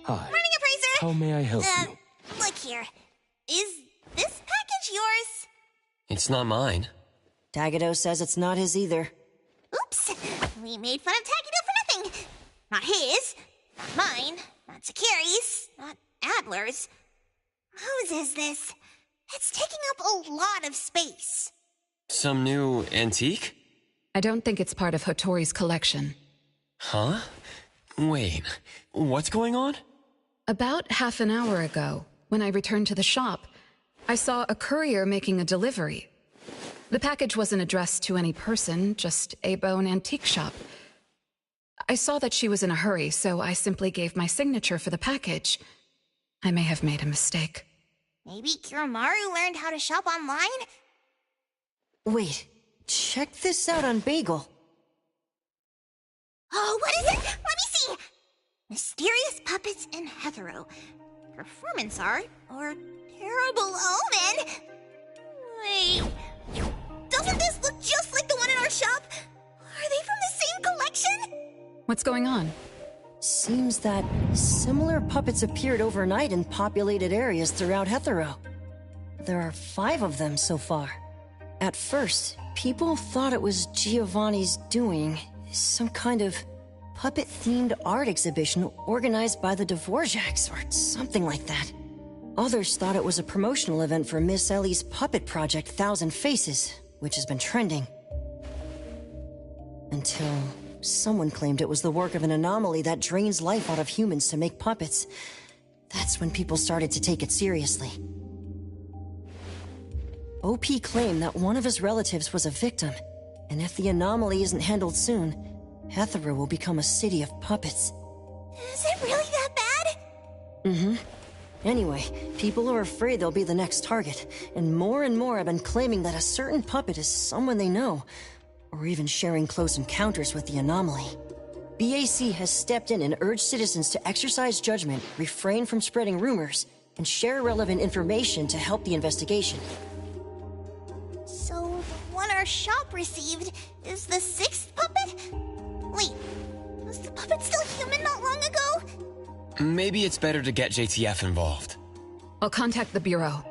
Hi. Morning, Appraiser! How may I help you? Look here. Is this package yours? It's not mine. Tagado says it's not his either. Oops. We made fun of Tagido for nothing. Not his. Not mine. Not Sakiri's. Not Adler's. Whose is this? It's taking up a lot of space. Some new antique? I don't think it's part of Hotori's collection. Huh? Wait, what's going on? About half an hour ago, when I returned to the shop, I saw a courier making a delivery. The package wasn't addressed to any person, just a bone antique shop. I saw that she was in a hurry, so I simply gave my signature for the package. I may have made a mistake. Maybe Kiromaru learned how to shop online? Wait, check this out on Bagel. Oh, what is it? Let me see! Mysterious Puppets in Hetero. Performance art or terrible omen? Wait, doesn't this look just like the one in our shop? Are they from the same collection? What's going on? Seems that similar puppets appeared overnight in populated areas throughout Hetero. There are 5 of them so far. At first, people thought it was Giovanni's doing, some kind of puppet-themed art exhibition organized by the Dvorak's or something like that. Others thought it was a promotional event for Miss Ellie's puppet project 1,000 Faces, which has been trending. Until someone claimed it was the work of an anomaly that drains life out of humans to make puppets. That's when people started to take it seriously. OP claimed that one of his relatives was a victim, and if the anomaly isn't handled soon, Hetero will become a city of puppets. Is it really that bad? Mm-hmm. Anyway, people are afraid they'll be the next target, and more have been claiming that a certain puppet is someone they know, or even sharing close encounters with the anomaly. BAC has stepped in and urged citizens to exercise judgment, refrain from spreading rumors, and share relevant information to help the investigation. So, the one our shop received is the 6th puppet? Wait, was the puppet still human not long ago? Maybe it's better to get JTF involved. I'll contact the Bureau.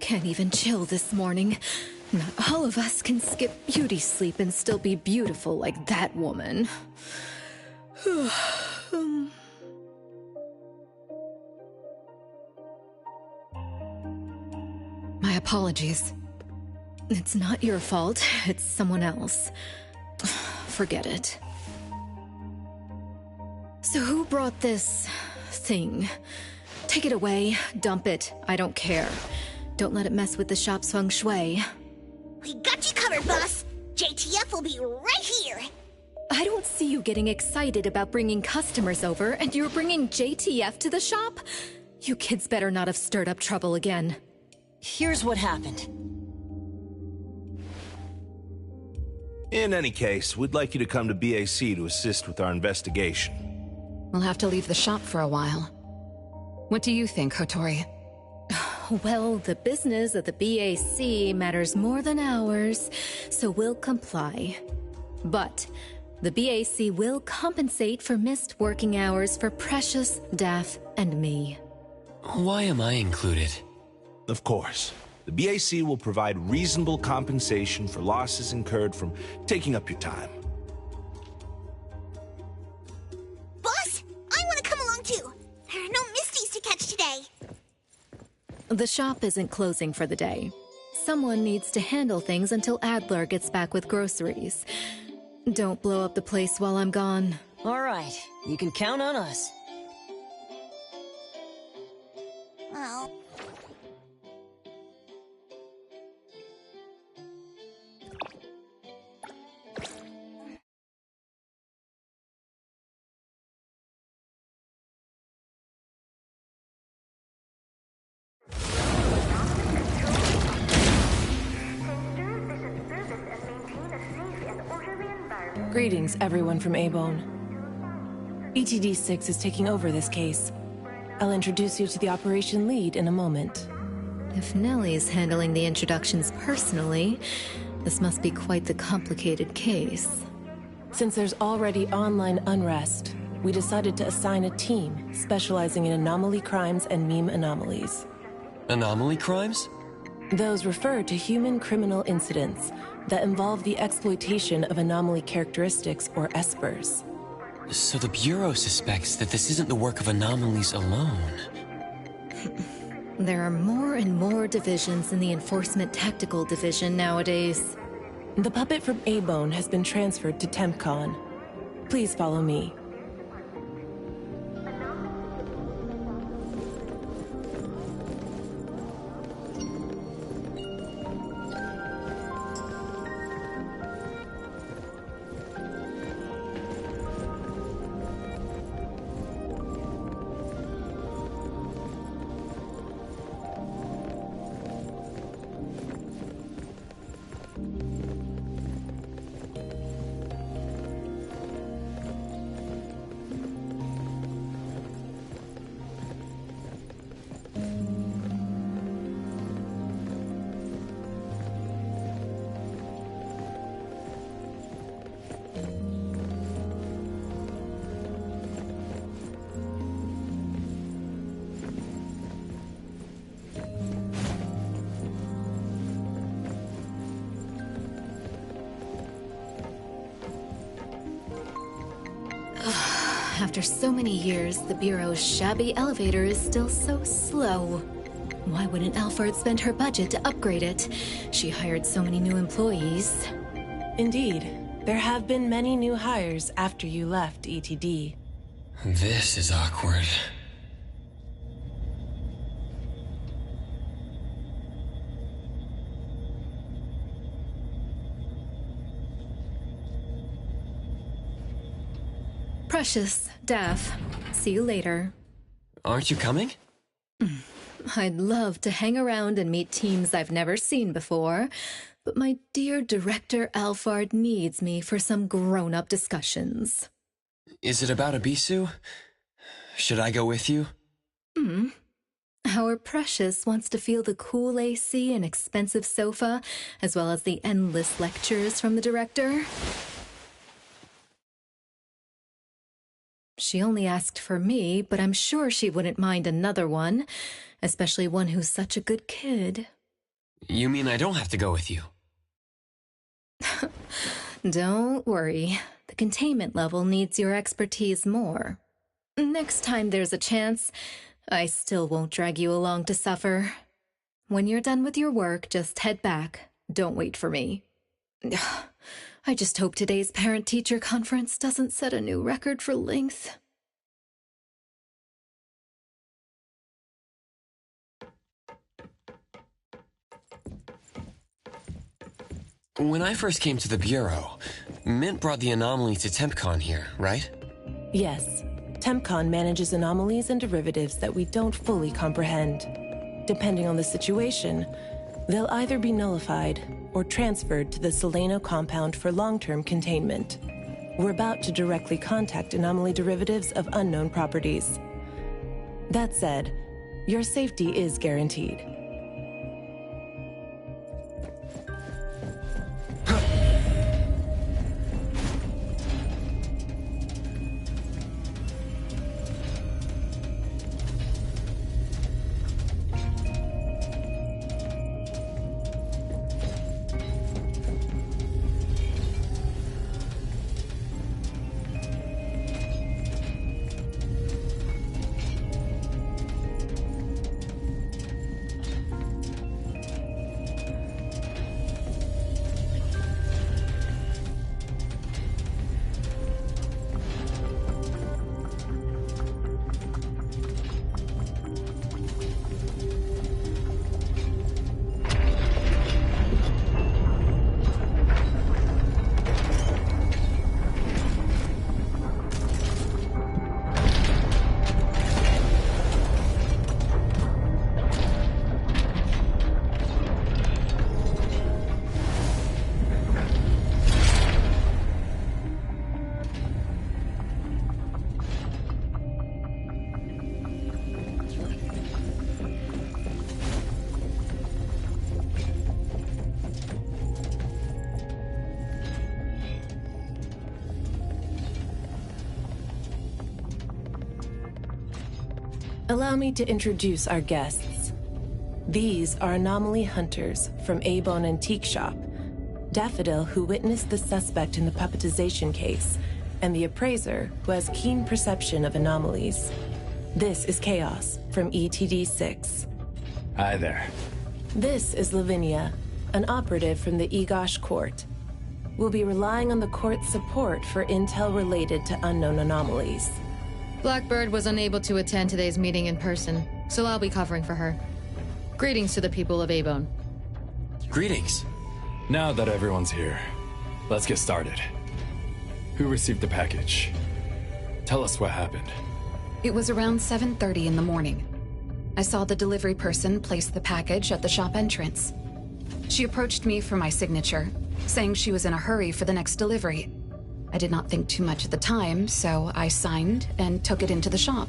Can't even chill this morning. Not all of us can skip beauty sleep and still be beautiful like that woman. My apologies. It's not your fault, it's someone else. Forget it. So who brought this thing? Take it away, dump it, I don't care. Don't let it mess with the shop's feng shui. We got you covered, boss. JTF will be right here. I don't see you getting excited about bringing customers over, and you're bringing JTF to the shop? You kids better not have stirred up trouble again. Here's what happened. In any case, we'd like you to come to BAC to assist with our investigation. We'll have to leave the shop for a while. What do you think, Hotori? Well, the business of the BAC matters more than ours, so we'll comply. But the BAC will compensate for missed working hours for Precious, Daff, and me. Why am I included? Of course. The BAC will provide reasonable compensation for losses incurred from taking up your time. Boss, I want to come along too. There are no Misties to catch today. The shop isn't closing for the day. Someone needs to handle things until Adler gets back with groceries. Don't blow up the place while I'm gone. All right, you can count on us. Well, Greetings, everyone from A-Bone. ETD-6 is taking over this case. I'll introduce you to the operation lead in a moment. If Nellie's handling the introductions personally, this must be quite the complicated case. Since there's already online unrest, we decided to assign a team specializing in anomaly crimes and meme anomalies. Anomaly crimes? Those refer to human criminal incidents that involve the exploitation of anomaly characteristics, or espers. So the Bureau suspects that this isn't the work of anomalies alone. There are more and more divisions in the Enforcement Tactical Division nowadays. The puppet from A-Bone has been transferred to TempCon. Please follow me. After so many years, the Bureau's shabby elevator is still so slow. Why wouldn't Alphard spend her budget to upgrade it? She hired so many new employees. Indeed, there have been many new hires after you left ETD. This is awkward. Precious, Daff, see you later. Aren't you coming? I'd love to hang around and meet teams I've never seen before, but my dear Director Alphard needs me for some grown-up discussions. Is it about Abisu? Should I go with you? Our Precious wants to feel the cool AC and expensive sofa, as well as the endless lectures from the Director. She only asked for me, but I'm sure she wouldn't mind another one, especially one who's such a good kid. You mean I don't have to go with you? Don't worry. The containment level needs your expertise more. Next time there's a chance, I still won't drag you along to suffer. When you're done with your work, just head back. Don't wait for me. I just hope today's parent-teacher conference doesn't set a new record for length. When I first came to the Bureau, Mint brought the anomaly to TempCon here, right? Yes, TempCon manages anomalies and derivatives that we don't fully comprehend. Depending on the situation, they'll either be nullified or transferred to the Seleno compound for long-term containment. We're about to directly contact anomaly derivatives of unknown properties. That said, your safety is guaranteed. Allow me to introduce our guests. These are anomaly hunters from A-Bone Antique Shop, Daffodil, who witnessed the suspect in the puppetization case, and the appraiser, who has keen perception of anomalies. This is Chaos from ETD-6. Hi there. This is Lavinia, an operative from the Egosh Court. We'll be relying on the court's support for intel related to unknown anomalies. Blackbird was unable to attend today's meeting in person, so I'll be covering for her. Greetings to the people of A-Bone. Greetings. Now that everyone's here, let's get started. Who received the package? Tell us what happened. It was around 7:30 in the morning. I saw the delivery person place the package at the shop entrance. She approached me for my signature, saying she was in a hurry for the next delivery. I did not think too much at the time, so I signed and took it into the shop.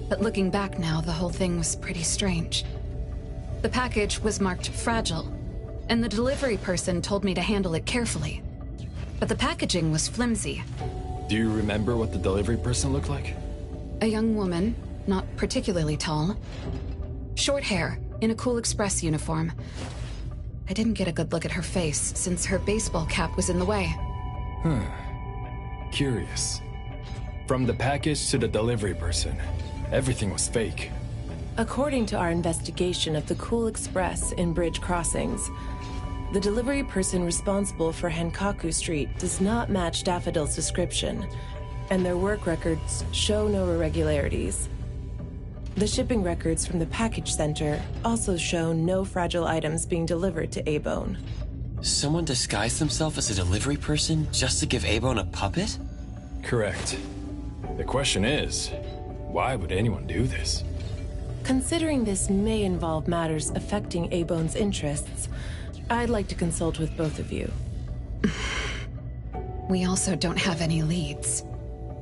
But looking back now, the whole thing was pretty strange. The package was marked fragile, and the delivery person told me to handle it carefully. But the packaging was flimsy. Do you remember what the delivery person looked like? A young woman, not particularly tall. Short hair, in a Cool Express uniform. I didn't get a good look at her face, since her baseball cap was in the way. Curious. From the package to the delivery person, everything was fake. According to our investigation of the Cool Express in Bridge Crossings, the delivery person responsible for Hankaku Street does not match Daffodil's description, and their work records show no irregularities. The shipping records from the package center also show no fragile items being delivered to A-Bone. Someone disguised themselves as a delivery person just to give A-Bone a puppet? Correct. The question is, why would anyone do this? Considering this may involve matters affecting A-Bone's interests, I'd like to consult with both of you. We also don't have any leads.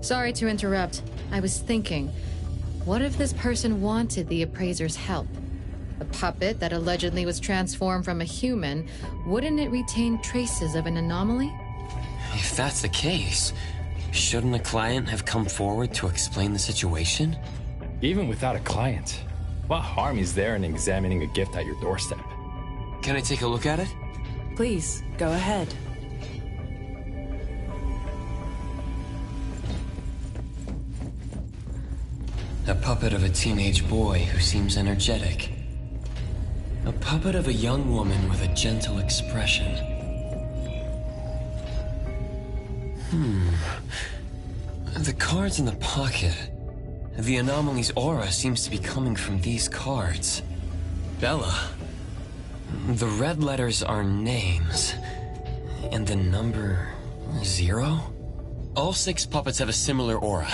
Sorry to interrupt. I was thinking, what if this person wanted the appraiser's help? A puppet that allegedly was transformed from a human, wouldn't it retain traces of an anomaly? If that's the case, shouldn't a client have come forward to explain the situation? Even without a client, what harm is there in examining a gift at your doorstep? Can I take a look at it? Please, go ahead. A puppet of a teenage boy who seems energetic. A puppet of a young woman with a gentle expression. The cards in the pocket. The anomaly's aura seems to be coming from these cards. Bella. The red letters are names. And the number 0? All 6 puppets have a similar aura.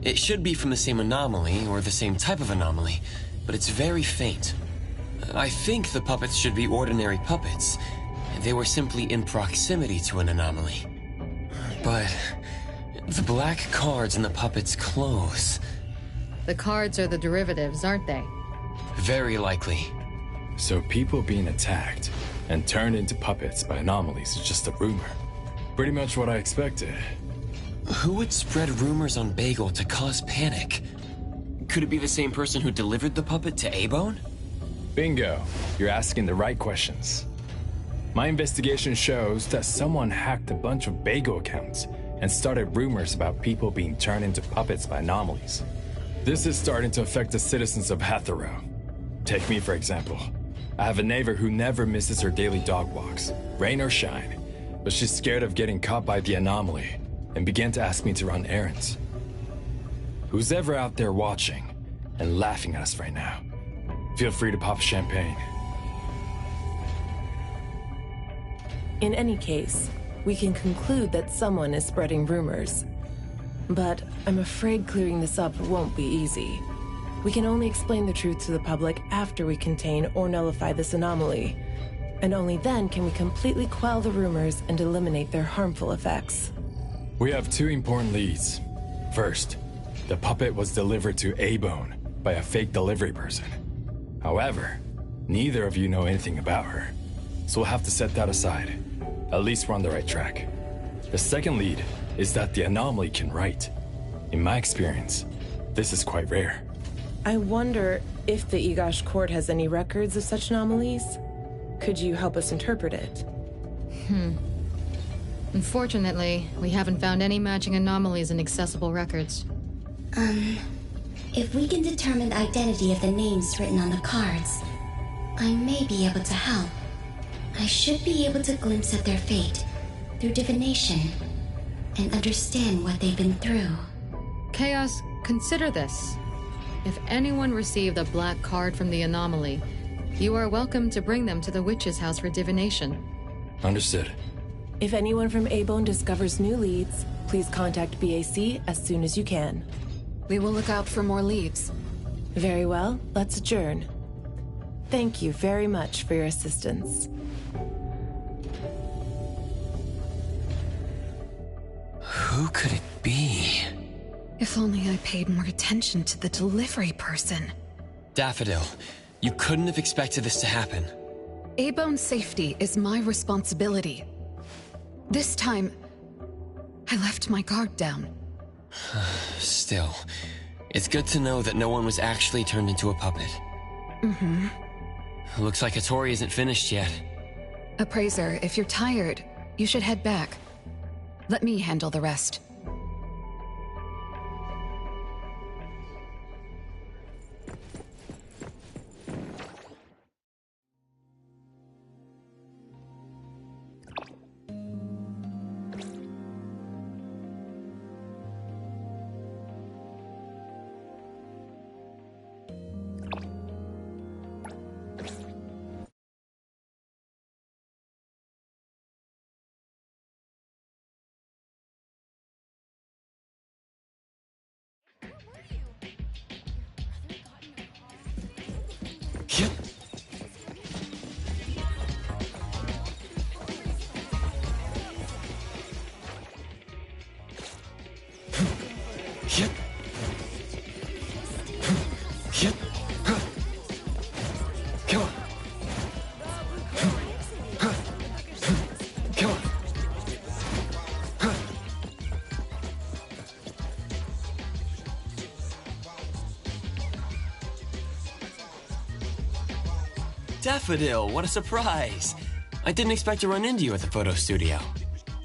It should be from the same anomaly, or the same type of anomaly, but it's very faint. I think the puppets should be ordinary puppets. They were simply in proximity to an anomaly. But the black cards in the puppet's clothes. The cards are the derivatives, aren't they? Very likely. So people being attacked and turned into puppets by anomalies is just a rumor. Pretty much what I expected. Who would spread rumors on Bagel to cause panic? Could it be the same person who delivered the puppet to A-Bone? Bingo. You're asking the right questions. My investigation shows that someone hacked a bunch of Bagel accounts and started rumors about people being turned into puppets by anomalies. This is starting to affect the citizens of Hatharrow. Take me, for example. I have a neighbor who never misses her daily dog walks, rain or shine, but she's scared of getting caught by the anomaly and began to ask me to run errands. Who's ever out there watching and laughing at us right now, feel free to pop champagne. In any case, we can conclude that someone is spreading rumors. But I'm afraid clearing this up won't be easy. We can only explain the truth to the public after we contain or nullify this anomaly. And only then can we completely quell the rumors and eliminate their harmful effects. We have 2 important leads. First, the puppet was delivered to A-Bone by a fake delivery person. However, neither of you know anything about her, so we'll have to set that aside. At least we're on the right track. The second lead is that the anomaly can write. In my experience, this is quite rare. I wonder if the Egosh Court has any records of such anomalies. Could you help us interpret it? Unfortunately, we haven't found any matching anomalies in accessible records. If we can determine the identity of the names written on the cards, I may be able to help. I should be able to glimpse at their fate through divination and understand what they've been through. Chaos, consider this. If anyone received a black card from the anomaly, you are welcome to bring them to the witch's house for divination. Understood. If anyone from A-Bone discovers new leads, please contact BAC as soon as you can. We will look out for more leads. Very well, let's adjourn. Thank you very much for your assistance. Who could it be? If only I paid more attention to the delivery person. Daffodil, you couldn't have expected this to happen. A-Bone's safety is my responsibility. This time, I left my guard down. Still, it's good to know that no one was actually turned into a puppet. Looks like Hattori isn't finished yet. Appraiser, if you're tired, you should head back. Let me handle the rest. Yep. Yep. Yep. Come on. Come on. Daffodil, what a surprise! I didn't expect to run into you at the photo studio.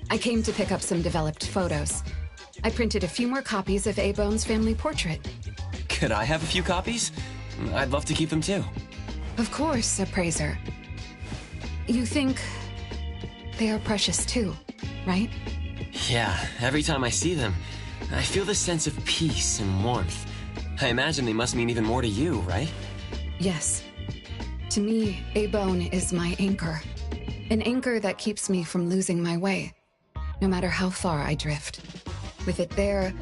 I came to pick up some developed photos. I printed a few more copies of A-Bone's family portrait. Could I have a few copies? I'd love to keep them too. Of course, Appraiser. You think they are precious too, right? Yeah, every time I see them, I feel this sense of peace and warmth. I imagine they must mean even more to you, right? Yes. To me, A-Bone is my anchor. An anchor that keeps me from losing my way, no matter how far I drift. With it there,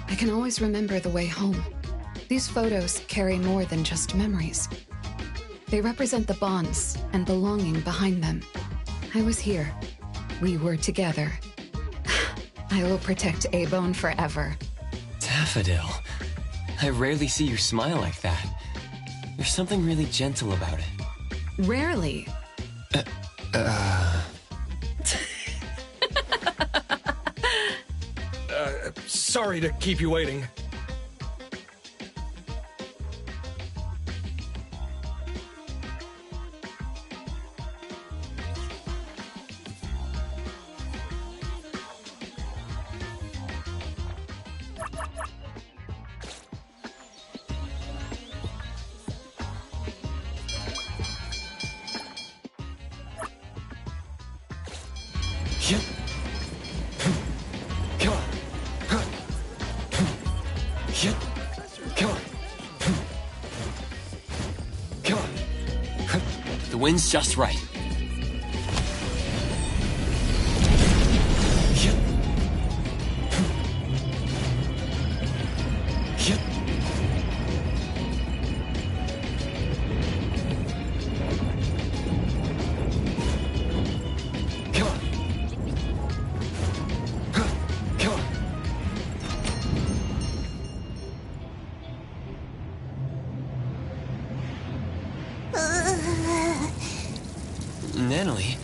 I can always remember the way home. These photos carry more than just memories. They represent the bonds and belonging behind them. I was here. We were together. I will protect A-Bone forever. Daffodil, I rarely see you smile like that. There's something really gentle about it. Rarely. Sorry to keep you waiting. Yep. Come on. Yep. Come on. Come on. The wind's just right. Yep. Yep. Come on. Come on. Natalie,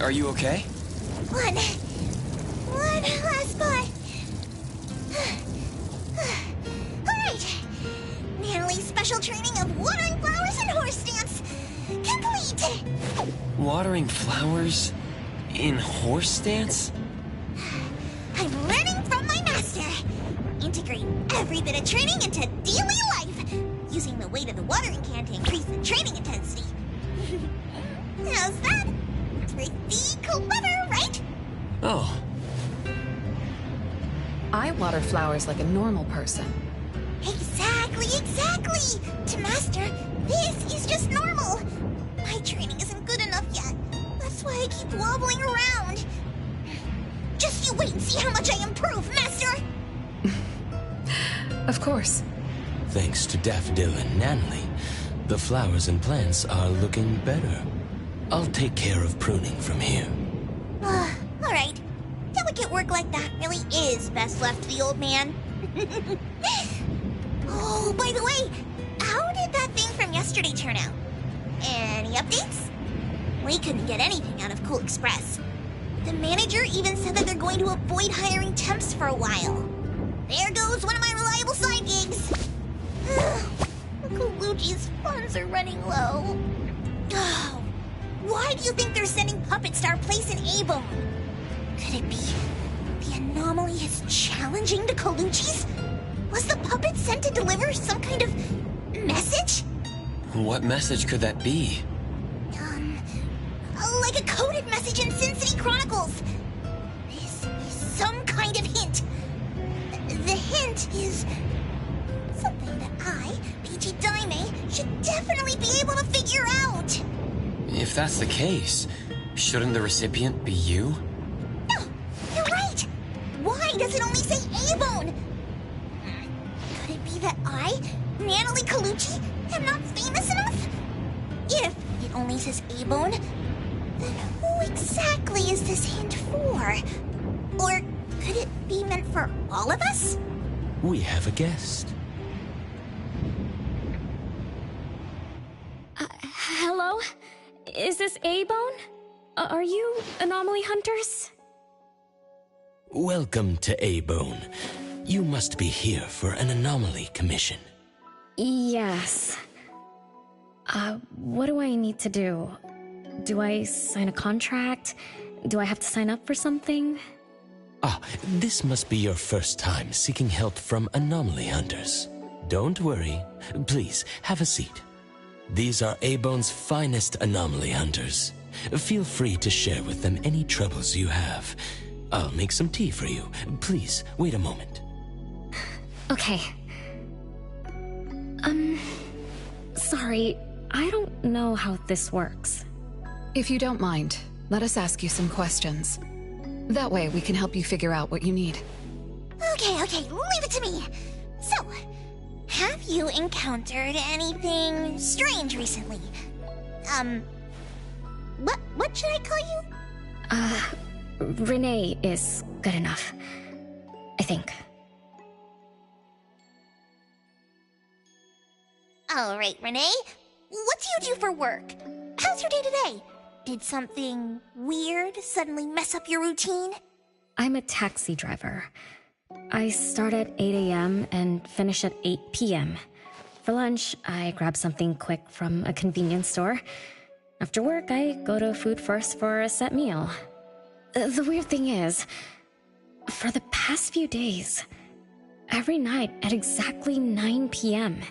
are you okay? One last spot. Alright! Natalie's special training of watering flowers and horse dance complete! Watering flowers in horse dance? I'm learning from my master. Integrate every bit of training into daily life, using the weight of the watering can to increase the training intensity. How's that? Pretty clever, right? Oh. I water flowers like a normal person. Exactly! To Master, this is just normal. My training isn't good enough yet. That's why I keep wobbling around. Just you wait and see how much I improve, Master! Of course. Thanks to Daffodil and Nanley, the flowers and plants are looking better. I'll take care of pruning from here. Alright. Delicate work like that really is best left to the old man. Oh, by the way, how did that thing from yesterday turn out? Any updates? We couldn't get anything out of Cool Express. The manager even said that they're going to avoid hiring temps for a while. There goes one of my reliable side gigs. Colucci's funds are running low. Oh, why do you think they're sending puppets to our place in A-Bone? Could it be the anomaly is challenging the Colucci's? Was the puppet sent to deliver some kind of message? What message could that be? Like a coded message in Sin City Chronicles. This is some kind of hint. The hint is something that I, Peachy Daime, should definitely be able to figure out. If that's the case, shouldn't the recipient be you? No, you're right. Why does it only say A-Bone? Could it be that I, Natalie Colucci, am not famous enough? If it only says A-Bone, then who exactly is this hint for? Or could it be meant for all of us? We have a guest. Hello? Is this A-Bone? Are you anomaly hunters? Welcome to A-Bone. You must be here for an anomaly commission. Yes. What do I need to do? Do I sign a contract? Do I have to sign up for something? This must be your first time seeking help from anomaly hunters. Don't worry. Please, have a seat. These are A-Bone's finest anomaly hunters. Feel free to share with them any troubles you have. I'll make some tea for you. Please, wait a moment. Okay. Sorry, I don't know how this works. If you don't mind, let us ask you some questions. That way we can help you figure out what you need. Okay, leave it to me. So, have you encountered anything strange recently? What should I call you? Renee is good enough. I think. Alright, Renee. What do you do for work? How's your day today? Did something weird suddenly mess up your routine? I'm a taxi driver. I start at 8 a.m. and finish at 8 p.m. For lunch, I grab something quick from a convenience store. After work, I go to Food First for a set meal. The weird thing is, for the past few days, every night at exactly 9 p.m.,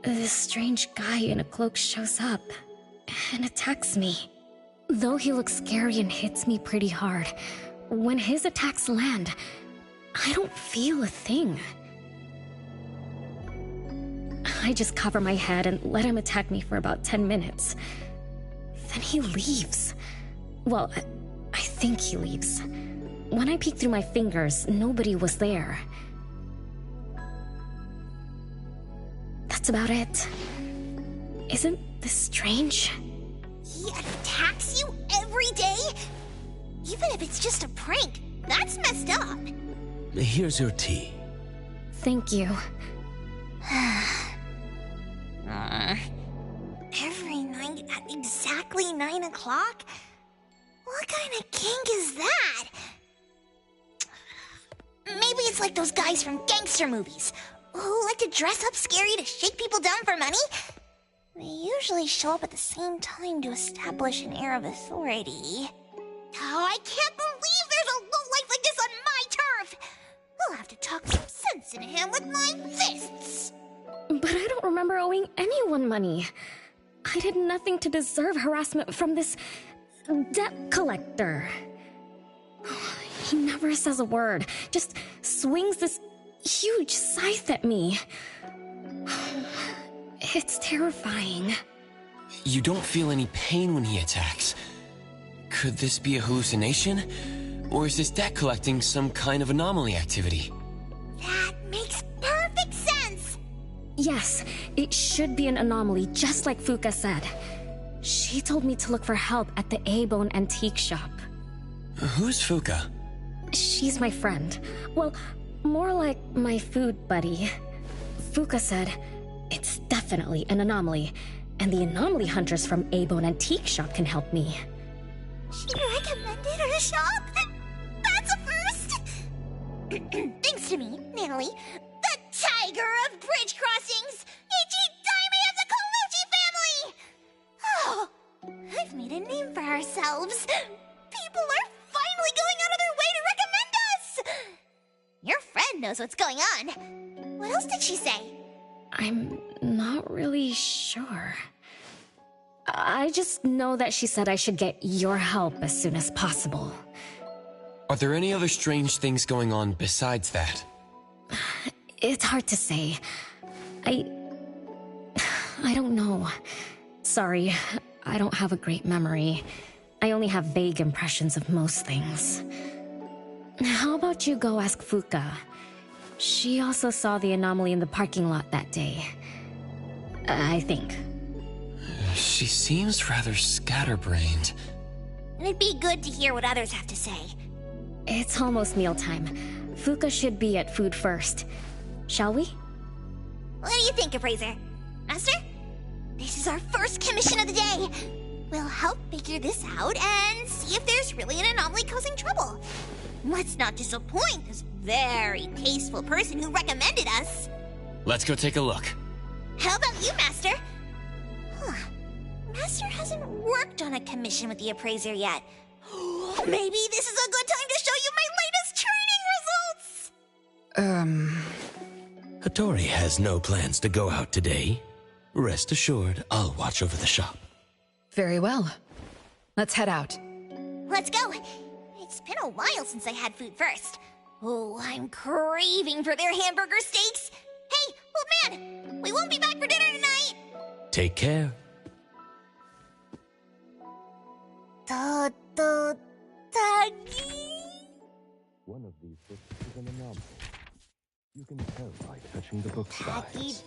this strange guy in a cloak shows up and attacks me. Though he looks scary and hits me pretty hard, when his attacks land, I don't feel a thing. I just cover my head and let him attack me for about 10 minutes. Then he leaves. Well, I think he leaves. When I peek through my fingers, nobody was there. That's about it. Isn't this strange? He attacks you every day? Even if it's just a prank, that's messed up. Here's your tea. Thank you. Every night at exactly 9 o'clock? What kind of kink is that? Maybe it's like those guys from gangster movies. who like to dress up scary to shake people down for money. They usually show up at the same time to establish an air of authority. Oh, I can't believe there's a lowlife like this on my turf! I'll have to talk some sense into him with my fists! But I don't remember owing anyone money. I did nothing to deserve harassment from this debt collector. He never says a word, just swings this huge scythe at me. It's terrifying. You don't feel any pain when he attacks. Could this be a hallucination? Or is this debt collecting some kind of anomaly activity? That makes perfect sense! Yes, it should be an anomaly, just like Fuka said. She told me to look for help at the A-Bone antique shop. Who's Fuka? She's my friend. Well, more like my food buddy. Fuka said, it's definitely an anomaly, and the anomaly hunters from A-Bone antique shop can help me. She recommended her shop? That's a first! Thanks to me, Natalie, the tiger of bridge crossings, Ichi-Daime of the Colucci family! Oh, I've made a name for ourselves. People are finally going out of their way to recommend us! Your friend knows what's going on. What else did she say? I'm not really sure. I just know that she said I should get your help as soon as possible. Are there any other strange things going on besides that? It's hard to say. I don't know. Sorry, I don't have a great memory. I only have vague impressions of most things. How about you go ask Fuka? She also saw the anomaly in the parking lot that day. I think. She seems rather scatterbrained. It'd be good to hear what others have to say. It's almost mealtime. Fuka should be at food first. Shall we? What do you think, Appraiser? Master? This is our first commission of the day. We'll help figure this out and see if there's really an anomaly causing trouble. Let's not disappoint this very tasteful person who recommended us. Let's go take a look. How about you, Master? Huh. Master hasn't worked on a commission with the Appraiser yet. Maybe this is a good time to show you my latest training results! Hattori has no plans to go out today. Rest assured, I'll watch over the shop. Very well. Let's head out. Let's go. It's been a while since I had food first. Oh, I'm craving for their hamburger steaks. Hey, old man, we won't be back for dinner tonight. Take care. One of these books is an anomaly. You can tell by touching the book sides.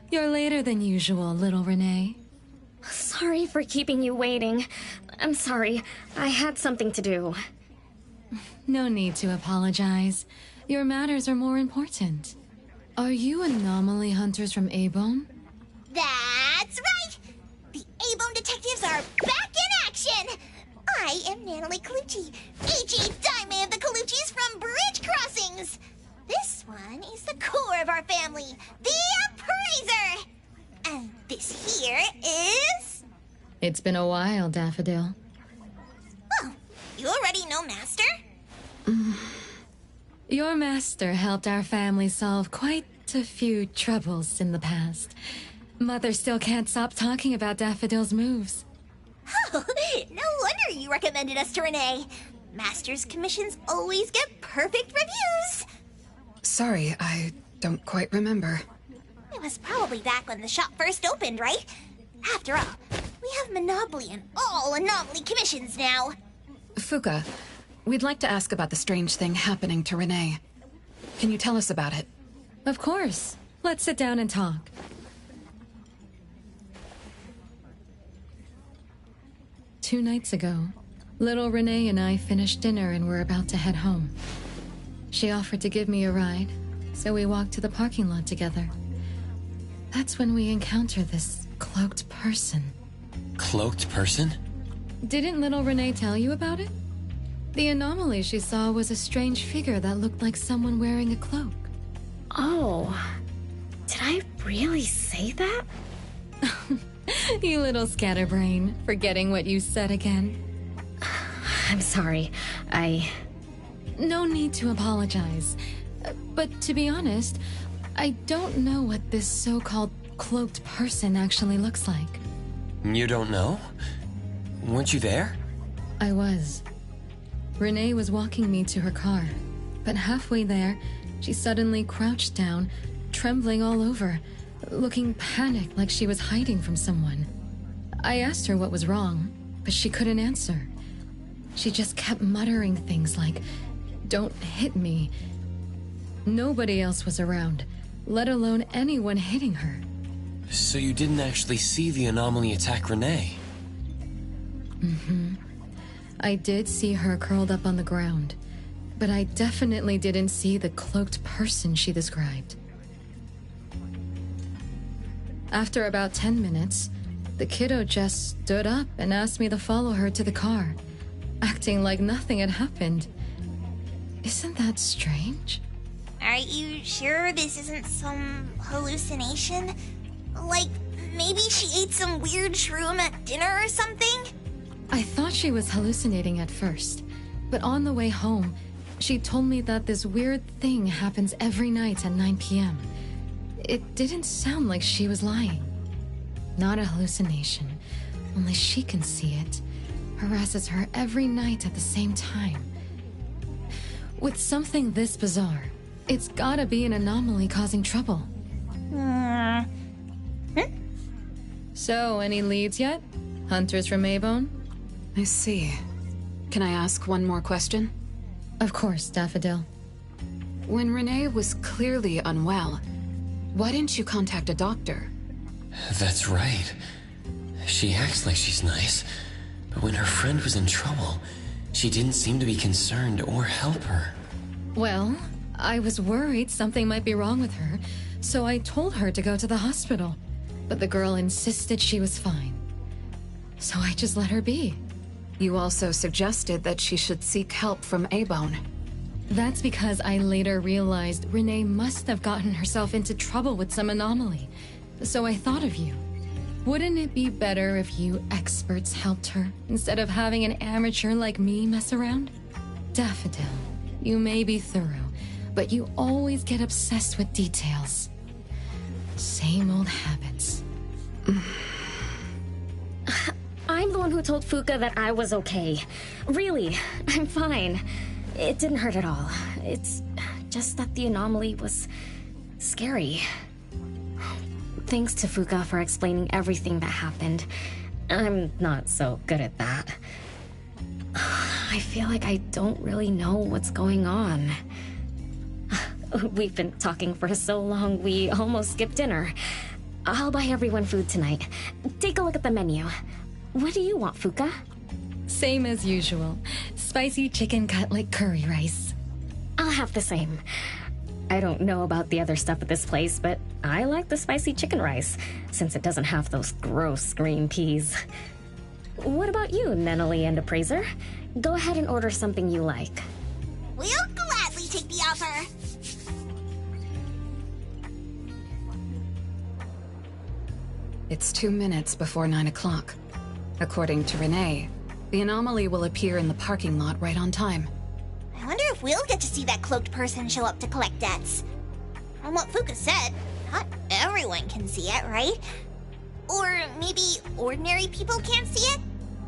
You're later than usual, little Renee. Sorry for keeping you waiting. I'm sorry. I had something to do. No need to apologize. Your matters are more important. Are you anomaly hunters from A-Bone? That's right! The A-Bone detectives are back in action! I am Natalie Colucci, A.J. Daime of the Coluccis from Bridge Crossings! This one is the core of our family, the Appraiser! And this here is... It's been a while, Daffodil. Oh, you already know Master? Your master helped our family solve quite a few troubles in the past. Mother still can't stop talking about Daffodil's moves. Oh, no wonder you recommended us to Renee. Master's commissions always get perfect reviews. Sorry, I don't quite remember. It was probably back when the shop first opened, right? After all, we have monopoly on all anomaly commissions now. Fuka, we'd like to ask about the strange thing happening to Renee. Can you tell us about it? Of course. Let's sit down and talk. Two nights ago, little Renee and I finished dinner and were about to head home. She offered to give me a ride, so we walked to the parking lot together. That's when we encountered this cloaked person. Cloaked person? Didn't little Renee tell you about it? The anomaly she saw was a strange figure that looked like someone wearing a cloak. Oh, did I really say that? You little scatterbrain, forgetting what you said again. I'm sorry, No need to apologize. But to be honest, I don't know what this so-called cloaked person actually looks like. You don't know? Weren't you there? I was. Renee was walking me to her car, but halfway there, she suddenly crouched down, trembling all over, looking panicked like she was hiding from someone. I asked her what was wrong, but she couldn't answer. She just kept muttering things like, "Don't hit me." Nobody else was around, let alone anyone hitting her. So you didn't actually see the anomaly attack Renee? Mm-hmm. I did see her curled up on the ground, but I definitely didn't see the cloaked person she described. After about 10 minutes, the kiddo just stood up and asked me to follow her to the car, acting like nothing had happened. Isn't that strange? Are you sure this isn't some hallucination? Like, maybe she ate some weird shroom at dinner or something? I thought she was hallucinating at first, but on the way home, she told me that this weird thing happens every night at 9 p.m. It didn't sound like she was lying. Not a hallucination, only she can see it. Harasses her every night at the same time. With something this bizarre, it's gotta be an anomaly causing trouble. So, any leads yet? Hunters from A-Bone? I see. Can I ask one more question? Of course, Daffodil. When Renee was clearly unwell, why didn't you contact a doctor? That's right. She acts like she's nice, but when her friend was in trouble, she didn't seem to be concerned or help her. Well, I was worried something might be wrong with her, so I told her to go to the hospital. But the girl insisted she was fine. So I just let her be. You also suggested that she should seek help from A-Bone. That's because I later realized Renee must have gotten herself into trouble with some anomaly. So I thought of you. Wouldn't it be better if you experts helped her, instead of having an amateur like me mess around? Daffodil, you may be thorough, but you always get obsessed with details. Same old habits. I'm the one who told Fuka that I was okay. Really, I'm fine. It didn't hurt at all. It's just that the anomaly was scary. Thanks to Fuka for explaining everything that happened. I'm not so good at that. I feel like I don't really know what's going on. We've been talking for so long, we almost skipped dinner. I'll buy everyone food tonight. Take a look at the menu. What do you want, Fuka? Same as usual. Spicy chicken cutlet curry rice. I'll have the same. I don't know about the other stuff at this place, but I like the spicy chicken rice, since it doesn't have those gross green peas. What about you, Nunnally and Appraiser? Go ahead and order something you like. We'll gladly take the offer. It's 2 minutes before 9 o'clock. According to Renee, the anomaly will appear in the parking lot right on time. I wonder if we'll get to see that cloaked person show up to collect debts. From what Fuka said, not everyone can see it, right? Or maybe ordinary people can't see it?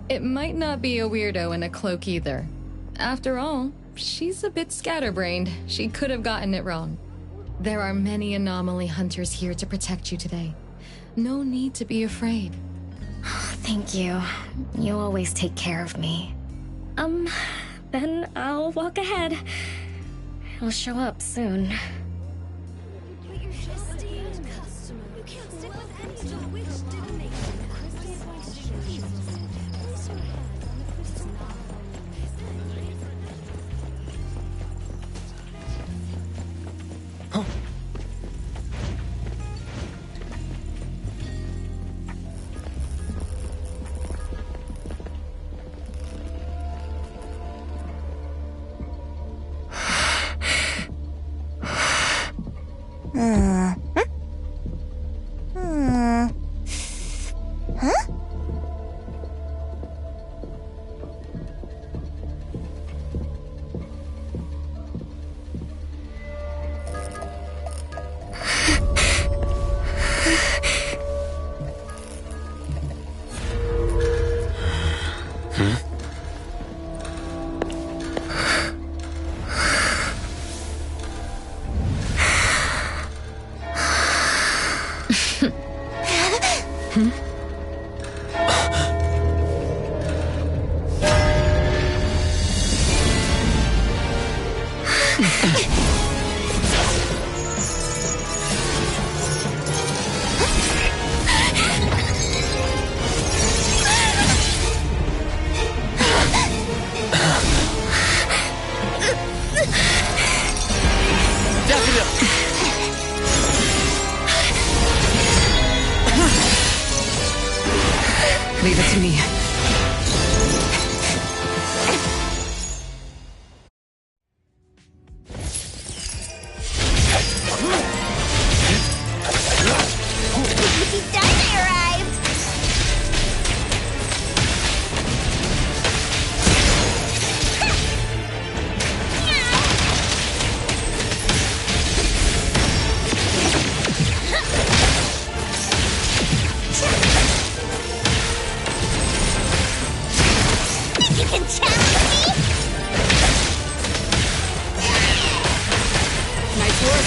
It might not be a weirdo in a cloak either. After all, she's a bit scatterbrained. She could have gotten it wrong. There are many anomaly hunters here to protect you today. No need to be afraid. Thank you. You always take care of me. Then I'll walk ahead. I'll show up soon. Leave it to me. He's done arrived! You can challenge me? Nice work.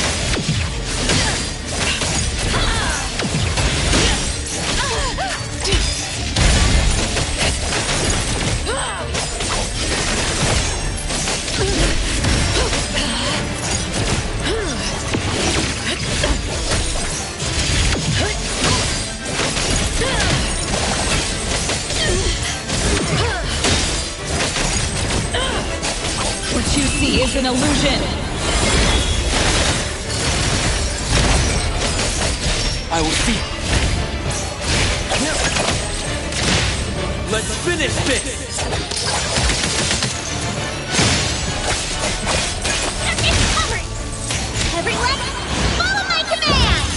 What you see is an illusion. I will see. Let's finish this! It's covered! Everyone, follow my command!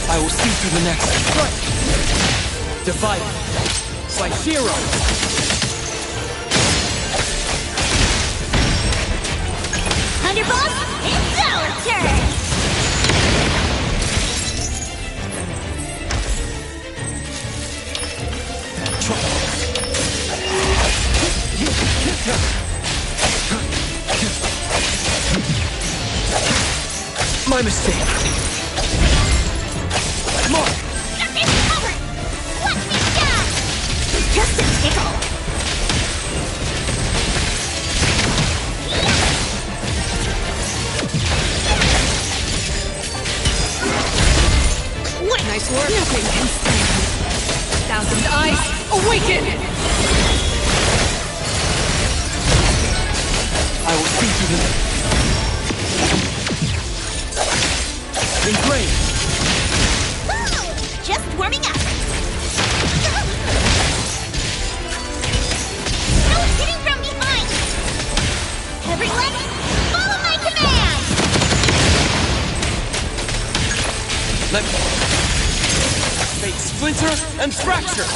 I will see through the next strike. Divide. Slice-Zero. Thunderbolt, it's our turn! mistake! Mark! Nothing covered! Let me down! Just a tickle! What? Nice work. Nothing can stand. Thousand eyes, awaken! I will see to them. Engraved! Woo! Just warming up! No hitting from behind! Everyone, follow my command! Let me... Fate splinter and fracture!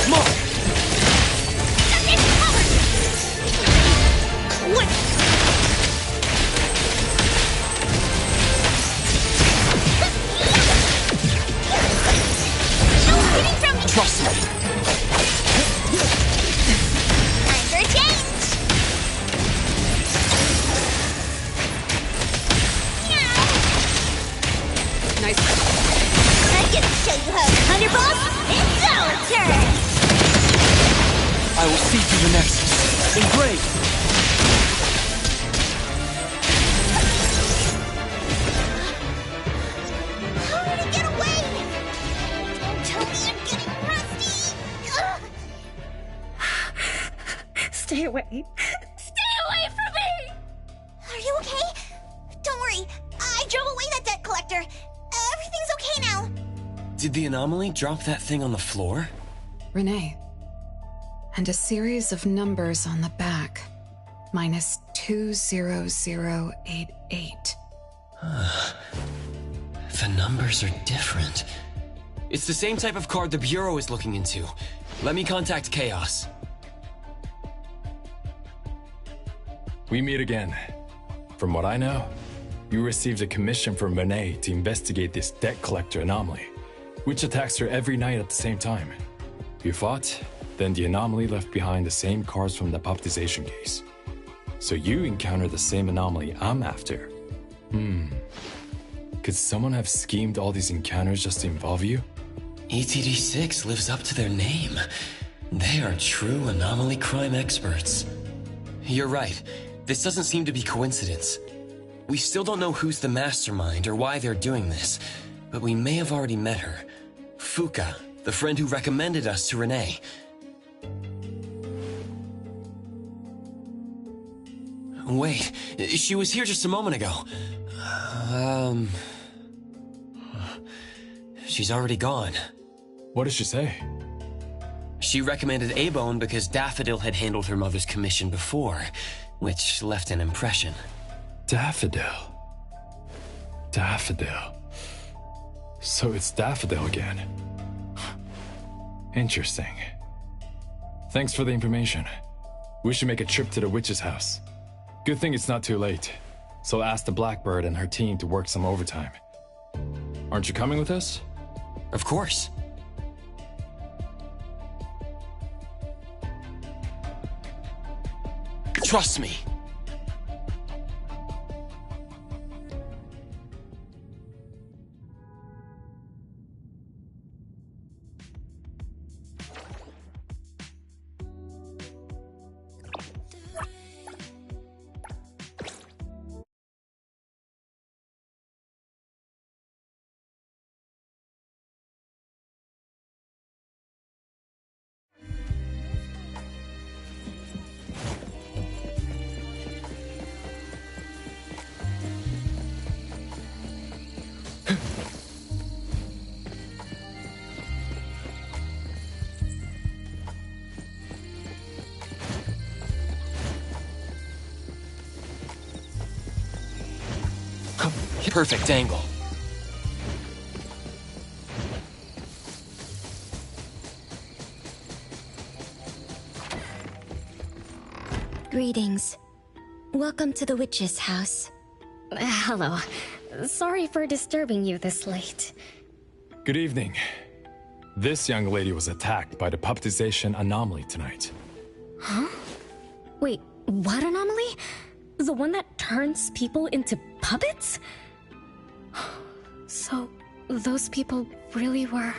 Mark! It's covered! What? No hitting from me! Trust me! Time for a change! Nice. I get to show you how Thunderbolt! It's our turn! I will see through the Nexus. Engraved! How did it get away? Don't tell me I'm getting rusty! Stay away. Stay away from me! Are you okay? Don't worry, I drove away that debt collector. Everything's okay now. Did the anomaly drop that thing on the floor? Renee. And a series of numbers on the back. Minus 20088. The numbers are different. It's the same type of card the Bureau is looking into. Let me contact Chaos. We meet again. From what I know, you received a commission from Renee to investigate this debt collector anomaly, which attacks her every night at the same time. You fought, then the anomaly left behind the same cards from the baptization case. So you encountered the same anomaly I'm after. Could someone have schemed all these encounters just to involve you? ETD6 lives up to their name. They are true anomaly crime experts. You're right. This doesn't seem to be coincidence. We still don't know who's the mastermind or why they're doing this, but we may have already met her. Fuka, the friend who recommended us to Renee. Wait, she was here just a moment ago. She's already gone. What did she say? She recommended A-Bone because Daffodil had handled her mother's commission before, which left an impression. Daffodil. Daffodil. So it's Daffodil again. Interesting. Thanks for the information. We should make a trip to the witch's house. Good thing it's not too late. So I'll ask the Blackbird and her team to work some overtime. Aren't you coming with us? Of course. Trust me. Perfect angle. Greetings. Welcome to the witch's house. Hello. Sorry for disturbing you this late. Good evening. This young lady was attacked by the baptization anomaly tonight. Huh? Wait, what anomaly? The one that turns people into puppets? So, those people really were...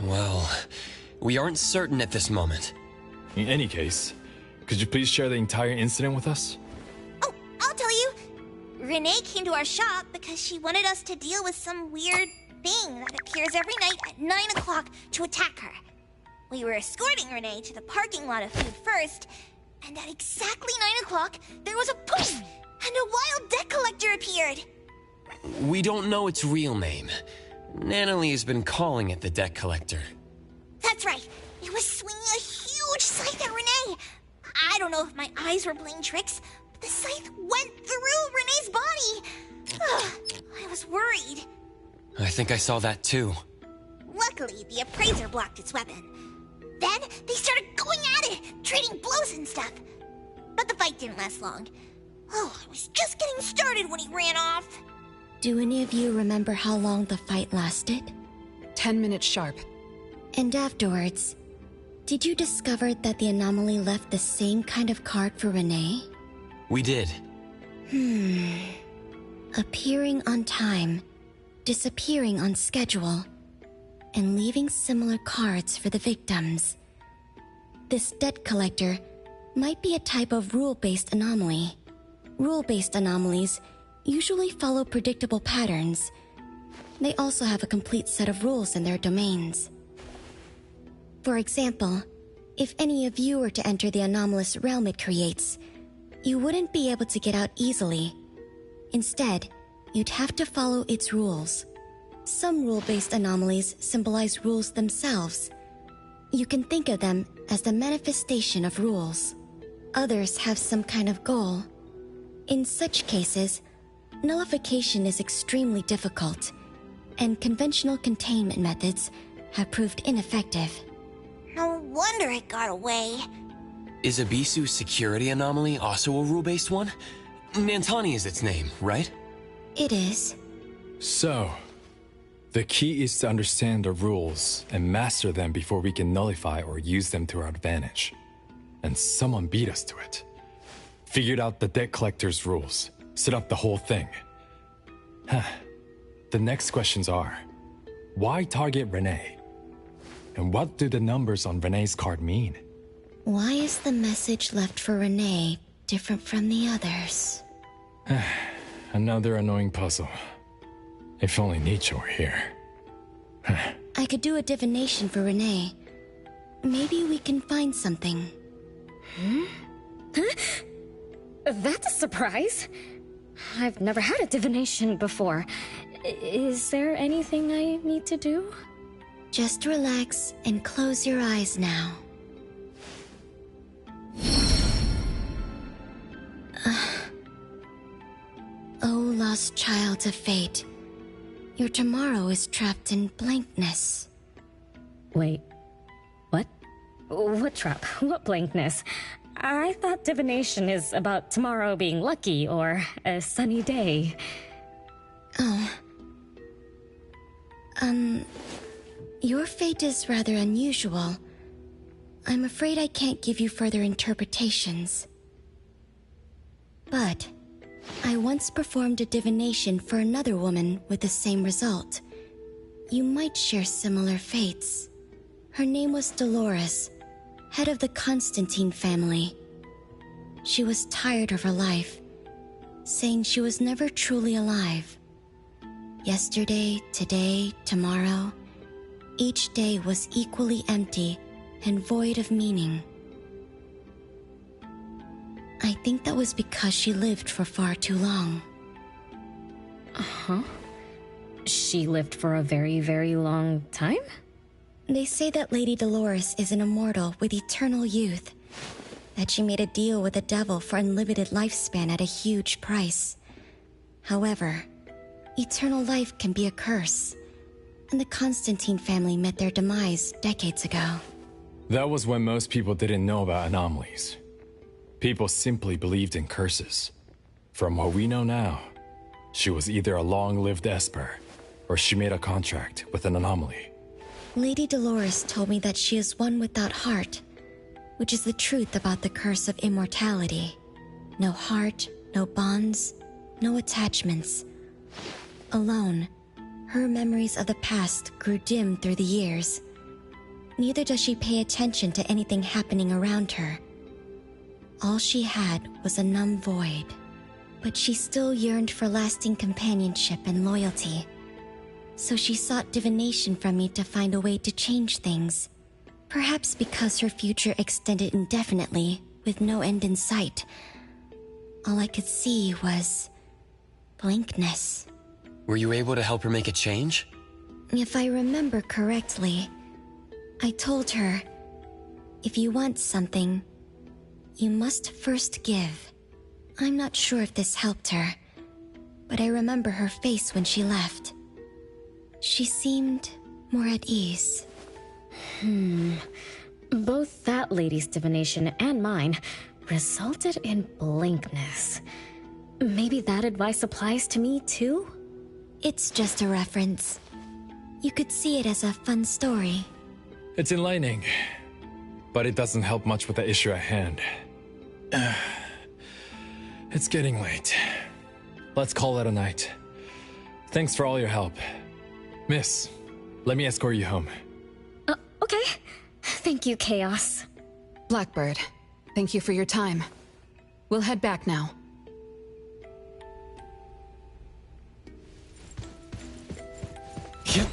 Well, we aren't certain at this moment. In any case, could you please share the entire incident with us? Oh, I'll tell you. Renee came to our shop because she wanted us to deal with some weird thing that appears every night at 9 o'clock to attack her. We were escorting Renee to the parking lot of Food First, and at exactly 9 o'clock, there was a poof, and a wild debt collector appeared. We don't know its real name. Natalie has been calling it the debt collector. That's right. It was swinging a huge scythe at Renee. I don't know if my eyes were playing tricks, but the scythe went through Renee's body. I was worried. I think I saw that too. Luckily, the appraiser blocked its weapon. Then, they started going at it, trading blows and stuff. But the fight didn't last long. Oh, I was just getting started when he ran off. Do any of you remember how long the fight lasted? 10 minutes sharp. And afterwards, did you discover that the anomaly left the same kind of card for Renee? We did. Appearing on time, disappearing on schedule, and leaving similar cards for the victims. This debt collector might be a type of rule-based anomaly. Rule-based anomalies usually follow predictable patterns. They also have a complete set of rules in their domains. For example, if any of you were to enter the anomalous realm it creates, you wouldn't be able to get out easily. Instead, you'd have to follow its rules. Some rule-based anomalies symbolize rules themselves. You can think of them as the manifestation of rules. Others have some kind of goal. In such cases, nullification is extremely difficult, and conventional containment methods have proved ineffective. No wonder it got away. Is Abisu's security anomaly also a rule-based one? Nantani is its name, right? It is. So, the key is to understand the rules and master them before we can nullify or use them to our advantage. And someone beat us to it. Figured out the debt collector's rules, set up the whole thing. The next questions are, why target Renee? And what do the numbers on Renee's card mean? Why is the message left for Renee different from the others? Another annoying puzzle. If only Nietzsche were here. I could do a divination for Renee. Maybe we can find something. That's a surprise. I've never had a divination before. Is there anything I need to do? Just relax and close your eyes now. Oh, lost child of fate. Your tomorrow is trapped in blankness. Wait, what? What trap? What blankness? I thought divination is about tomorrow being lucky or a sunny day. Oh. Your fate is rather unusual. I'm afraid I can't give you further interpretations. But I once performed a divination for another woman with the same result. You might share similar fates. Her name was Dolores, head of the Constantine family. She was tired of her life, saying she was never truly alive. Yesterday, today, tomorrow, each day was equally empty and void of meaning. I think that was because she lived for far too long. Uh-huh. She lived for a very, very long time? They say that Lady Dolores is an immortal with eternal youth. That she made a deal with the devil for unlimited lifespan at a huge price. However, eternal life can be a curse, and the Constantine family met their demise decades ago. That was when most people didn't know about anomalies. People simply believed in curses. From what we know now, she was either a long-lived Esper, or she made a contract with an anomaly. Lady Dolores told me that she is one without heart, which is the truth about the curse of immortality. No heart, no bonds, no attachments. Alone, her memories of the past grew dim through the years. Neither does she pay attention to anything happening around her. All she had was a numb void, but she still yearned for lasting companionship and loyalty. So she sought divination from me to find a way to change things. Perhaps because her future extended indefinitely, with no end in sight. All I could see was blankness. Were you able to help her make a change? If I remember correctly, I told her, if you want something, you must first give. I'm not sure if this helped her, but I remember her face when she left. She seemed more at ease. Both that lady's divination and mine resulted in blankness. Maybe that advice applies to me too? It's just a reference. You could see it as a fun story. It's enlightening, but it doesn't help much with the issue at hand. It's getting late. Let's call it a night. Thanks for all your help. Miss, let me escort you home. Okay. Thank you, Chaos. Blackbird, thank you for your time. We'll head back now. Yep.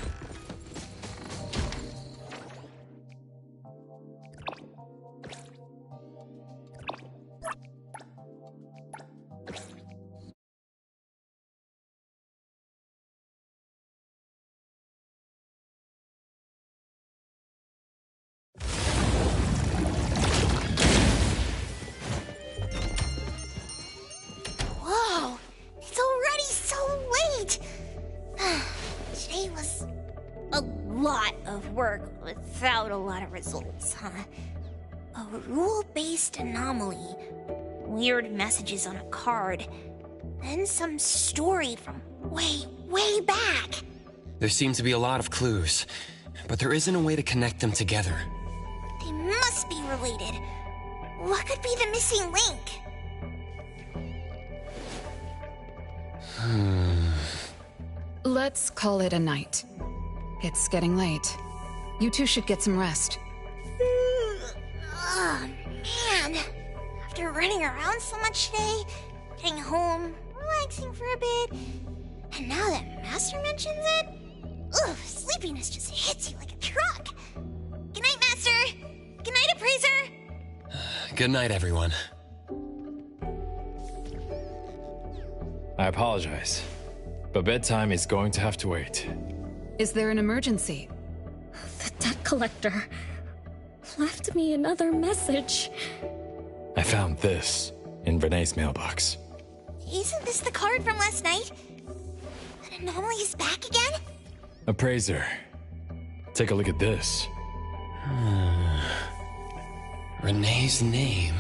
Whoa! It's already so late! Today was a lot of work without a lot of results, huh? A rule-based anomaly, weird messages on a card, then some story from way back. There seem to be a lot of clues, but there isn't a way to connect them together. They must be related. What could be the missing link? Let's call it a night. It's getting late. You two should get some rest. Oh, man. After running around so much today, getting home, relaxing for a bit, and now that Master mentions it, sleepiness just hits you like a truck. Good night, Master. Good night, Appraiser. Good night, everyone. I apologize, but bedtime is going to have to wait. Is there an emergency? The debt collector left me another message. I found this in Renee's mailbox. Isn't this the card from last night? An anomaly is back again? Appraiser, take a look at this. Renee's name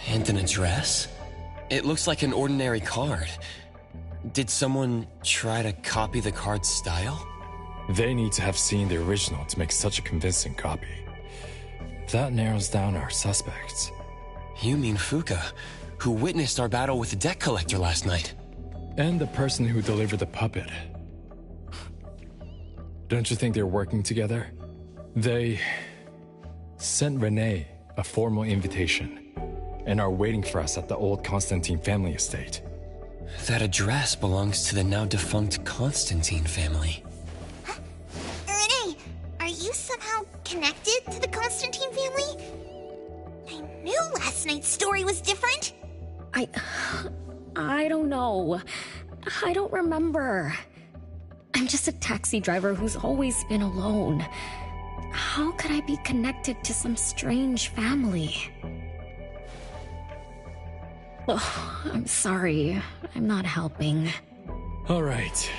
and an address? It looks like an ordinary card. Did someone try to copy the card's style? They need to have seen the original to make such a convincing copy. That narrows down our suspects. You mean Fuka, who witnessed our battle with the debt collector last night? And the person who delivered the puppet. Don't you think they're working together? They sent Renee a formal invitation and are waiting for us at the old Constantine family estate. That address belongs to the now defunct Constantine family. Huh? Renee, are you somehow connected to the Constantine family? I knew last night's story was different. I don't know. I don't remember. I'm just a taxi driver who's always been alone. How could I be connected to some strange family? Oh, I'm sorry. I'm not helping. All right.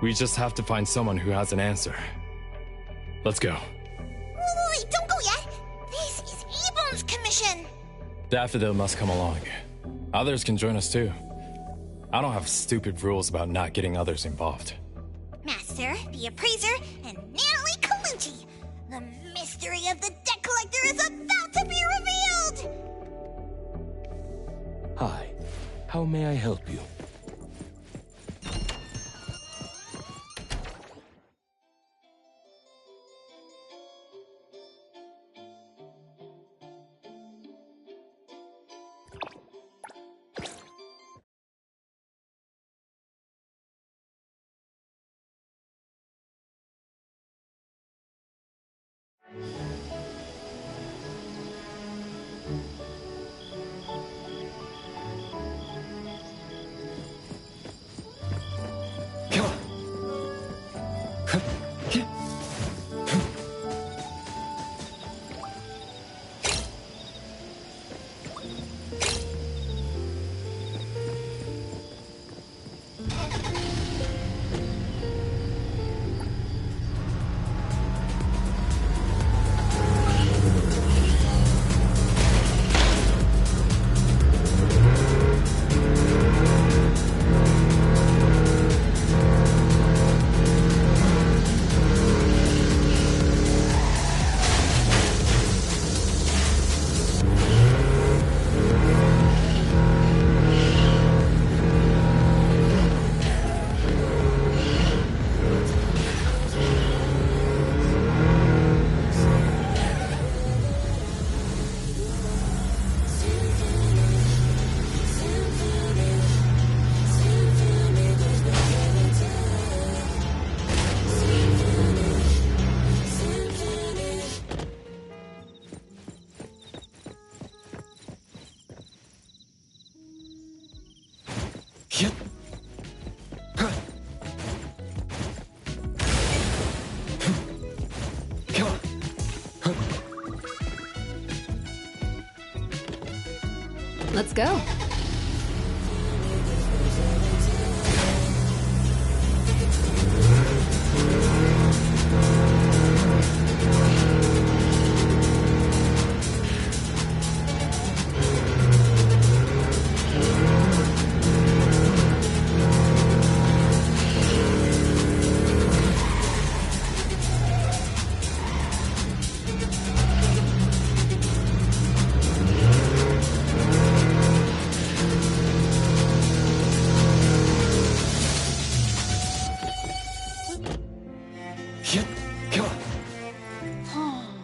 We just have to find someone who has an answer. Let's go. Wait, don't go yet. This is Ebone's commission. Daffodil must come along. Others can join us too. I don't have stupid rules about not getting others involved. Master, the Appraiser, and Natalie Colucci. The mystery of the debt collector is about to be revealed! Hi. How may I help you? Let's go.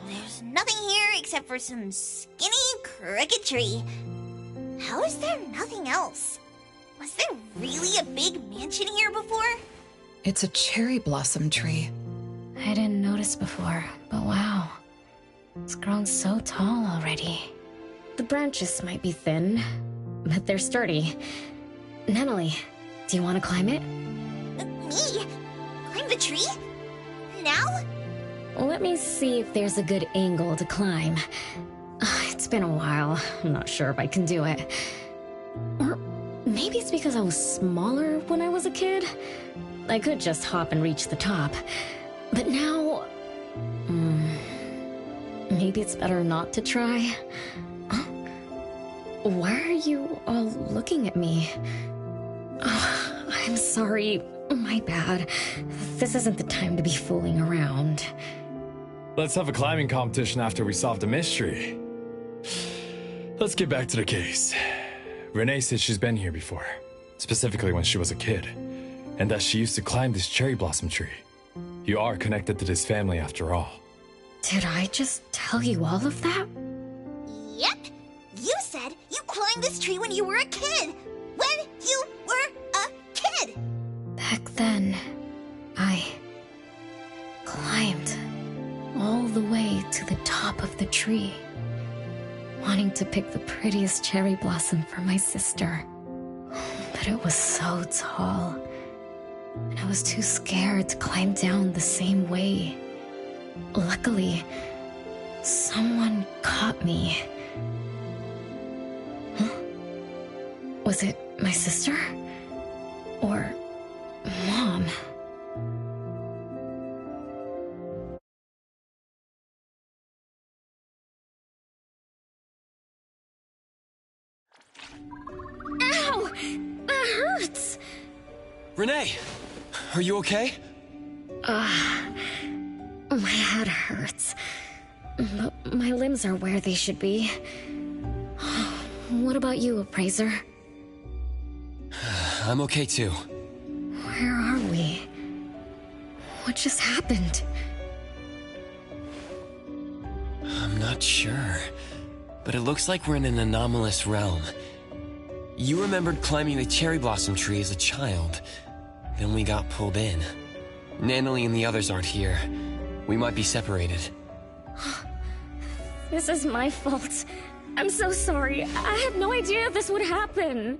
There's nothing here except for some skinny cricketry. How is there nothing else? Was there really a big mansion here before? It's a cherry blossom tree. I didn't notice before, but wow. It's grown so tall already. The branches might be thin, but they're sturdy. Nunnally, do you want to climb it? Me? Climb the tree? Now? Let me see if there's a good angle to climb. It's been a while. I'm not sure if I can do it. Or maybe it's because I was smaller when I was a kid. I could just hop and reach the top. But now... maybe it's better not to try. Why are you all looking at me? I'm sorry. My bad. This isn't the time to be fooling around. Let's have a climbing competition after we solve the mystery. Let's get back to the case. Renee said she's been here before, specifically when she was a kid, and that she used to climb this cherry blossom tree. You are connected to this family after all. Did I just tell you all of that? Yep. You said you climbed this tree when you were a kid. When you were a kid. Back then, I climbed all the way to the top of the tree, wanting to pick the prettiest cherry blossom for my sister. But it was so tall, and I was too scared to climb down the same way. Luckily, someone caught me. Huh? Was it my sister? Or Mom? Ow! That hurts! Renee! Are you okay? My head hurts. But my limbs are where they should be. What about you, Appraiser? I'm okay too. Where are we? What just happened? I'm not sure, but it looks like we're in an anomalous realm. You remembered climbing the cherry blossom tree as a child. Then we got pulled in. Nanalie and the others aren't here. We might be separated. This is my fault. I'm so sorry. I had no idea this would happen.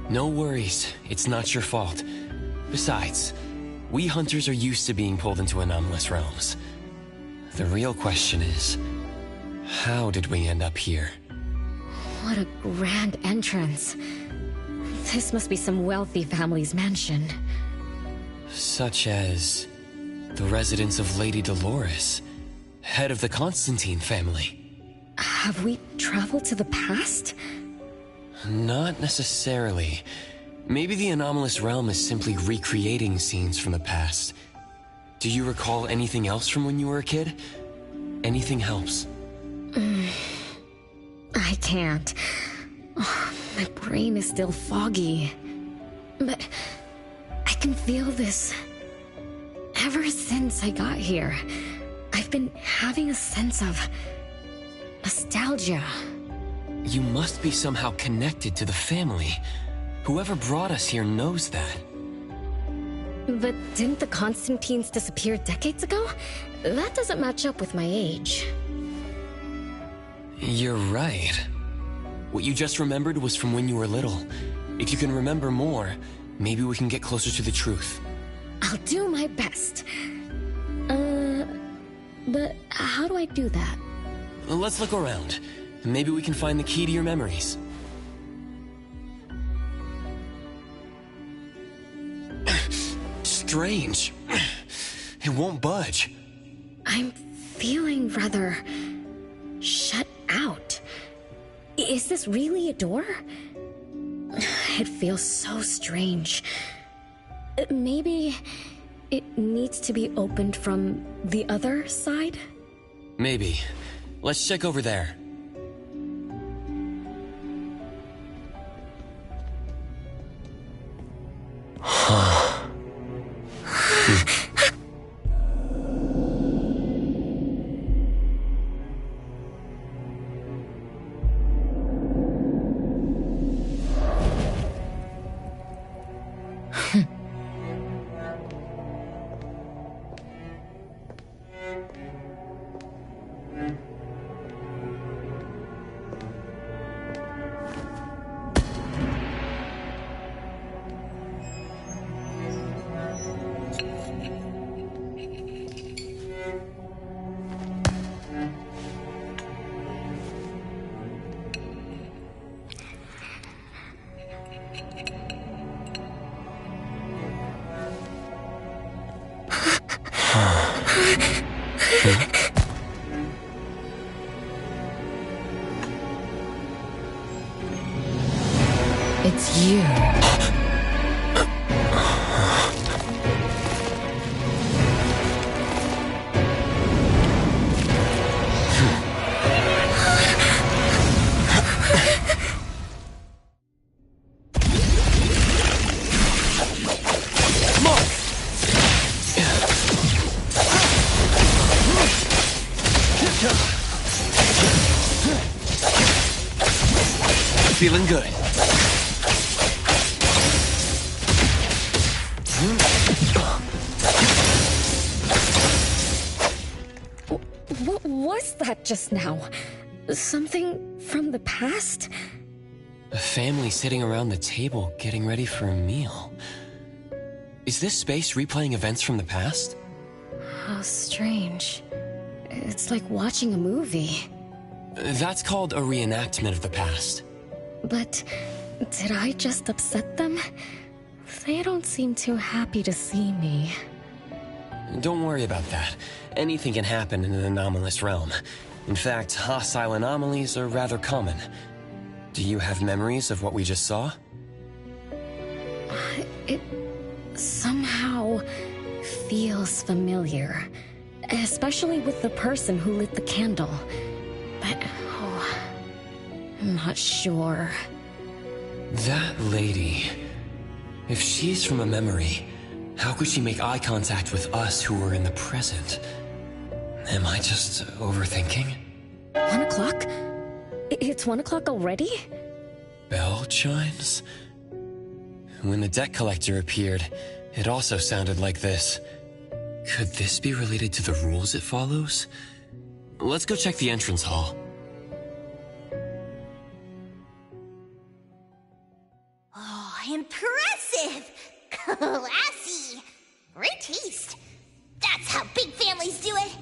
No worries. It's not your fault. Besides, we hunters are used to being pulled into anomalous realms. The real question is, how did we end up here? What a grand entrance. This must be some wealthy family's mansion. Such as the residence of Lady Dolores, head of the Constantine family. Have we traveled to the past? Not necessarily. Maybe the anomalous realm is simply recreating scenes from the past. Do you recall anything else from when you were a kid? Anything helps. I can't. Oh, my brain is still foggy. But I can feel this. Ever since I got here, I've been having a sense of nostalgia. You must be somehow connected to the family. Whoever brought us here knows that. But didn't the Constantines disappear decades ago? That doesn't match up with my age. You're right. What you just remembered was from when you were little. If you can remember more, maybe we can get closer to the truth. I'll do my best. But how do I do that? Let's look around. Maybe we can find the key to your memories. Strange. It won't budge. I'm feeling rather shut out. Is this really a door? It feels so strange. Maybe it needs to be opened from the other side? Maybe. Let's check over there. It's you. Feeling good. What was that just now? Something from the past? A family sitting around the table getting ready for a meal. Is this space replaying events from the past? How strange. It's like watching a movie. That's called a reenactment of the past. But did I just upset them? They don't seem too happy to see me. Don't worry about that. Anything can happen in an anomalous realm. In fact, hostile anomalies are rather common. Do you have memories of what we just saw? It somehow feels familiar. especially with the person who lit the candle. But, I'm not sure. That lady... If she's from a memory, how could she make eye contact with us who were in the present? Am I just overthinking? 1 o'clock? It's 1 o'clock already? Bell chimes? When the debt collector appeared, it also sounded like this. Could this be related to the rules it follows? Let's go check the entrance hall. Oh, impressive! Classy! Great taste. That's how big families do it.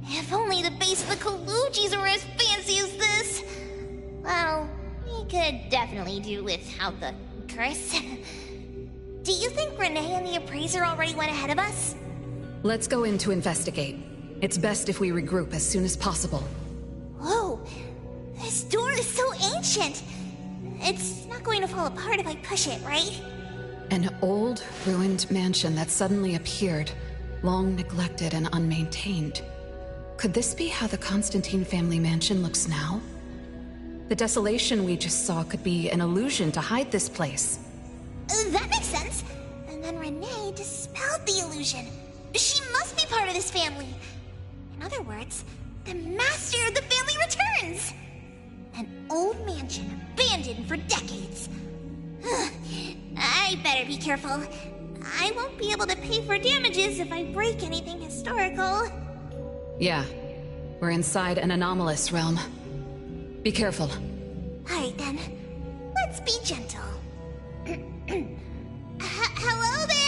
If only the base of the Kalujis were as fancy as this. Well, we could definitely do without the curse. Do you think Renee and the appraiser already went ahead of us? Let's go in to investigate. It's best if we regroup as soon as possible. Whoa! This door is so ancient! It's not going to fall apart if I push it, right? An old, ruined mansion that suddenly appeared, long neglected and unmaintained. Could this be how the Constantine family mansion looks now? The desolation we just saw could be an illusion to hide this place. That makes sense. And then Renee dispelled the illusion. She must be part of this family. In other words, the master of the family returns. An old mansion abandoned for decades. I better be careful. I won't be able to pay for damages if I break anything historical. Yeah, we're inside an anomalous realm. Be careful. Alright then, let's be gentle. Hello there!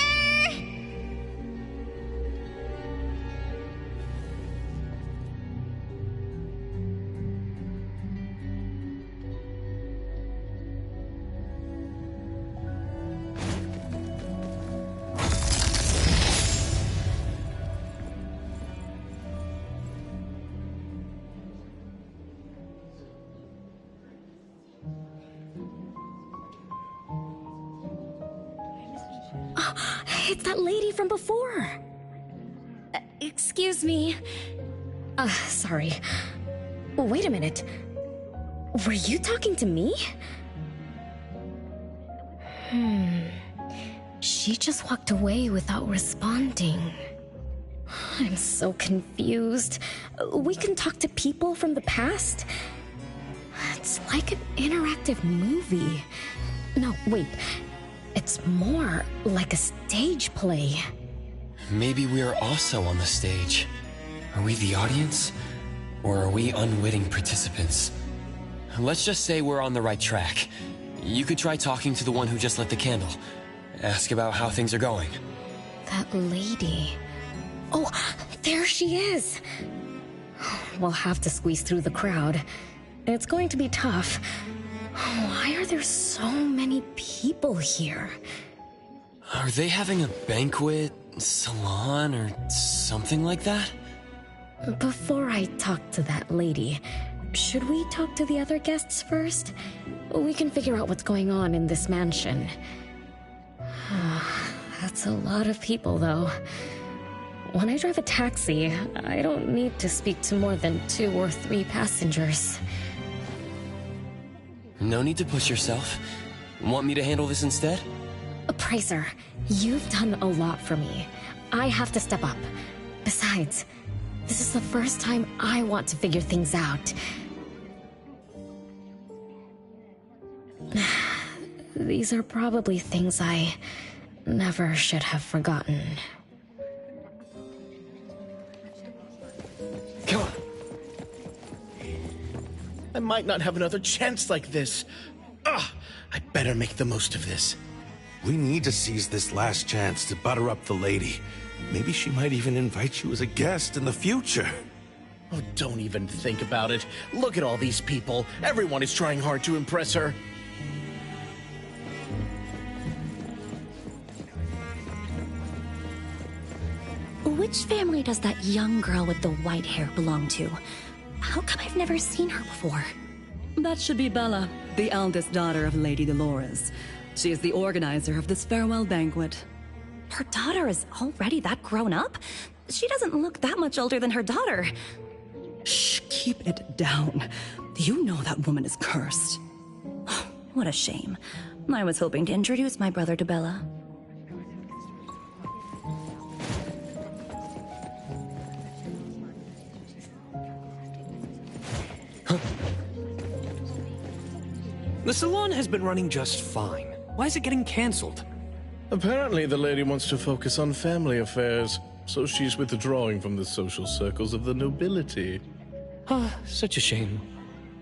It's that lady from before. Excuse me. Sorry. Wait a minute. Were you talking to me? She just walked away without responding. I'm so confused. We can talk to people from the past? It's like an interactive movie. No, wait. It's more like a stage play. Maybe we're also on the stage. Are we the audience? Or are we unwitting participants? Let's just say we're on the right track. You could try talking to the one who just lit the candle. Ask about how things are going. That lady. Oh, there she is. We'll have to squeeze through the crowd. It's going to be tough. Why are there so many people here? Are they having a banquet, salon, or something like that? Before I talk to that lady, should we talk to the other guests first? We can figure out what's going on in this mansion. That's a lot of people, though. When I drive a taxi, I don't need to speak to more than 2 or 3 passengers. No need to push yourself. Want me to handle this instead? Appraiser, you've done a lot for me. I have to step up. Besides, this is the first time I want to figure things out. These are probably things I never should have forgotten. Come on. I might not have another chance like this. I better make the most of this. We need to seize this last chance to butter up the lady. Maybe she might even invite you as a guest in the future. Oh, don't even think about it. Look at all these people. Everyone is trying hard to impress her. Which family does that young girl with the white hair belong to? How come I've never seen her before? That should be Bella, the eldest daughter of Lady Dolores. She is the organizer of this farewell banquet. Her daughter is already that grown up? She doesn't look that much older than her daughter. Shh, keep it down. You know that woman is cursed. What a shame. I was hoping to introduce my brother to Bella. The salon has been running just fine. Why is it getting cancelled? Apparently the lady wants to focus on family affairs, so she's withdrawing from the social circles of the nobility. Ah, such a shame.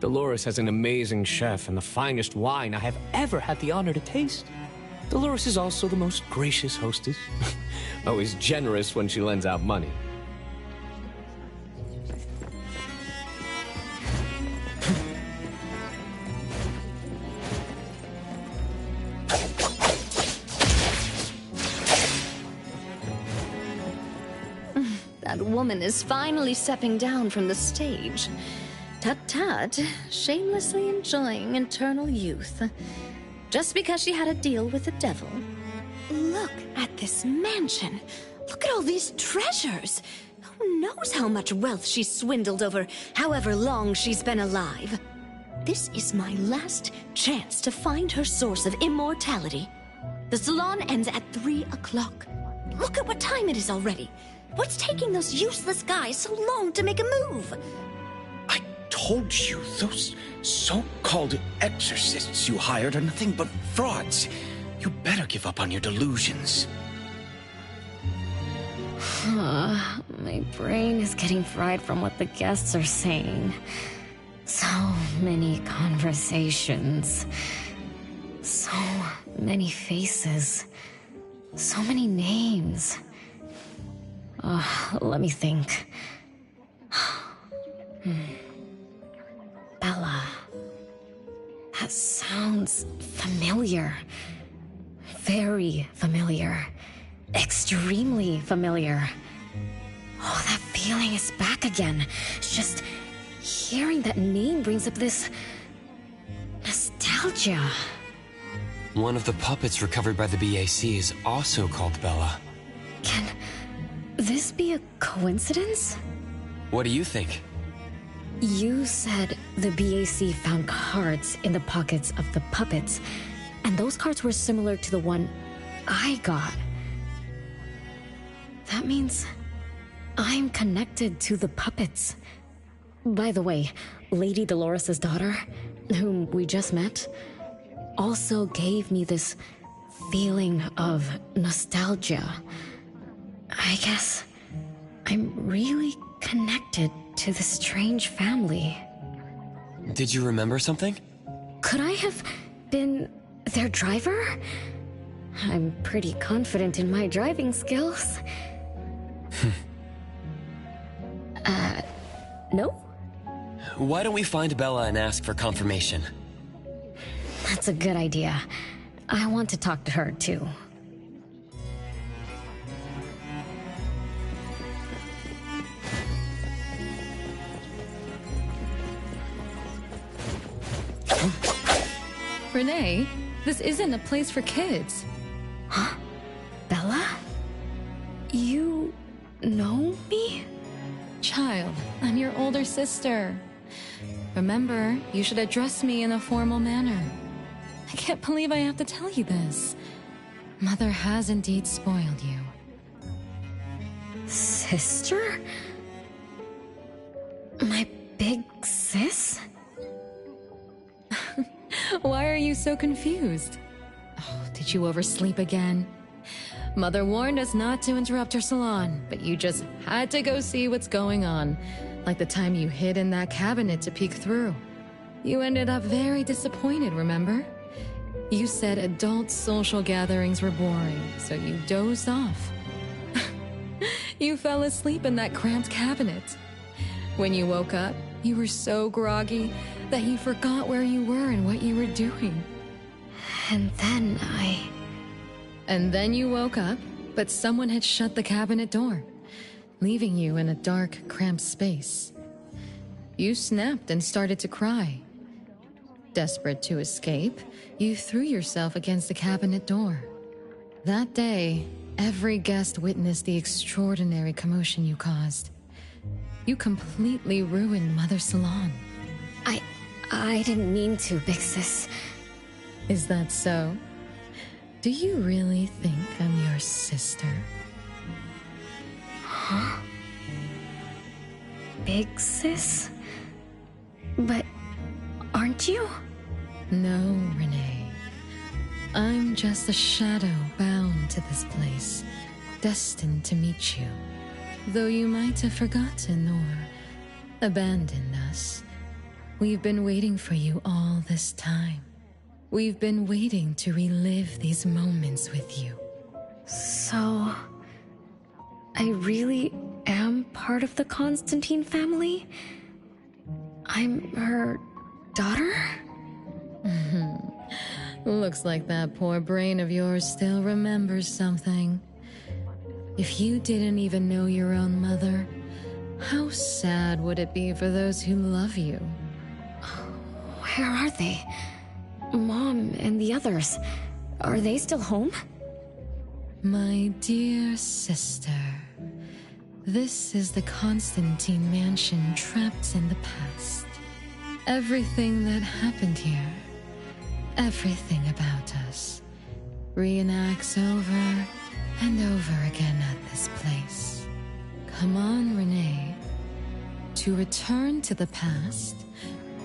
Dolores has an amazing chef and the finest wine I have ever had the honor to taste. Dolores is also the most gracious hostess. Always generous when she lends out money. That woman is finally stepping down from the stage. Tut-tut, shamelessly enjoying eternal youth. Just because she had a deal with the devil. Look at this mansion. Look at all these treasures. Who knows how much wealth she's swindled over however long she's been alive. This is my last chance to find her source of immortality. The salon ends at 3 o'clock. Look at what time it is already. What's taking those useless guys so long to make a move? I told you, those so-called exorcists you hired are nothing but frauds. You better give up on your delusions. My brain is getting fried from what the guests are saying. So many conversations. So many faces. So many names. Let me think. Bella. That sounds familiar. Very familiar. Extremely familiar. Oh, that feeling is back again. It's just hearing that name brings up this nostalgia. One of the puppets recovered by the BAC is also called Bella. Can this be a coincidence? What do you think? You said the BAC found cards in the pockets of the puppets, and those cards were similar to the one I got. That means I'm connected to the puppets. By the way, Lady Dolores' daughter, whom we just met, also gave me this feeling of nostalgia. I guess I'm really connected to this strange family. Did you remember something? Could I have been their driver? I'm pretty confident in my driving skills. No? Why don't we find Bella and ask for confirmation? That's a good idea. I want to talk to her, too. Renee, this isn't a place for kids. Huh? Bella? You know me? Child, I'm your older sister. Remember, you should address me in a formal manner. I can't believe I have to tell you this. Mother has indeed spoiled you. Sister? My big sis? Why are you so confused? Oh, did you oversleep again? Mother warned us not to interrupt her salon, but you just had to go see what's going on. Like the time you hid in that cabinet to peek through. You ended up very disappointed, remember? You said adult social gatherings were boring, so you dozed off. You fell asleep in that cramped cabinet. When you woke up, you were so groggy that you forgot where you were and what you were doing. And then And then you woke up, but someone had shut the cabinet door, leaving you in a dark, cramped space. You snapped and started to cry. Desperate to escape, you threw yourself against the cabinet door. That day, Every guest witnessed the extraordinary commotion you caused. You completely ruined Mother Salon. I didn't mean to, Big Sis. Is that so? Do you really think I'm your sister? Huh? Big Sis? But aren't you? No, Renee. I'm just a shadow bound to this place, destined to meet you. Though you might have forgotten or abandoned us, we've been waiting for you all this time. We've been waiting to relive these moments with you. So, I really am part of the Constantine family? I'm her daughter? Looks like that poor brain of yours still remembers something. If you didn't even know your own mother, how sad would it be for those who love you? Where are they? Mom and the others. Are they still home? My dear sister, this is the Constantine mansion trapped in the past. Everything that happened here, everything about us, reenacts over and over again at this place. Come on, Renee. To return to the past,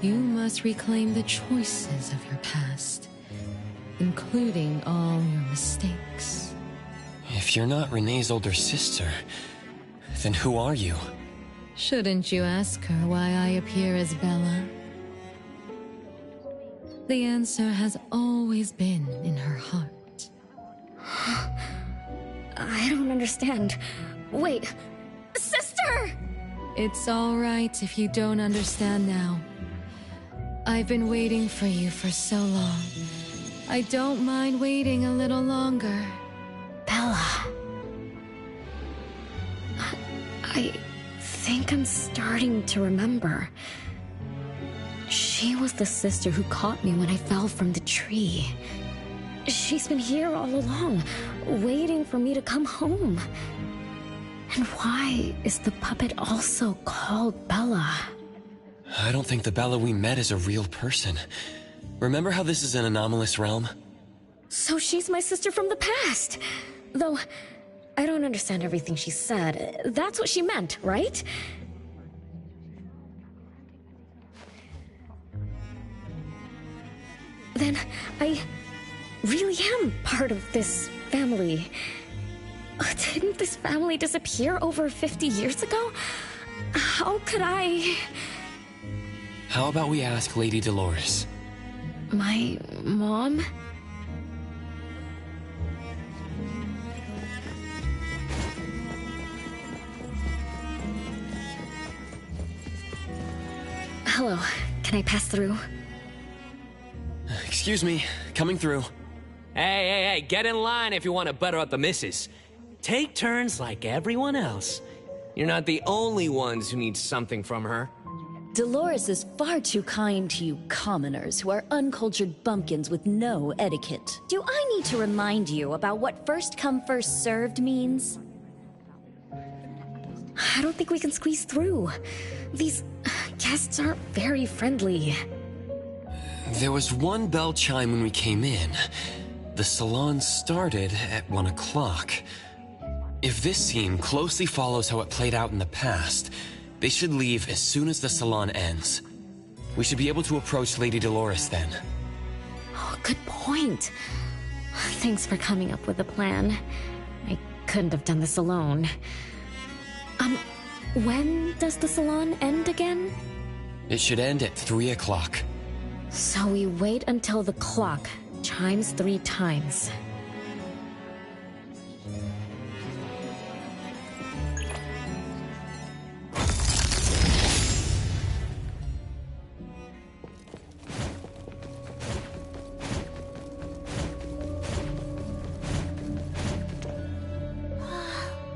you must reclaim the choices of your past, including all your mistakes. If you're not Renee's older sister, then who are you? Shouldn't you ask her why I appear as Bella? The answer has always been in her heart. I don't understand. Wait, sister! It's all right if you don't understand now. I've been waiting for you for so long. I don't mind waiting a little longer. Bella. I think I'm starting to remember. She was the sister who caught me when I fell from the tree. She's been here all along, waiting for me to come home. And why is the puppet also called Bella? I don't think the Bella we met is a real person. Remember how this is an anomalous realm? So she's my sister from the past. Though, I don't understand everything she said. That's what she meant, right? Then, I really am part of this family. Didn't this family disappear over 50 years ago? How could I... How about we ask Lady Dolores? My mom? Hello, can I pass through? Excuse me, coming through. Hey, get in line if you want to butter up the missus. Take turns like everyone else. You're not the only ones who need something from her. Dolores is far too kind to you commoners who are uncultured bumpkins with no etiquette. Do I need to remind you about what first come first served means? I don't think we can squeeze through. These guests aren't very friendly. There was one bell chime when we came in. The salon started at 1 o'clock. If this scene closely follows how it played out in the past, they should leave as soon as the salon ends. We should be able to approach Lady Dolores then. Oh, good point. Thanks for coming up with a plan. I couldn't have done this alone. When does the salon end again? It should end at 3 o'clock. So we wait until the clock chimes 3 times.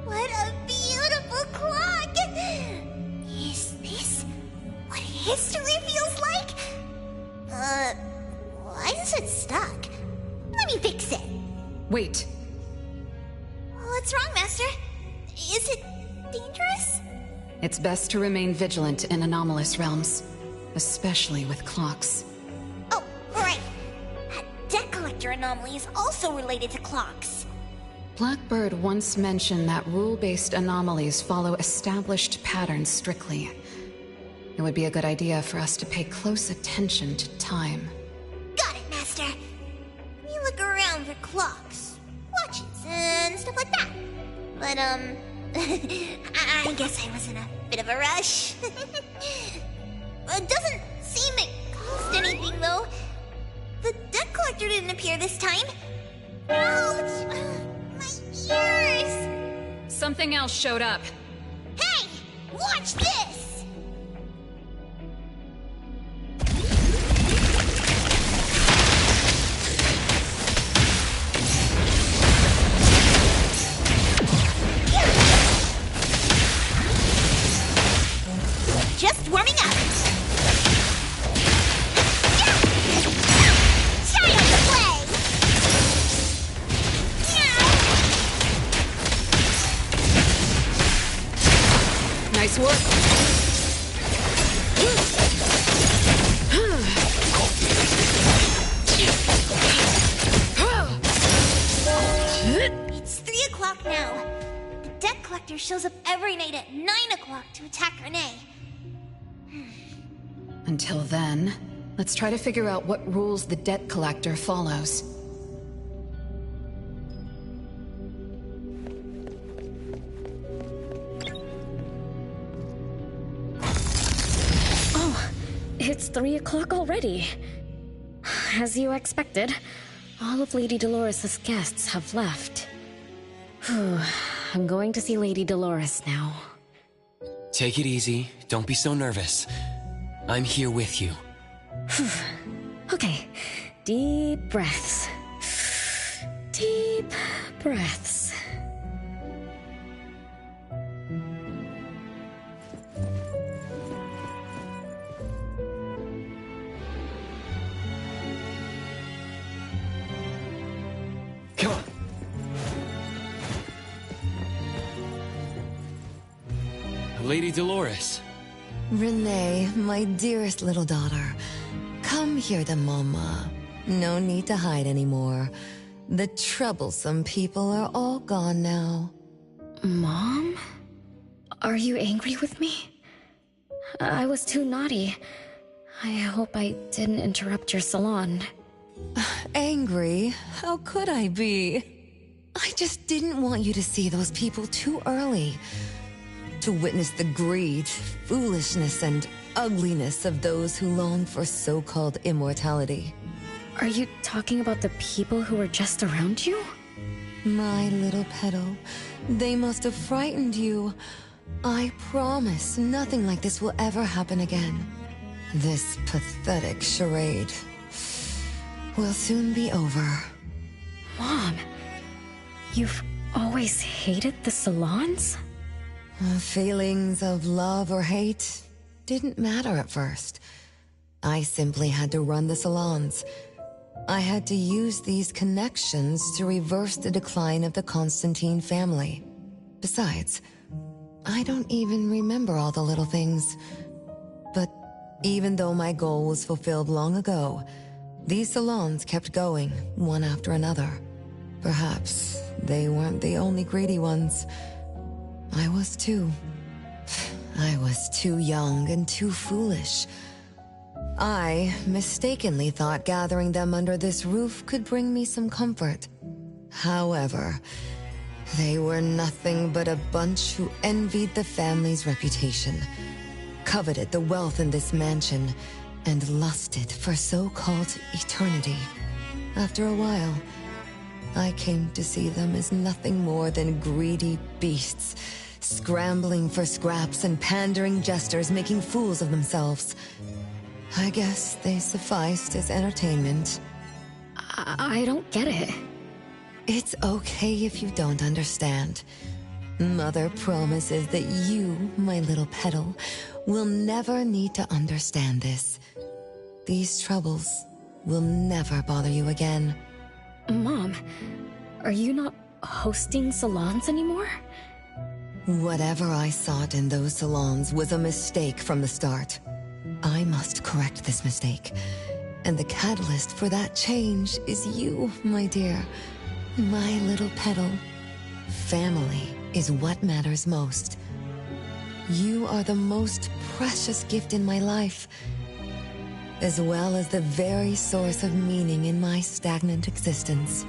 What a beautiful clock! Is this what history feels like? Why is it stuck? Let me fix it. Wait. It's best to remain vigilant in anomalous realms, especially with clocks. Oh, right. Debt collector anomaly is also related to clocks. Blackbird once mentioned that rule-based anomalies follow established patterns strictly. It would be a good idea for us to pay close attention to time. Got it, Master. We look around for clocks, watches, and stuff like that. But, I guess I was in a bit of a rush. It doesn't seem it cost anything, though. The debt collector didn't appear this time. Ouch! My ears! Something else showed up. Hey! Watch this! Just warming up. Child's play. Nice work. It's 3 o'clock now. The debt collector shows up every night at 9 o'clock to attack Renee. Until then, let's try to figure out what rules the debt collector follows. Oh, it's 3 o'clock already. As you expected, all of Lady Dolores' guests have left. Whew, I'm going to see Lady Dolores now. Take it easy. Don't be so nervous. I'm here with you. Okay, deep breaths. Deep breaths. Come on. Lady Dolores. Renee, my dearest little daughter, come here to Mama. No need to hide anymore. The troublesome people are all gone now. Mom? Are you angry with me? I was too naughty. I hope I didn't interrupt your salon. Angry? How could I be? I just didn't want you to see those people too early. To witness the greed, foolishness, and ugliness of those who long for so-called immortality. Are you talking about the people who were just around you? My little petal, they must have frightened you. I promise nothing like this will ever happen again. This pathetic charade will soon be over. Mom, you've always hated the salons? Feelings of love or hate didn't matter at first. I simply had to run the salons. I had to use these connections to reverse the decline of the Constantine family. Besides, I don't even remember all the little things. But even though my goal was fulfilled long ago, these salons kept going, one after another. Perhaps they weren't the only greedy ones. I was too. I was too young and too foolish. I mistakenly thought gathering them under this roof could bring me some comfort. However, they were nothing but a bunch who envied the family's reputation, coveted the wealth in this mansion, and lusted for so-called eternity. After a while, I came to see them as nothing more than greedy beasts, scrambling for scraps and pandering jesters making fools of themselves. I guess they sufficed as entertainment. I don't get it. It's okay if you don't understand. Mother promises that you, my little petal, will never need to understand this. These troubles will never bother you again. Mom, are you not hosting salons anymore? Whatever I sought in those salons was a mistake from the start. I must correct this mistake. And the catalyst for that change is you, my dear. My little petal. Family is what matters most. You are the most precious gift in my life, as well as the very source of meaning in my stagnant existence.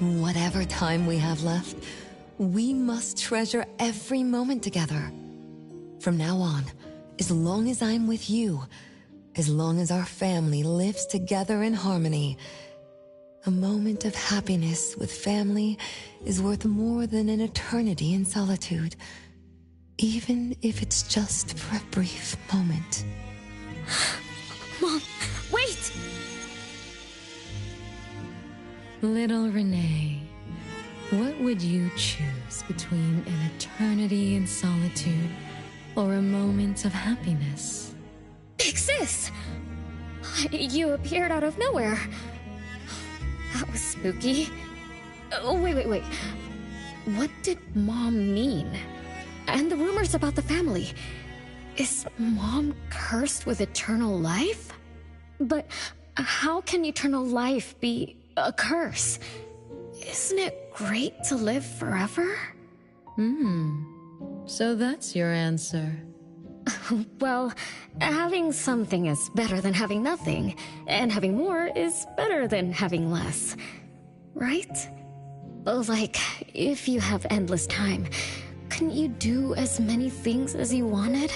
Whatever time we have left, we must treasure every moment together. From now on, as long as I'm with you, as long as our family lives together in harmony, a moment of happiness with family is worth more than an eternity in solitude, even if it's just for a brief moment. Mom, wait! Little Renee, what would you choose between an eternity in solitude or a moment of happiness? Pixis! You appeared out of nowhere. That was spooky. Wait. What did Mom mean? And the rumors about the family. Is Mom cursed with eternal life? But how can eternal life be a curse? Isn't it great to live forever? So that's your answer. Well, having something is better than having nothing, and having more is better than having less. Right? Like, if you have endless time, couldn't you do as many things as you wanted?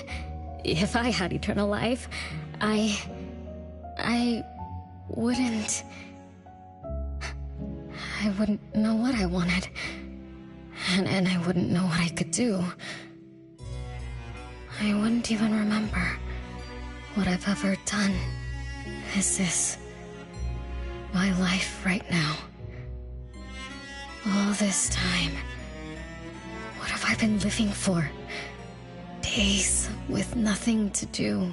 If I had eternal life, I wouldn't know what I wanted. And I wouldn't know what I could do. I wouldn't even remember what I've ever done. Is this my life right now? All this time, what have I been living for? Days with nothing to do,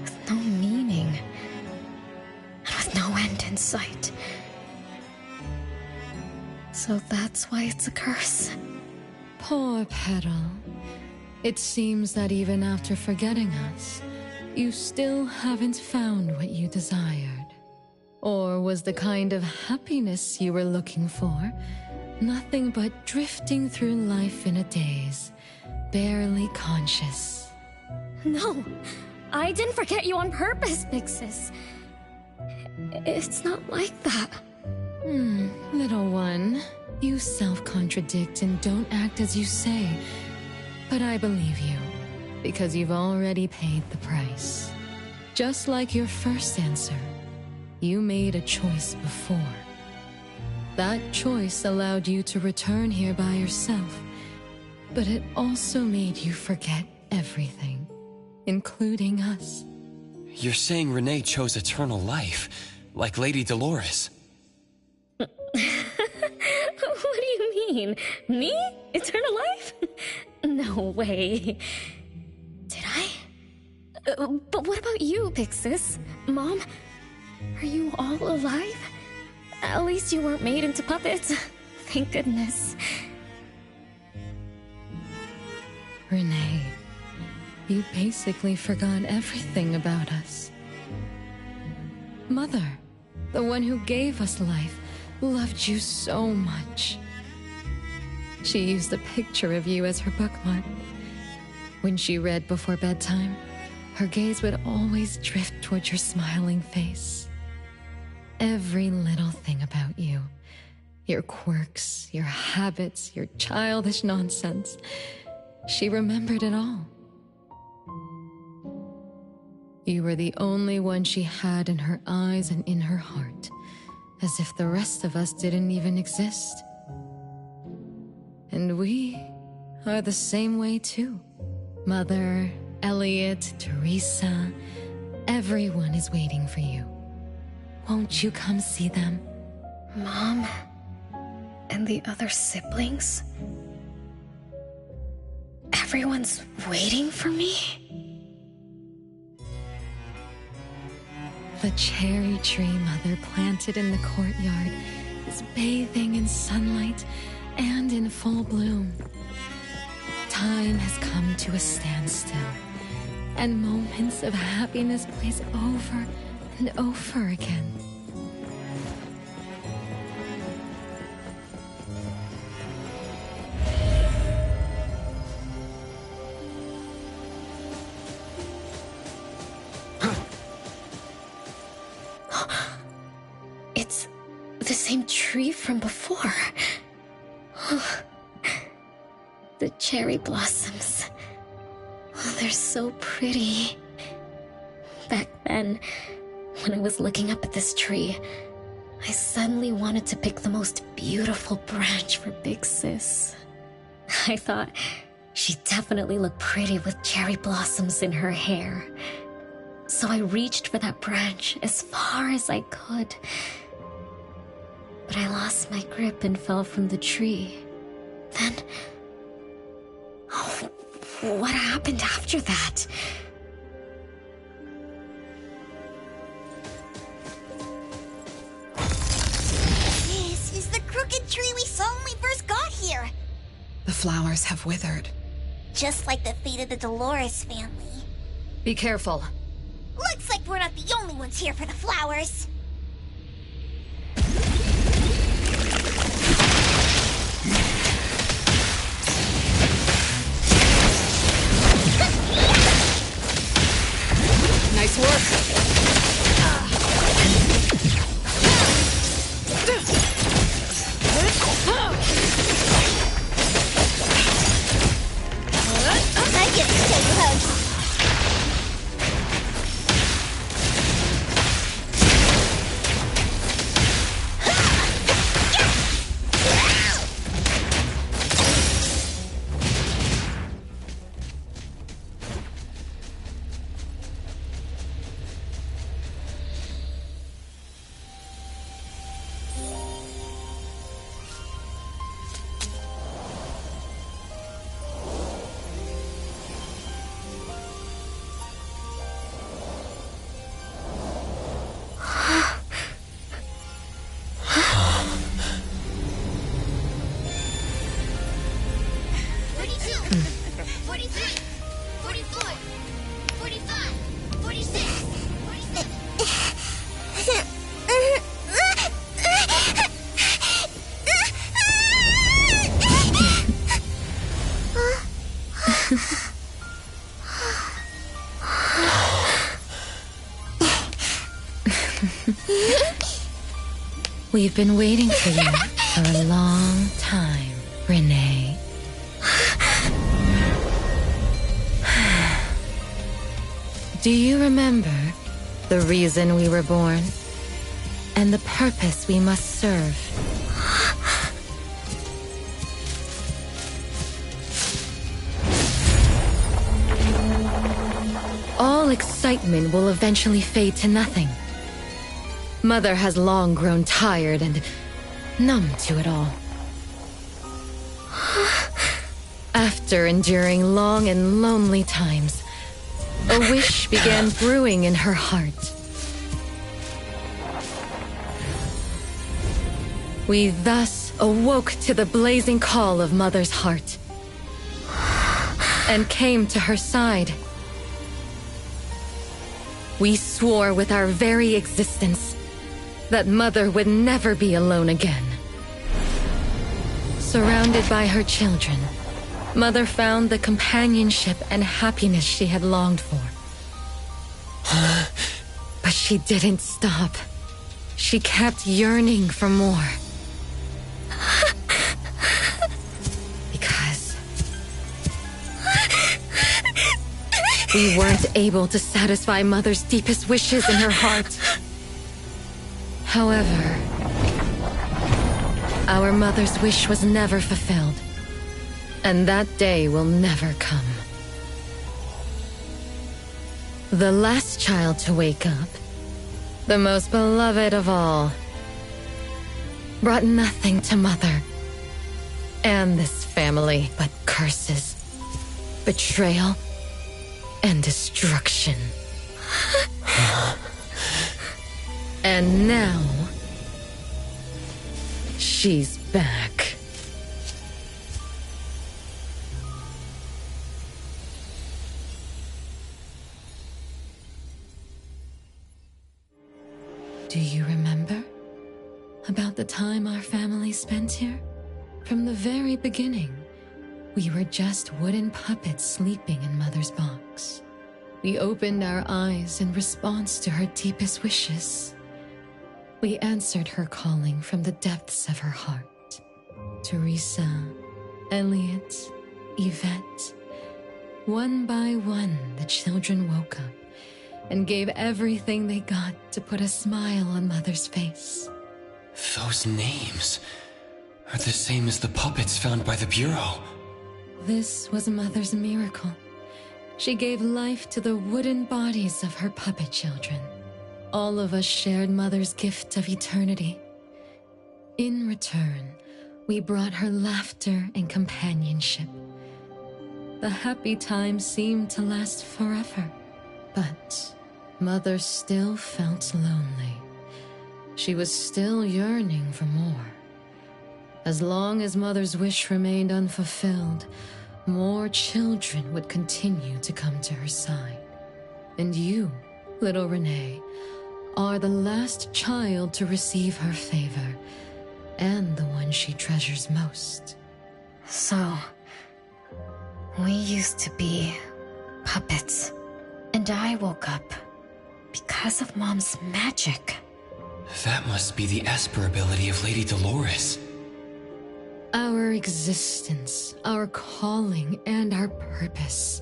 with no meaning, and with no end in sight. So that's why it's a curse. Poor Petal. It seems that even after forgetting us, you still haven't found what you desired. Or was the kind of happiness you were looking for nothing but drifting through life in a daze, barely conscious? No, I didn't forget you on purpose, Pixis. It's not like that. Little one, you self-contradict and don't act as you say. But I believe you, because you've already paid the price. Just like your first answer, you made a choice before. That choice allowed you to return here by yourself, but it also made you forget everything, including us. You're saying Renee chose eternal life, like Lady Dolores. What do you mean? Me? Eternal life? No way. Did I? But what about you, Pixis? Mom? Are you all alive? At least you weren't made into puppets. Thank goodness. Renee, you basically forgot everything about us. Mother, the one who gave us life, loved you so much. She used a picture of you as her bookmark. When she read before bedtime, her gaze would always drift towards your smiling face. Every little thing about you, your quirks, your habits, your childish nonsense, she remembered it all. You were the only one she had in her eyes and in her heart, as if the rest of us didn't even exist. And we are the same way too. Mother, Elliot, Teresa, everyone is waiting for you. Won't you come see them? Mom and the other siblings? Everyone's waiting for me? The cherry tree Mother planted in the courtyard is bathing in sunlight and in full bloom. Time has come to a standstill, and moments of happiness blaze over and over again. It's the same tree from before. The cherry blossoms. Oh, they're so pretty. Back then, when I was looking up at this tree, I suddenly wanted to pick the most beautiful branch for Big Sis. I thought she'd definitely look pretty with cherry blossoms in her hair. So I reached for that branch as far as I could. But I lost my grip and fell from the tree. Then... oh, what happened after that? This is the crooked tree we saw when we first got here. The flowers have withered. Just like the fate of the Dolores family. Be careful. Looks like we're not the only ones here for the flowers. Nice work. I get to take hugs. We've been waiting for you for a long time, Renee. Do you remember the reason we were born? And the purpose we must serve? All excitement will eventually fade to nothing. Mother has long grown tired and numb to it all. After enduring long and lonely times, a wish began brewing in her heart. We thus awoke to the blazing call of Mother's heart and came to her side. We swore with our very existence that Mother would never be alone again. Surrounded by her children, Mother found the companionship and happiness she had longed for. But she didn't stop. She kept yearning for more. Because we weren't able to satisfy Mother's deepest wishes in her heart. However, our mother's wish was never fulfilled, and that day will never come. The last child to wake up, the most beloved of all, brought nothing to Mother and this family but curses, betrayal, and destruction. And now, she's back. Do you remember? About the time our family spent here? From the very beginning, we were just wooden puppets sleeping in Mother's box. We opened our eyes in response to her deepest wishes. We answered her calling from the depths of her heart. Teresa, Elliot, Yvette. One by one, the children woke up and gave everything they got to put a smile on Mother's face. Those names are the same as the puppets found by the Bureau. This was Mother's miracle. She gave life to the wooden bodies of her puppet children. All of us shared Mother's gift of eternity. In return, we brought her laughter and companionship. The happy times seemed to last forever, but Mother still felt lonely. She was still yearning for more. As long as Mother's wish remained unfulfilled, more children would continue to come to her side. And you, little Renee, are the last child to receive her favor, and the one she treasures most. So, we used to be puppets, and I woke up because of Mom's magic. That must be the Esper ability of Lady Dolores. Our existence, our calling, and our purpose.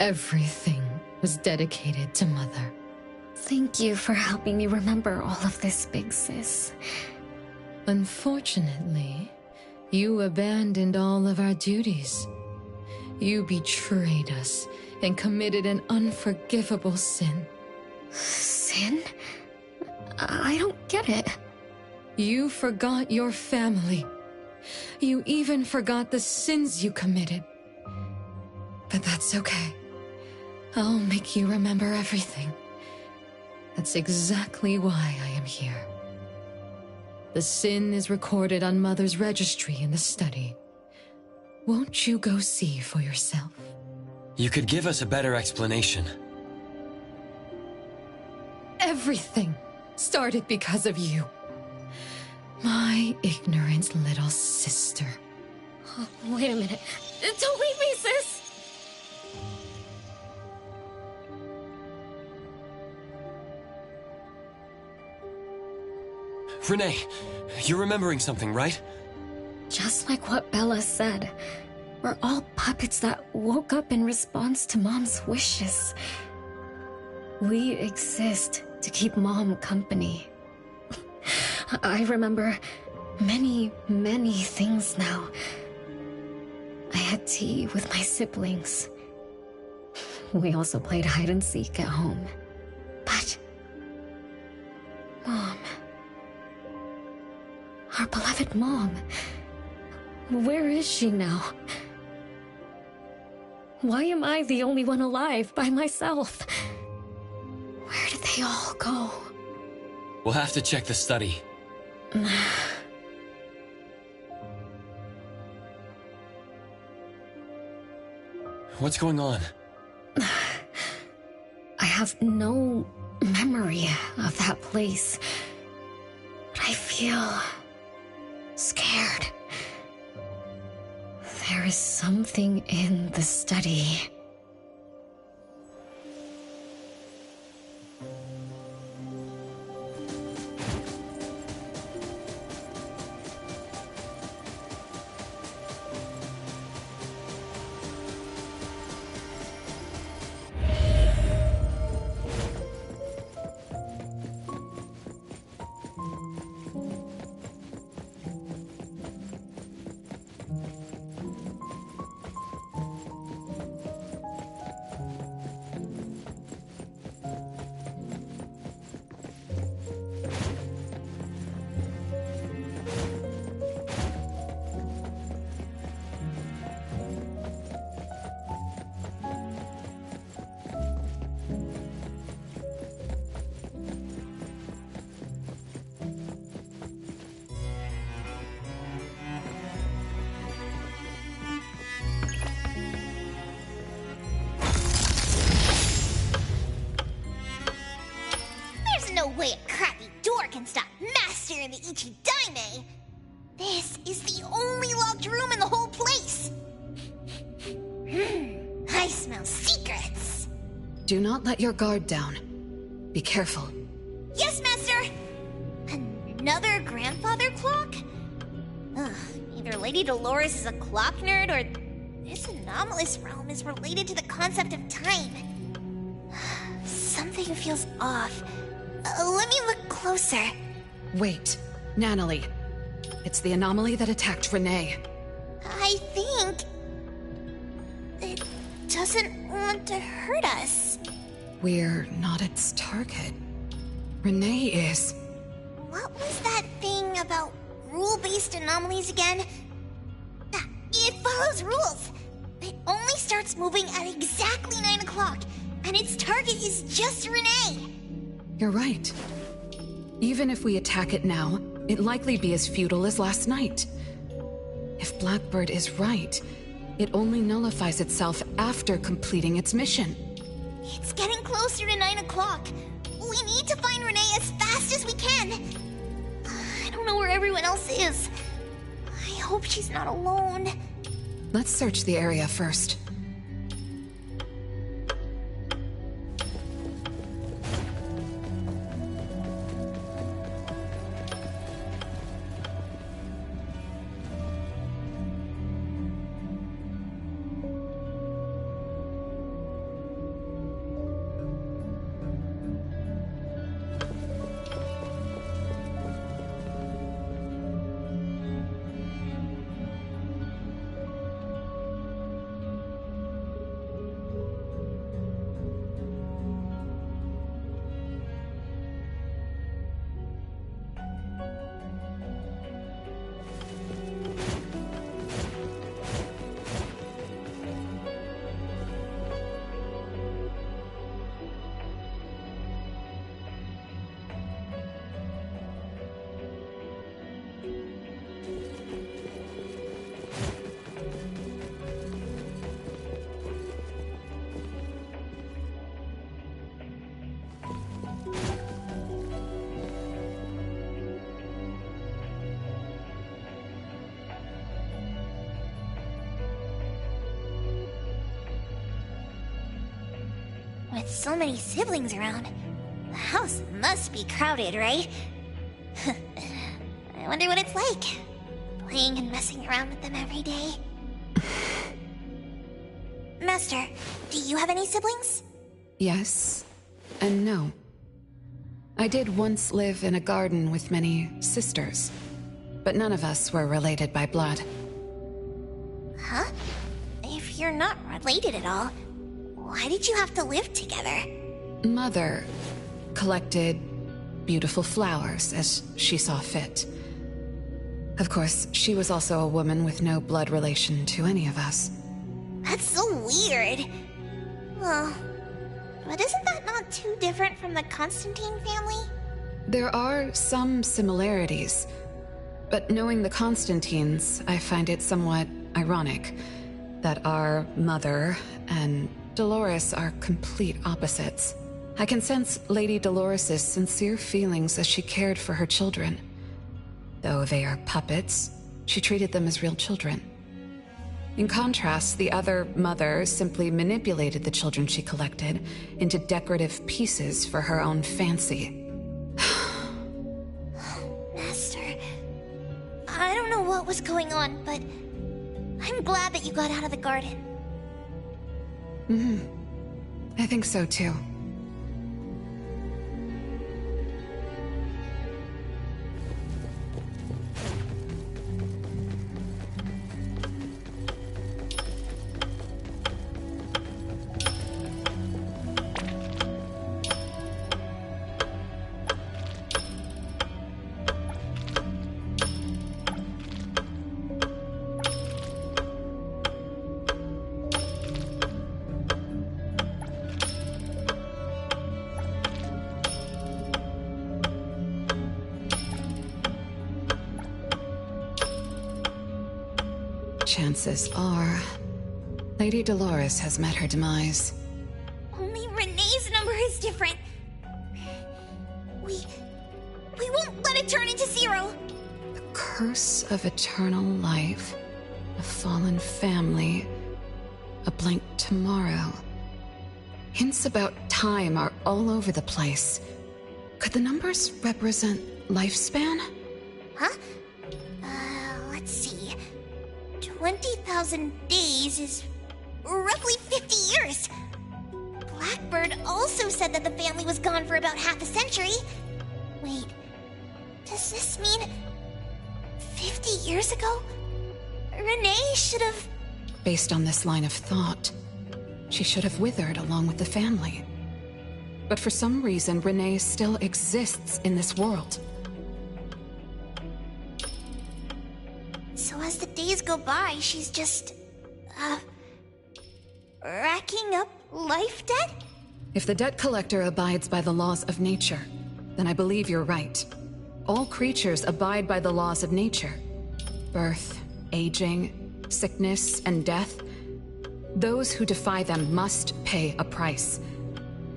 Everything was dedicated to Mother. Thank you for helping me remember all of this, Big Sis. Unfortunately, you abandoned all of our duties. You betrayed us and committed an unforgivable sin. Sin? I don't get it. You forgot your family. You even forgot the sins you committed. But that's okay. I'll make you remember everything. That's exactly why I am here. The sin is recorded on Mother's registry in the study. Won't you go see for yourself? You could give us a better explanation. Everything started because of you. My ignorant little sister. Oh, wait a minute. Don't leave me, sis! Renee, you're remembering something, right? Just like what Bella said, we're all puppets that woke up in response to Mom's wishes. We exist to keep Mom company. I remember many, many things now. I had tea with my siblings. We also played hide and seek at home. But Mom, our beloved Mom, where is she now? Why am I the only one alive by myself? Where did they all go? We'll have to check the study. What's going on? I have no memory of that place, but I feel scared. There is something in the study. Ichi Daime. This is the only locked room in the whole place. I smell secrets. Do not let your guard down. Be careful. Yes, Master! Another grandfather clock? Ugh, either Lady Dolores is a clock nerd or this anomalous realm is related to the concept of time. Something feels off. Let me look closer. Wait, Nanalie. It's the anomaly that attacked Renee. I think it doesn't want to hurt us. We're not its target. Renee is. What was that thing about rule-based anomalies again? It follows rules. It only starts moving at exactly 9 o'clock, and its target is just Renee. You're right. Even if we attack it now, it'd likely be as futile as last night. If Blackbird is right, it only nullifies itself after completing its mission. It's getting closer to 9 o'clock. We need to find Renee as fast as we can. I don't know where everyone else is. I hope she's not alone. Let's search the area first. With so many siblings around, the house must be crowded, right? I wonder what it's like, playing and messing around with them every day. Master, do you have any siblings? Yes, and no. I did once live in a garden with many sisters, but none of us were related by blood. Huh? If you're not related at all, why did you have to live together? Mother collected beautiful flowers as she saw fit. Of course, she was also a woman with no blood relation to any of us. That's so weird. Well, but isn't that not too different from the Constantine family? There are some similarities, but knowing the Constantines, I find it somewhat ironic that our mother and Dolores are complete opposites. I can sense Lady Dolores' sincere feelings as she cared for her children. Though they are puppets, she treated them as real children. In contrast, the other mother simply manipulated the children she collected into decorative pieces for her own fancy. Master, I don't know what was going on, but I'm glad that you got out of the garden. I think so too. Chances are, Lady Dolores has met her demise. Only Renee's number is different. We won't let it turn into 0. curse of eternal life, a fallen family, a blank tomorrow. Hints about time are all over the place. Could the numbers represent lifespan? Huh? Let's see. 20,000 days is roughly 50 years. Blackbird also said that the family was gone for about half a century. Wait, does this mean 50 years ago? Renee should have... Based on this line of thought, she should have withered along with the family. But for some reason, Renee still exists in this world. So as the days go by, she's just... racking up life debt? If the debt collector abides by the laws of nature, then I believe you're right. All creatures abide by the laws of nature. Birth, aging, sickness, and death. Those who defy them must pay a price.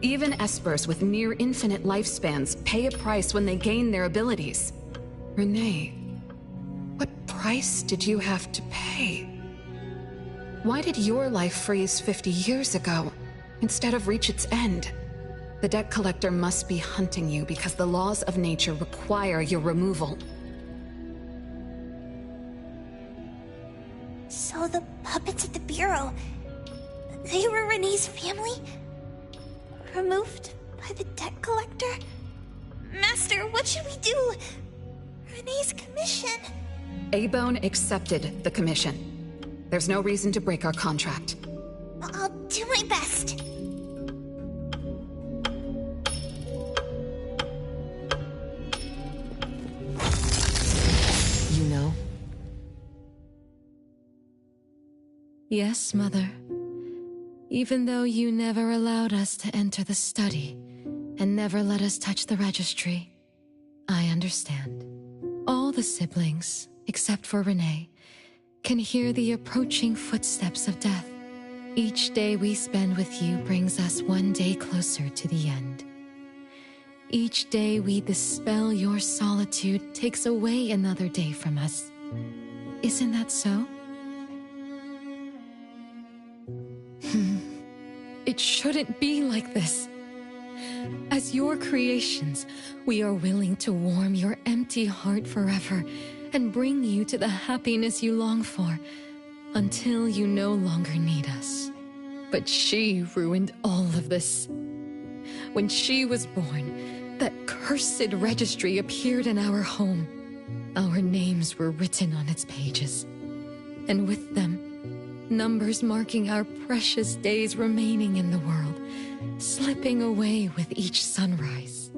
Even espers with near infinite lifespans pay a price when they gain their abilities. Renee, what price did you have to pay? Why did your life freeze 50 years ago, instead of reach its end? The debt collector must be hunting you because the laws of nature require your removal. So the puppets at the Bureau, they were Renee's family? Removed by the debt collector? Master, what should we do? Renee's commission. A-Bone accepted the commission. There's no reason to break our contract. I'll do my best. You know? Yes, Mother. Even though you never allowed us to enter the study and never let us touch the registry, I understand. All the siblings, except for Renee, can hear the approaching footsteps of death. Each day we spend with you brings us one day closer to the end. Each day we dispel your solitude takes away another day from us. Isn't that so? It shouldn't be like this. As your creations, we are willing to warm your empty heart forever and bring you to the happiness you long for until you no longer need us. But she ruined all of this. When she was born, that cursed registry appeared in our home. Our names were written on its pages, and with them, numbers marking our precious days remaining in the world, slipping away with each sunrise.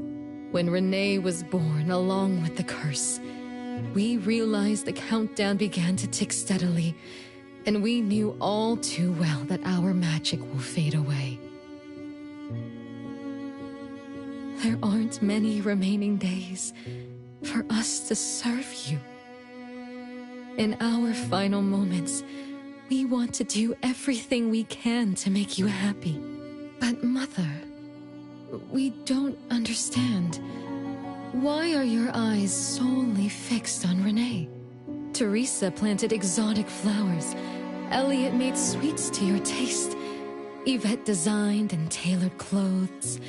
When Renee was born along with the curse, we realized the countdown began to tick steadily, and we knew all too well that our magic will fade away. There aren't many remaining days for us to serve you. In our final moments, we want to do everything we can to make you happy. But Mother, we don't understand. Why are your eyes solely fixed on Renee? Teresa planted exotic flowers. Elliot made sweets to your taste. Yvette designed and tailored clothes.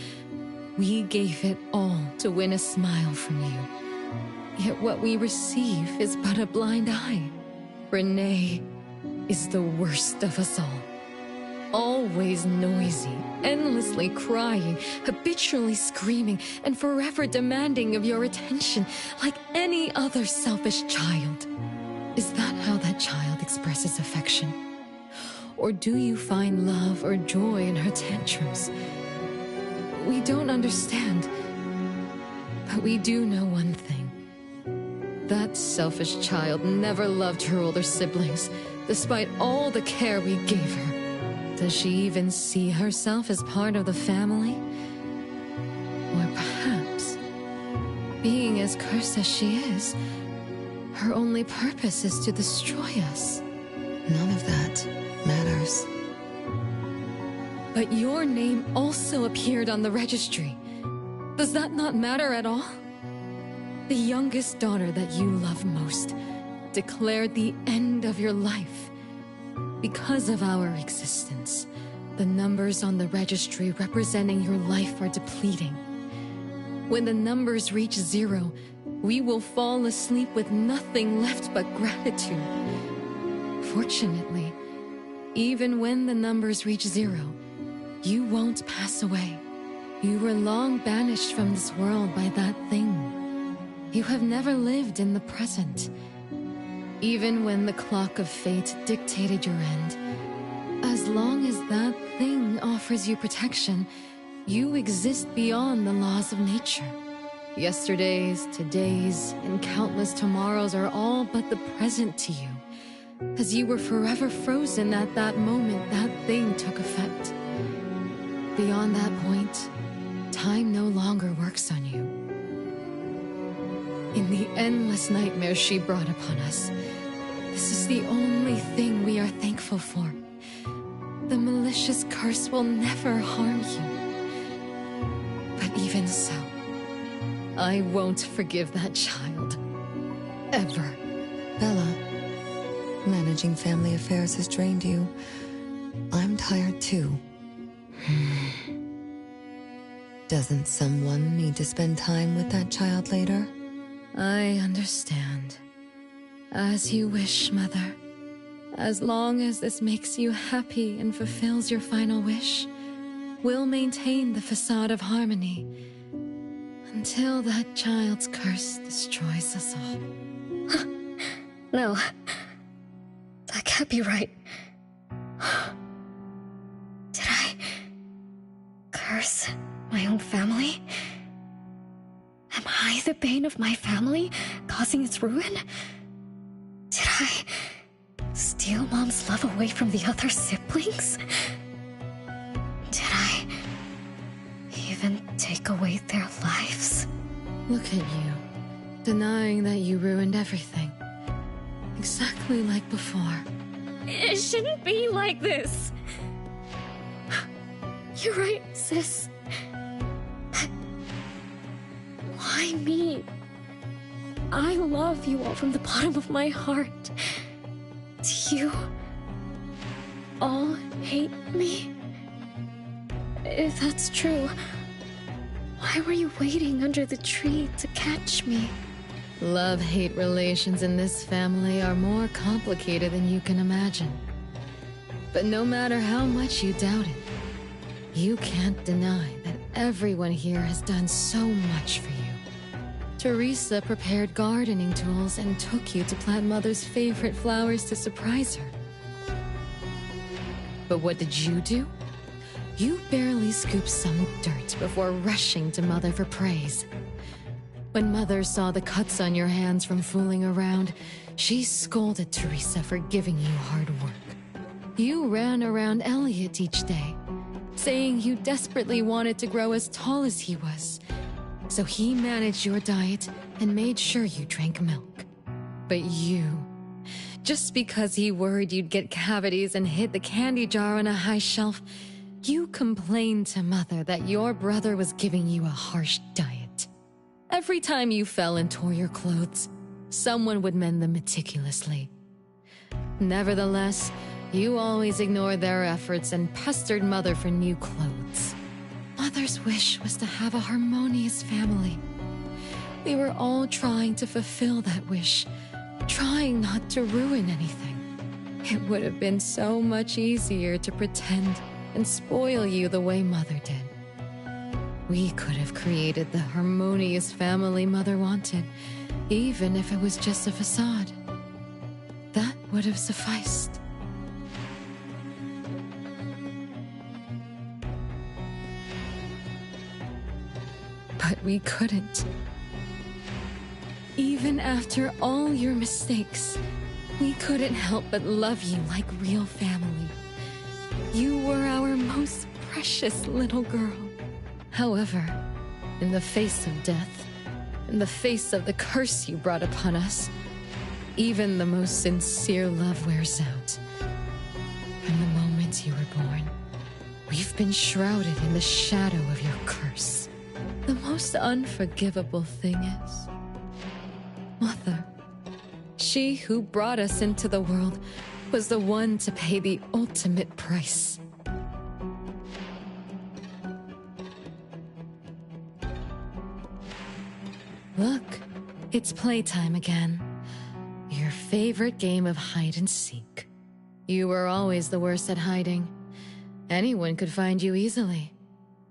We gave it all to win a smile from you. Yet what we receive is but a blind eye. Renee is the worst of us all. Always noisy, endlessly crying, habitually screaming, and forever demanding of your attention like any other selfish child. Is that how that child expresses affection? Or do you find love or joy in her tantrums? We don't understand, but we do know one thing. That selfish child never loved her older siblings, despite all the care we gave her. Does she even see herself as part of the family? Or perhaps, being as cursed as she is, her only purpose is to destroy us. None of that matters. But your name also appeared on the registry. Does that not matter at all? the youngest daughter that you love most, declared the end of your life. Because of our existence, the numbers on the registry representing your life are depleting. When the numbers reach 0, we will fall asleep with nothing left but gratitude. Fortunately, even when the numbers reach 0, you won't pass away. You were long banished from this world by that thing. You have never lived in the present. Even when the clock of fate dictated your end, as long as that thing offers you protection, you exist beyond the laws of nature. Yesterdays, todays, and countless tomorrows are all but the present to you, as you were forever frozen at that moment that thing took effect. Beyond that point, time no longer works on you. In the endless nightmares she brought upon us, this is the only thing we are thankful for. The malicious curse will never harm you. But even so, I won't forgive that child. Ever. Bella, managing family affairs has drained you. I'm tired too. Doesn't someone need to spend time with that child later? I understand. As you wish, Mother. As long as this makes you happy and fulfills your final wish, we'll maintain the facade of harmony until that child's curse destroys us all. No. That can't be right. Did I curse my own family? Am I the bane of my family, causing its ruin? Did I steal Mom's love away from the other siblings? Did I even take away their lives? Look at you, denying that you ruined everything. Exactly like before. It shouldn't be like this. You're right, sis. Why me? I love you all from the bottom of my heart. Do you all hate me? If that's true, why were you waiting under the tree to catch me? Love-hate relations in this family are more complicated than you can imagine. But no matter how much you doubt it, you can't deny that everyone here has done so much for you. Teresa prepared gardening tools and took you to plant Mother's favorite flowers to surprise her. But what did you do? You barely scooped some dirt before rushing to Mother for praise. When Mother saw the cuts on your hands from fooling around, she scolded Teresa for giving you hard work. You ran around Elliot each day, saying you desperately wanted to grow as tall as he was. So he managed your diet and made sure you drank milk. But you, just because he worried you'd get cavities and hid the candy jar on a high shelf, you complained to Mother that your brother was giving you a harsh diet. Every time you fell and tore your clothes, someone would mend them meticulously. Nevertheless, you always ignored their efforts and pestered Mother for new clothes. Mother's wish was to have a harmonious family. We were all trying to fulfill that wish, trying not to ruin anything. It would have been so much easier to pretend and spoil you the way Mother did. We could have created the harmonious family Mother wanted, even if it was just a facade. That would have sufficed. But we couldn't. Even after all your mistakes, we couldn't help but love you like real family. You were our most precious little girl. However, in the face of death, in the face of the curse you brought upon us, even the most sincere love wears out. From the moment you were born, we've been shrouded in the shadow of your curse. The most unforgivable thing is, Mother. She who brought us into the world was the one to pay the ultimate price. Look, it's playtime again. Your favorite game of hide and seek. You were always the worst at hiding. Anyone could find you easily.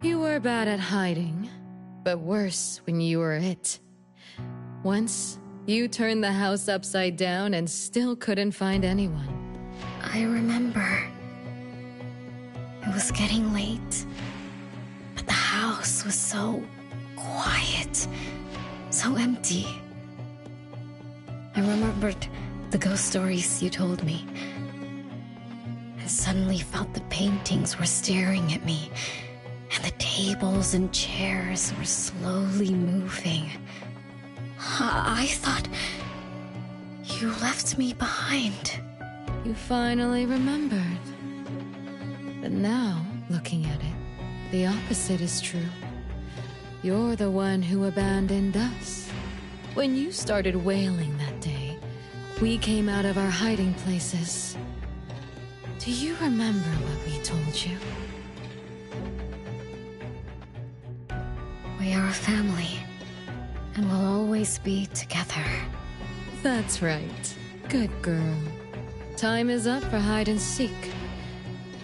You were bad at hiding, but worse when you were it. Once, you turned the house upside down and still couldn't find anyone. I remember. It was getting late, but the house was so quiet, so empty. I remembered the ghost stories you told me, and suddenly felt the paintings were staring at me, and the tables and chairs were slowly moving. I thought you left me behind. You finally remembered. But now, looking at it, the opposite is true. You're the one who abandoned us. When you started wailing that day, we came out of our hiding places. Do you remember what we told you? We are a family, and we'll always be together. That's right. Good girl. Time is up for hide and seek.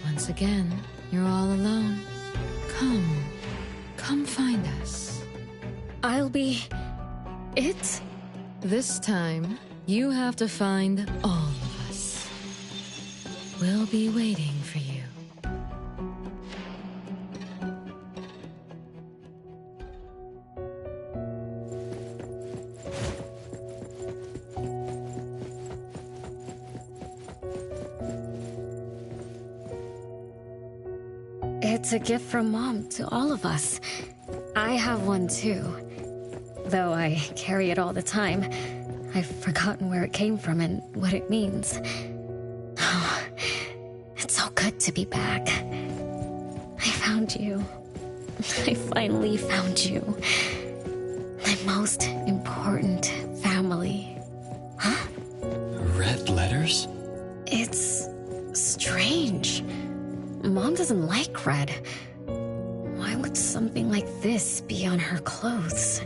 Once again, you're all alone. Come find us. I'll be... it? This time, you have to find all of us. We'll be waiting for you. It's a gift from Mom to all of us. I have one too. Though I carry it all the time, I've forgotten where it came from and what it means. Oh, it's so good to be back. I found you. I finally found you. My most important family. Huh? Red letters? It's strange. Mom doesn't like red. Why would something like this be on her clothes?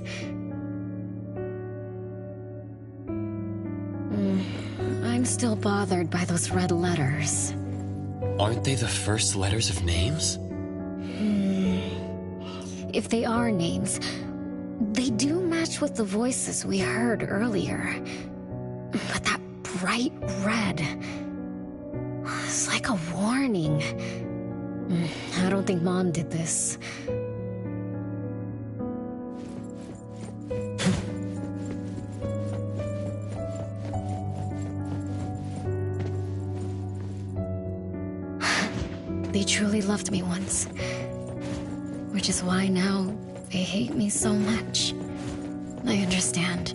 I'm still bothered by those red letters. Aren't they the first letters of names? If they are names, they do match with the voices we heard earlier. But that bright red... it's like a warning. I don't think Mom did this. They truly loved me once. Which is why now they hate me so much. I understand.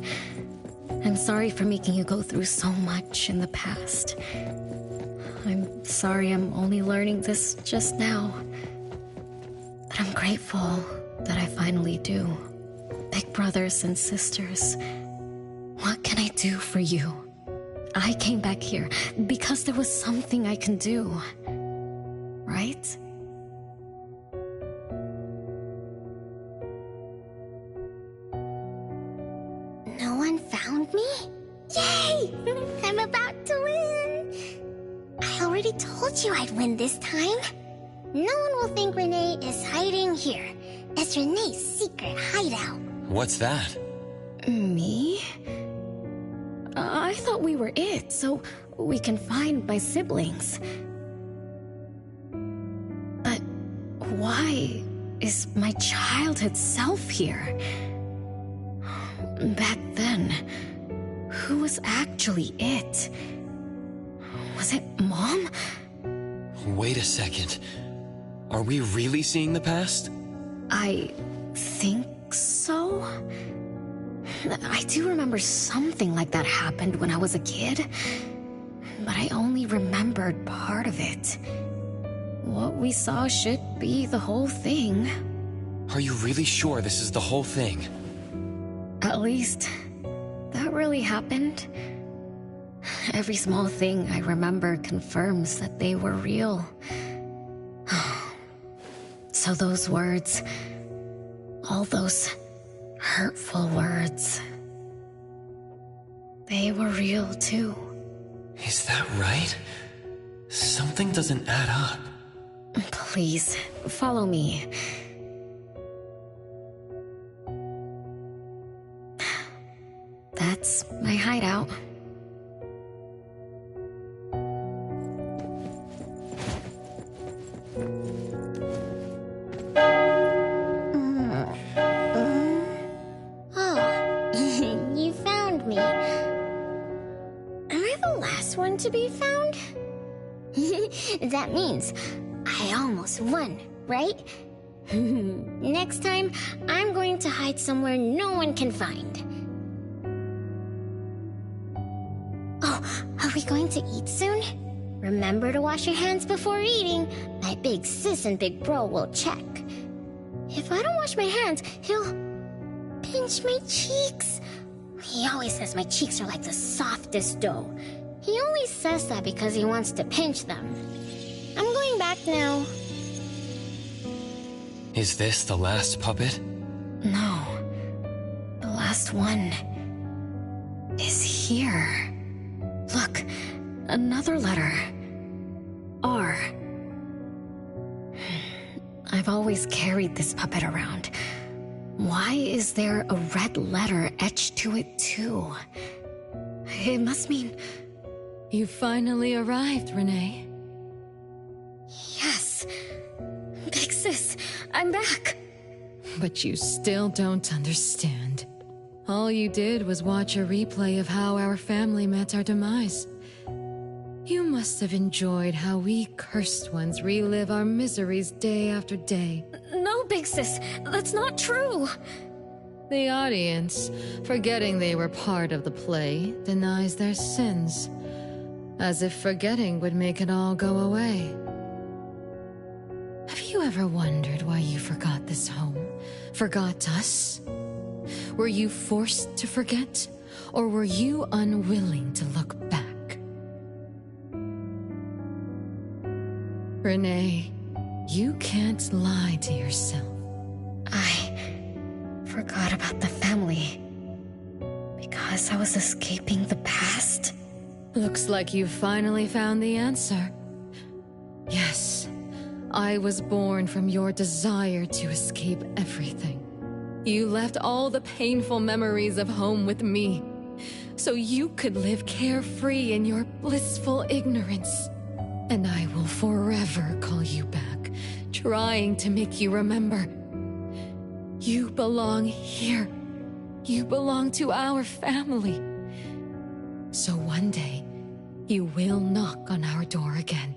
I'm sorry for making you go through so much in the past. I'm sorry I'm only learning this just now. But I'm grateful that I finally do. Big brothers and sisters, what can I do for you? I came back here because there was something I can do. Right? No one found me? Yay! I'm about to win! I already told you I'd win this time. No one will think Renee is hiding here. It's Renee's secret hideout. What's that? Me? I thought we were it, so we can find my siblings. But why is my childhood self here? Back then, who was actually it? Was it Mom? Wait a second. Are we really seeing the past? I think so. I do remember something like that happened when I was a kid, but I only remembered part of it. What we saw should be the whole thing. Are you really sure this is the whole thing? At least, that really happened? Every small thing I remember confirms that they were real. So those words, all those hurtful words, they were real too. Is that right? Something doesn't add up. Please, follow me. That's my hideout. Oh, you found me. Am I the last one to be found? That means I almost won, right? Next time, I'm going to hide somewhere no one can find. Oh, are we going to eat soon? Remember to wash your hands before eating. My big sis and big bro will check. If I don't wash my hands, he'll pinch my cheeks. He always says my cheeks are like the softest dough. He only says that because he wants to pinch them. I'm going back now. Is this the last puppet? No. The last one is here. Look, another letter. R. I've always carried this puppet around. Why is there a red letter etched to it too? It must mean... You finally arrived, Renee. Yes. Big sis, I'm back. But you still don't understand. All you did was watch a replay of how our family met our demise. You must have enjoyed how we cursed ones relive our miseries day after day. No, Big Sis, that's not true. The audience, forgetting they were part of the play, denies their sins. As if forgetting would make it all go away. Have you ever wondered why you forgot this home? Forgot us? Were you forced to forget? Or were you unwilling to look back? Renee, you can't lie to yourself. I forgot about the family because I was escaping the past. Looks like you finally found the answer. Yes, I was born from your desire to escape everything. You left all the painful memories of home with me, so you could live carefree in your blissful ignorance. And I will forever call you back, trying to make you remember. You belong here. You belong to our family. So one day, you will knock on our door again.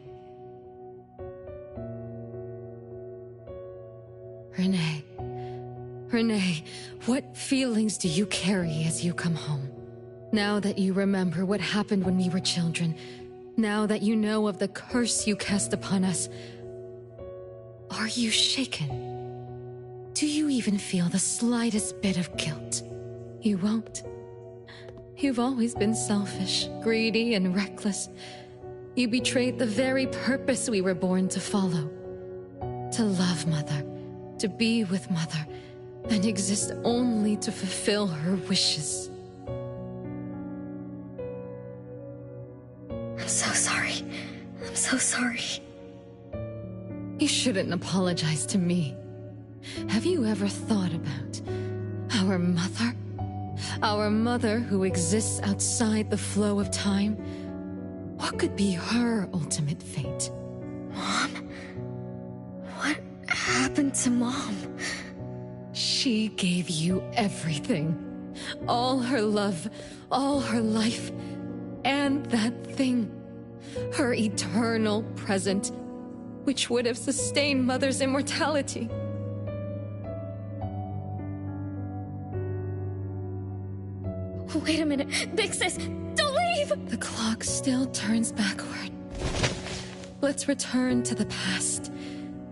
Renee, what feelings do you carry as you come home? Now that you remember what happened when we were children, now that you know of the curse you cast upon us, are you shaken? Do you even feel the slightest bit of guilt? You won't. You've always been selfish, greedy, and reckless. You betrayed the very purpose we were born to follow. To love Mother, to be with Mother, and exist only to fulfill her wishes. I'm so sorry. I'm so sorry. You shouldn't apologize to me. Have you ever thought about our mother? Our mother who exists outside the flow of time? What could be her ultimate fate? Mom? What happened to Mom? She gave you everything. All her love, all her life, and that thing. Her eternal present, which would have sustained Mother's immortality. Wait a minute. Big Sis, don't leave! The clock still turns backward. Let's return to the past,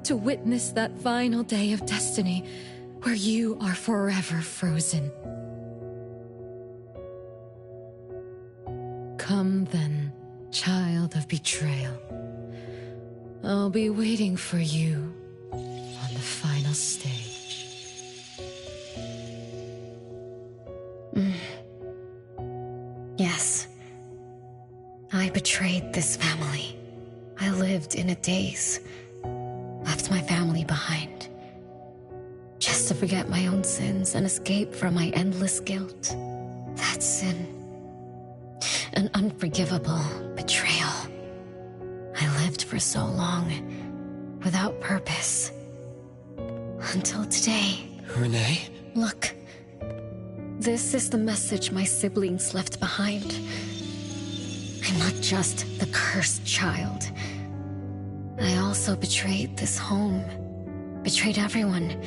to witness that final day of destiny, where you are forever frozen. Come then, child of betrayal. I'll be waiting for you on the final stage. Yes. I betrayed this family. I lived in a daze. Left my family behind. Just to forget my own sins and escape from my endless guilt. That sin. An unforgivable betrayal. I lived for so long, without purpose. Until today. Renee? Look. This is the message my siblings left behind. I'm not just the cursed child. I also betrayed this home. Betrayed everyone.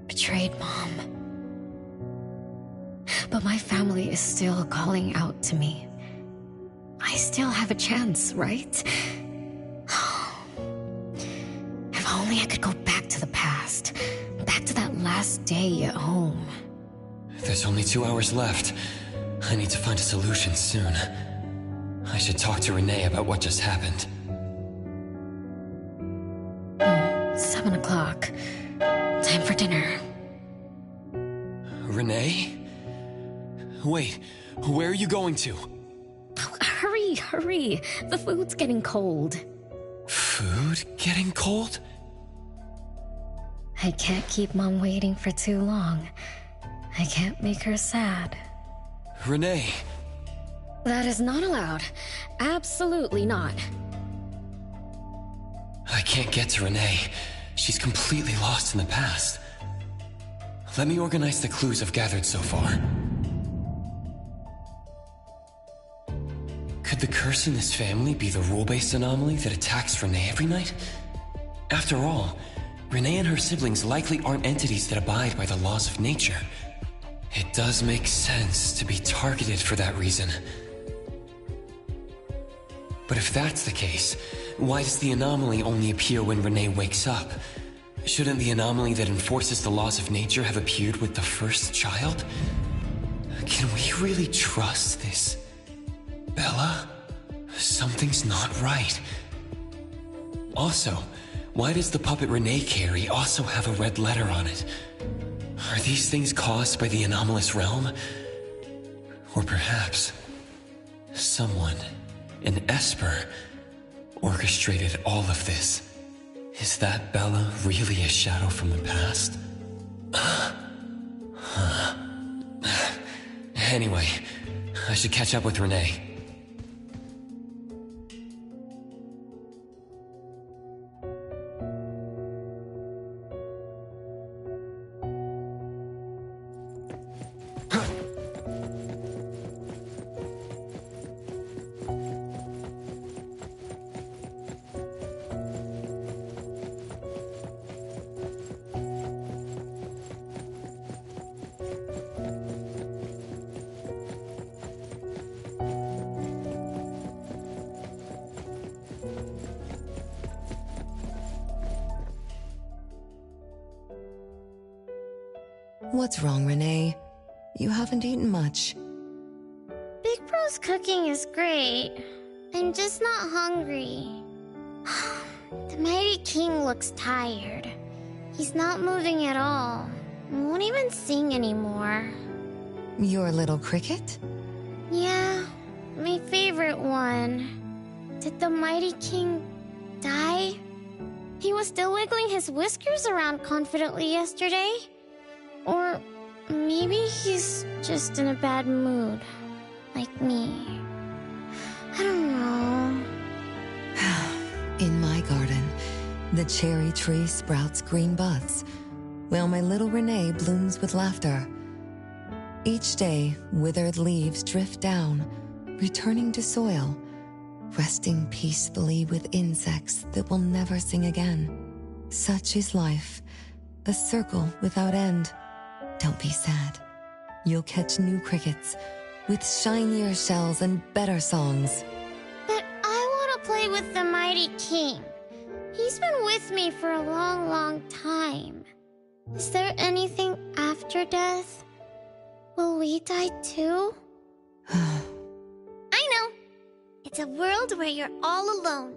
Betrayed Mom. But my family is still calling out to me. I still have a chance, right? If only I could go back to the past. Back to that last day at home. There's only 2 hours left. I need to find a solution soon. I should talk to Renee about what just happened. 7 o'clock. Time for dinner. Renee? Wait, where are you going to? Oh, hurry, hurry. The food's getting cold. Food getting cold? I can't keep Mom waiting for too long. I can't make her sad. Renee! That is not allowed. Absolutely not. I can't get to Renee. She's completely lost in the past. Let me organize the clues I've gathered so far. Could the curse in this family be the rule-based anomaly that attacks Renee every night? After all, Renee and her siblings likely aren't entities that abide by the laws of nature. It does make sense to be targeted for that reason. But if that's the case, why does the anomaly only appear when Renee wakes up? Shouldn't the anomaly that enforces the laws of nature have appeared with the first child? Can we really trust this? Bella? Something's not right. Also, why does the puppet Renee carry also have a red letter on it? Are these things caused by the anomalous realm? Or perhaps someone, an Esper, orchestrated all of this? Is that Bella really a shadow from the past? Anyway, I should catch up with Renee. What's wrong, Renee? You haven't eaten much. Big Bro's cooking is great. I'm just not hungry. The Mighty King looks tired. He's not moving at all. Won't even sing anymore. Your little cricket? Yeah, my favorite one. Did the Mighty King die? He was still wiggling his whiskers around confidently yesterday. Or maybe he's just in a bad mood, like me. I don't know. In my garden, the cherry tree sprouts green buds, while my little Renee blooms with laughter. Each day, withered leaves drift down, returning to soil, resting peacefully with insects that will never sing again. Such is life, a circle without end. Don't be sad. You'll catch new crickets with shinier shells and better songs. But I want to play with the Mighty King. He's been with me for a long, long time. Is there anything after death? Will we die too? I'm It's a world where you're all alone.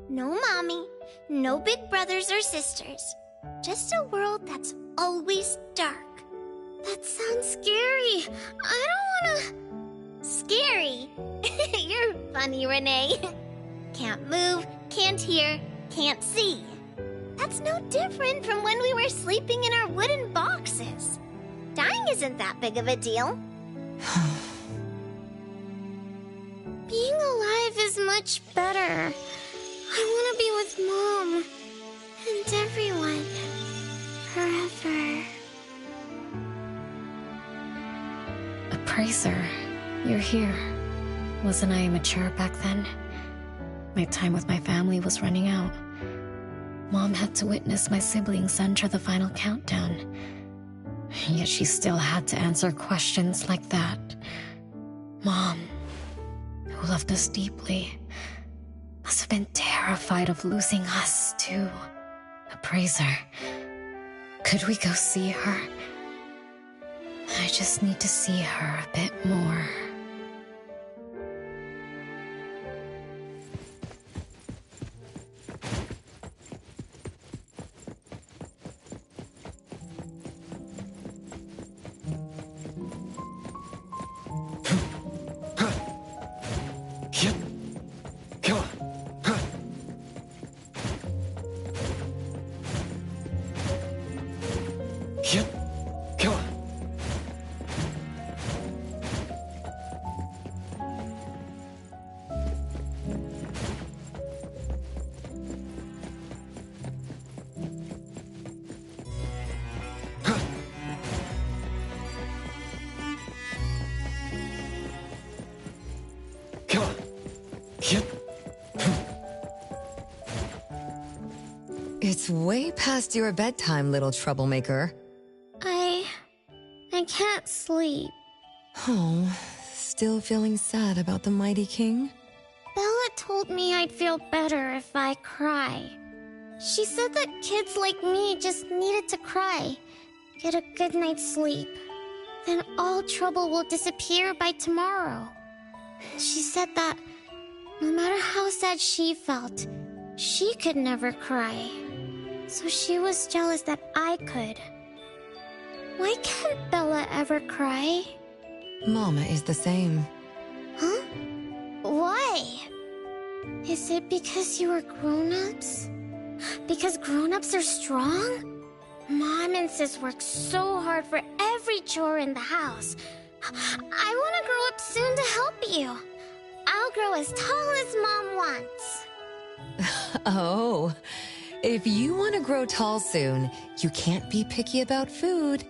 No mommy, no big brothers or sisters. Just a world that's always dark. That sounds scary. I don't wanna... Scary? You're funny, Renee. Can't move, can't hear, can't see. That's no different from when we were sleeping in our wooden boxes. Dying isn't that big of a deal. Being alive is much better. I want to be with Mom and everyone forever. Appraiser, you're here. Wasn't I immature back then? My time with my family was running out. Mom had to witness my siblings enter the final countdown. Yet she still had to answer questions like that. Mom, who loved us deeply, must have been terrified of losing us, too. Appraiser, could we go see her? I just need to see her a bit more. It's way past your bedtime, little troublemaker. I can't sleep. Oh, still feeling sad about the Mighty King? Bella told me I'd feel better if I cry. She said that kids like me just needed to cry, get a good night's sleep. Then all trouble will disappear by tomorrow. She said that no matter how sad she felt, she could never cry. So she was jealous that I could. Why can't Bella ever cry? Mama is the same. Huh? Why? Is it because you are grown-ups? Because grown-ups are strong? Mom and Sis work so hard for every chore in the house. I want to grow up soon to help you. I'll grow as tall as Mom wants. Oh, if you want to grow tall soon, you can't be picky about food.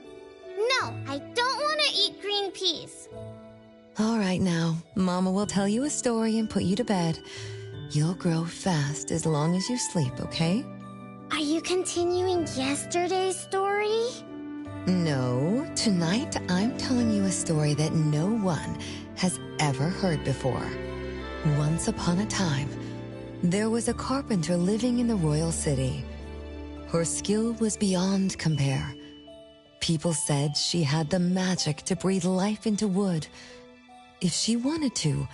No, I don't want to eat green peas. All right now, Mama will tell you a story and put you to bed. You'll grow fast as long as you sleep, okay? Are you continuing yesterday's story? No, tonight I'm telling you a story that no one has ever heard before. Once upon a time, there was a carpenter living in the royal city. Her skill was beyond compare. People said she had the magic to breathe life into wood. If she wanted to,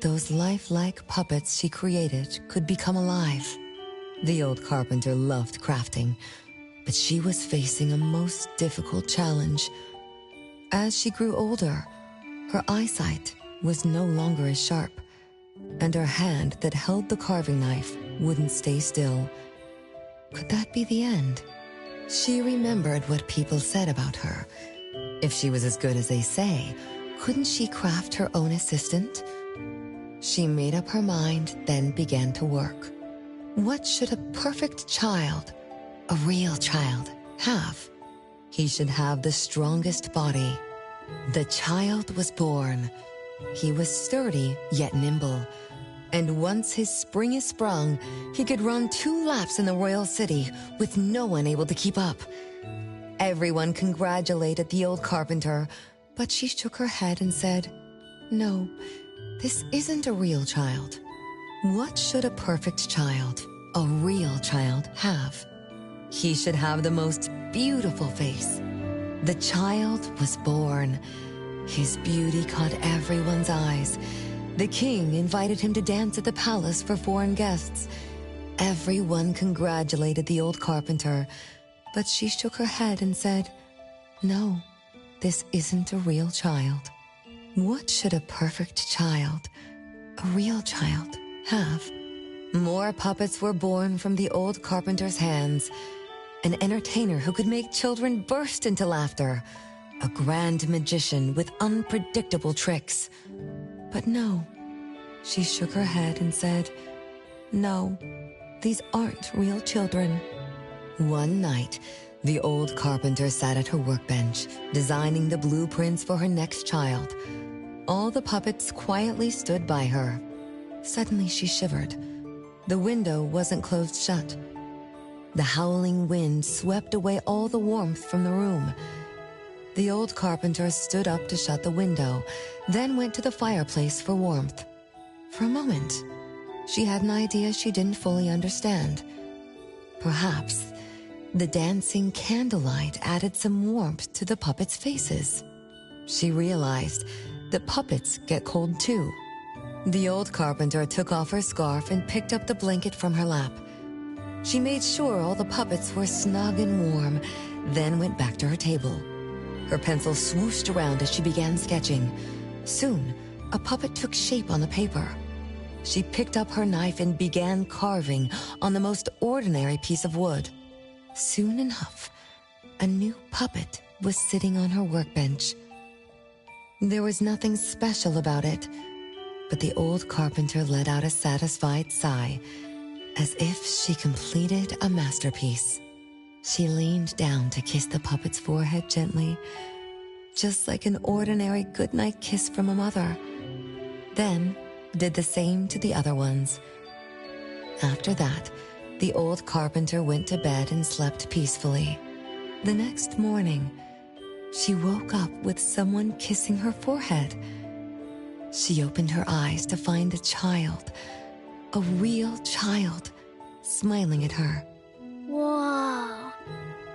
those lifelike puppets she created could become alive. The old carpenter loved crafting, but she was facing a most difficult challenge. As she grew older, her eyesight was no longer as sharp, and her hand that held the carving knife wouldn't stay still. Could that be the end? She remembered what people said about her. If she was as good as they say, couldn't she craft her own assistant? She made up her mind, then began to work. What should a perfect child, a real child, have? He should have the strongest body. The child was born. He was sturdy, yet nimble. And once his spring is sprung, he could run 2 laps in the royal city with no one able to keep up. Everyone congratulated the old carpenter, but she shook her head and said, "No, this isn't a real child. What should a perfect child, a real child, have? He should have the most beautiful face." The child was born. His beauty caught everyone's eyes, The king invited him to dance at the palace for foreign guests. Everyone congratulated the old carpenter, but she shook her head and said, "No, this isn't a real child. What should a perfect child, a real child, have?" More puppets were born from the old carpenter's hands. An entertainer who could make children burst into laughter. A grand magician with unpredictable tricks. But no, she shook her head and said, "No, these aren't real children." One night, the old carpenter sat at her workbench, designing the blueprints for her next child. All the puppets quietly stood by her. Suddenly she shivered. The window wasn't closed shut. The howling wind swept away all the warmth from the room. The old carpenter stood up to shut the window, then went to the fireplace for warmth. For a moment, she had an idea she didn't fully understand. Perhaps the dancing candlelight added some warmth to the puppets' faces. She realized that puppets get cold too. The old carpenter took off her scarf and picked up the blanket from her lap. She made sure all the puppets were snug and warm, then went back to her table. Her pencil swooshed around as she began sketching. Soon, a puppet took shape on the paper. She picked up her knife and began carving on the most ordinary piece of wood. Soon enough, a new puppet was sitting on her workbench. There was nothing special about it, but the old carpenter let out a satisfied sigh, as if she completed a masterpiece. She leaned down to kiss the puppet's forehead gently, just like an ordinary goodnight kiss from a mother. Then did the same to the other ones. After that, the old carpenter went to bed and slept peacefully. The next morning, she woke up with someone kissing her forehead. She opened her eyes to find a child, a real child, smiling at her. Whoa.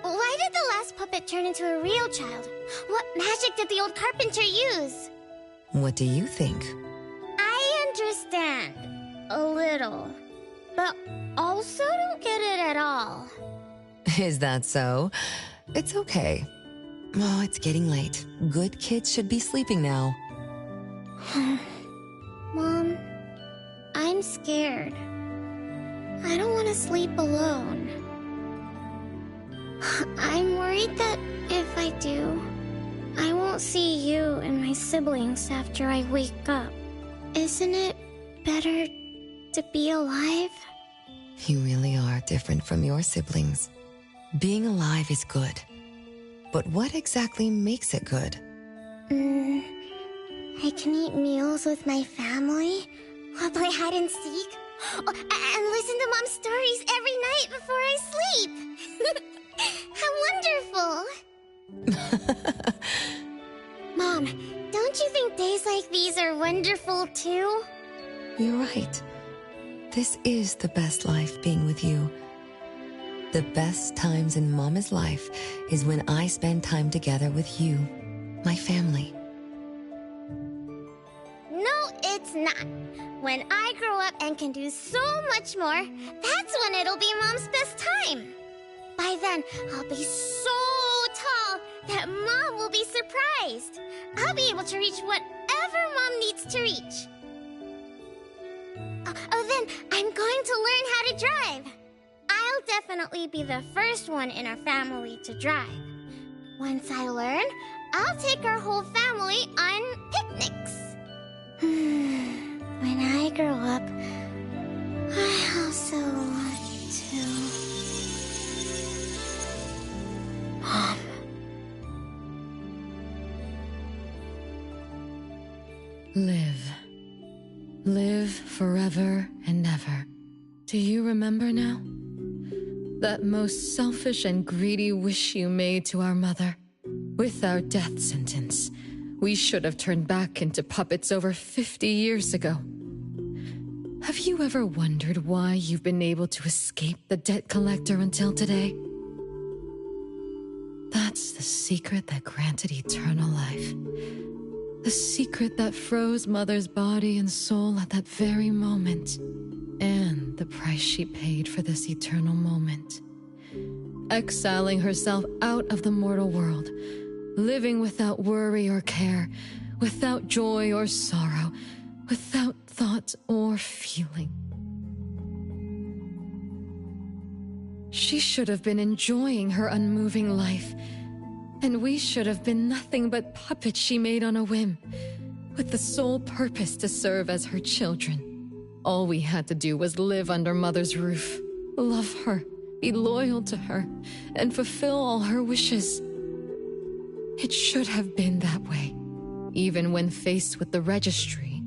Why did the last puppet turn into a real child? What magic did the old carpenter use? What do you think? I understand. A little. But also don't get it at all. Is that so? It's okay. Oh, it's getting late. Good kids should be sleeping now. Mom, I'm scared. I don't want to sleep alone. I'm worried that if I do, I won't see you and my siblings after I wake up. Isn't it better to be alive? You really are different from your siblings. Being alive is good. But what exactly makes it good? I can eat meals with my family, or play hide and seek, and listen to Mom's stories every night before I sleep. How wonderful! Mom, don't you think days like these are wonderful too? You're right. This is the best life being with you. The best times in Mama's life is when I spend time together with you, my family. No, it's not. When I grow up and can do so much more, that's when it'll be Mom's best time. By then, I'll be so tall that Mom will be surprised. I'll be able to reach whatever Mom needs to reach. Then I'm going to learn how to drive. I'll definitely be the first one in our family to drive. Once I learn, I'll take our whole family on picnics. When I grow up, I also want to... Mom. Live. Live forever and ever. Do you remember now? That most selfish and greedy wish you made to our mother. With our death sentence, we should have turned back into puppets over 50 years ago. Have you ever wondered why you've been able to escape the debt collector until today? That's the secret that granted eternal life. The secret that froze Mother's body and soul at that very moment. And the price she paid for this eternal moment. Exiling herself out of the mortal world. Living without worry or care. Without joy or sorrow. Without thought or feeling. She should have been enjoying her unmoving life. And we should have been nothing but puppets she made on a whim, with the sole purpose to serve as her children. All we had to do was live under Mother's roof, love her, be loyal to her, and fulfill all her wishes. It should have been that way, even when faced with the registry,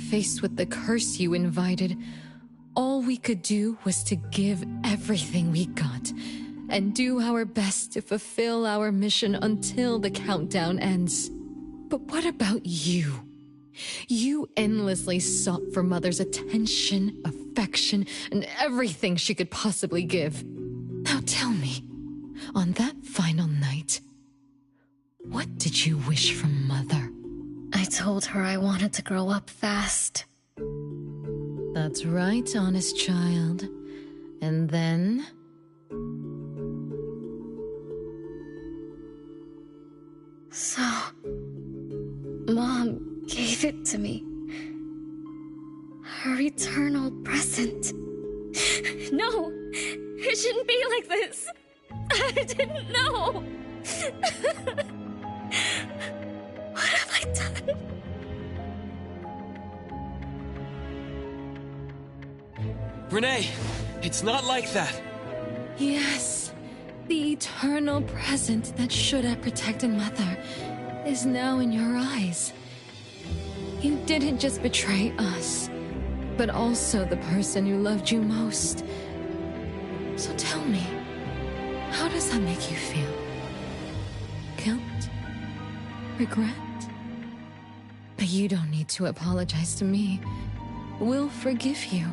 faced with the curse you invited. All we could do was to give everything we got, and do our best to fulfill our mission until the countdown ends. But what about you? You endlessly sought for Mother's attention, affection, and everything she could possibly give. Now tell me, on that final night, what did you wish from Mother? I told her I wanted to grow up fast. That's right, honest child. And then... So, Mom gave it to me. Her eternal present. No, it shouldn't be like this. I didn't know. What have I done? Renee, it's not like that. Yes, the eternal present that should have protected Mother is now in your eyes. You didn't just betray us, but also the person who loved you most. So tell me, how does that make you feel? Guilt? Regret? But you don't need to apologize to me. We'll forgive you,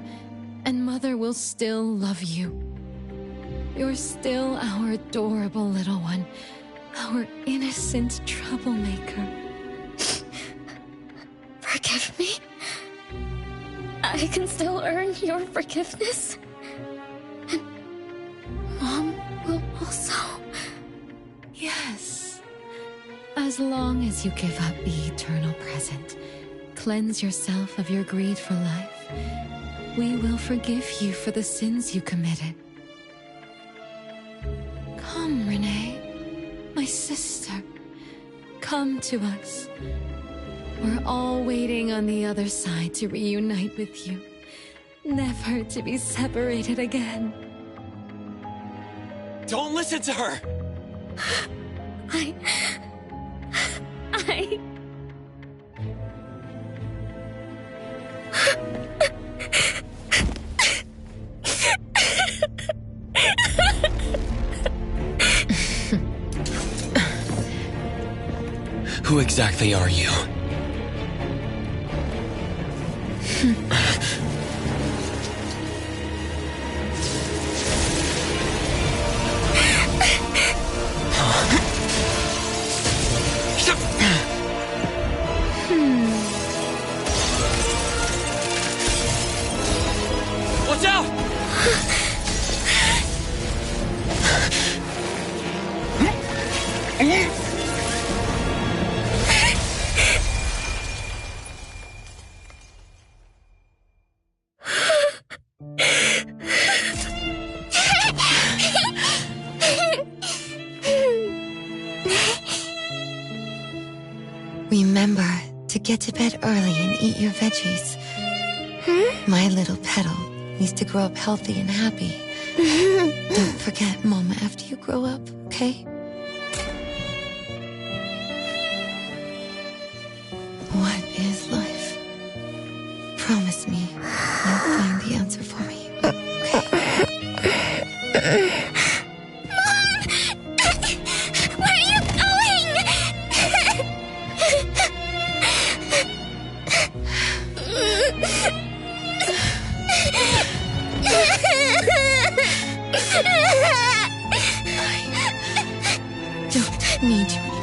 and Mother will still love you. You're still our adorable little one, our innocent troublemaker. Forgive me? I can still earn your forgiveness? And Mom will also? Yes. As long as you give up the eternal present, cleanse yourself of your greed for life, we will forgive you for the sins you committed. Come, Renee, my sister. Come to us. We're all waiting on the other side to reunite with you, never to be separated again. Don't listen to her! I... Who exactly are you? Watch out! Remember to get to bed early and eat your veggies. My little petal needs to grow up healthy and happy. Don't forget Mama after you grow up, okay? What is life? Promise me you'll find the answer for me, okay? Need you anymore.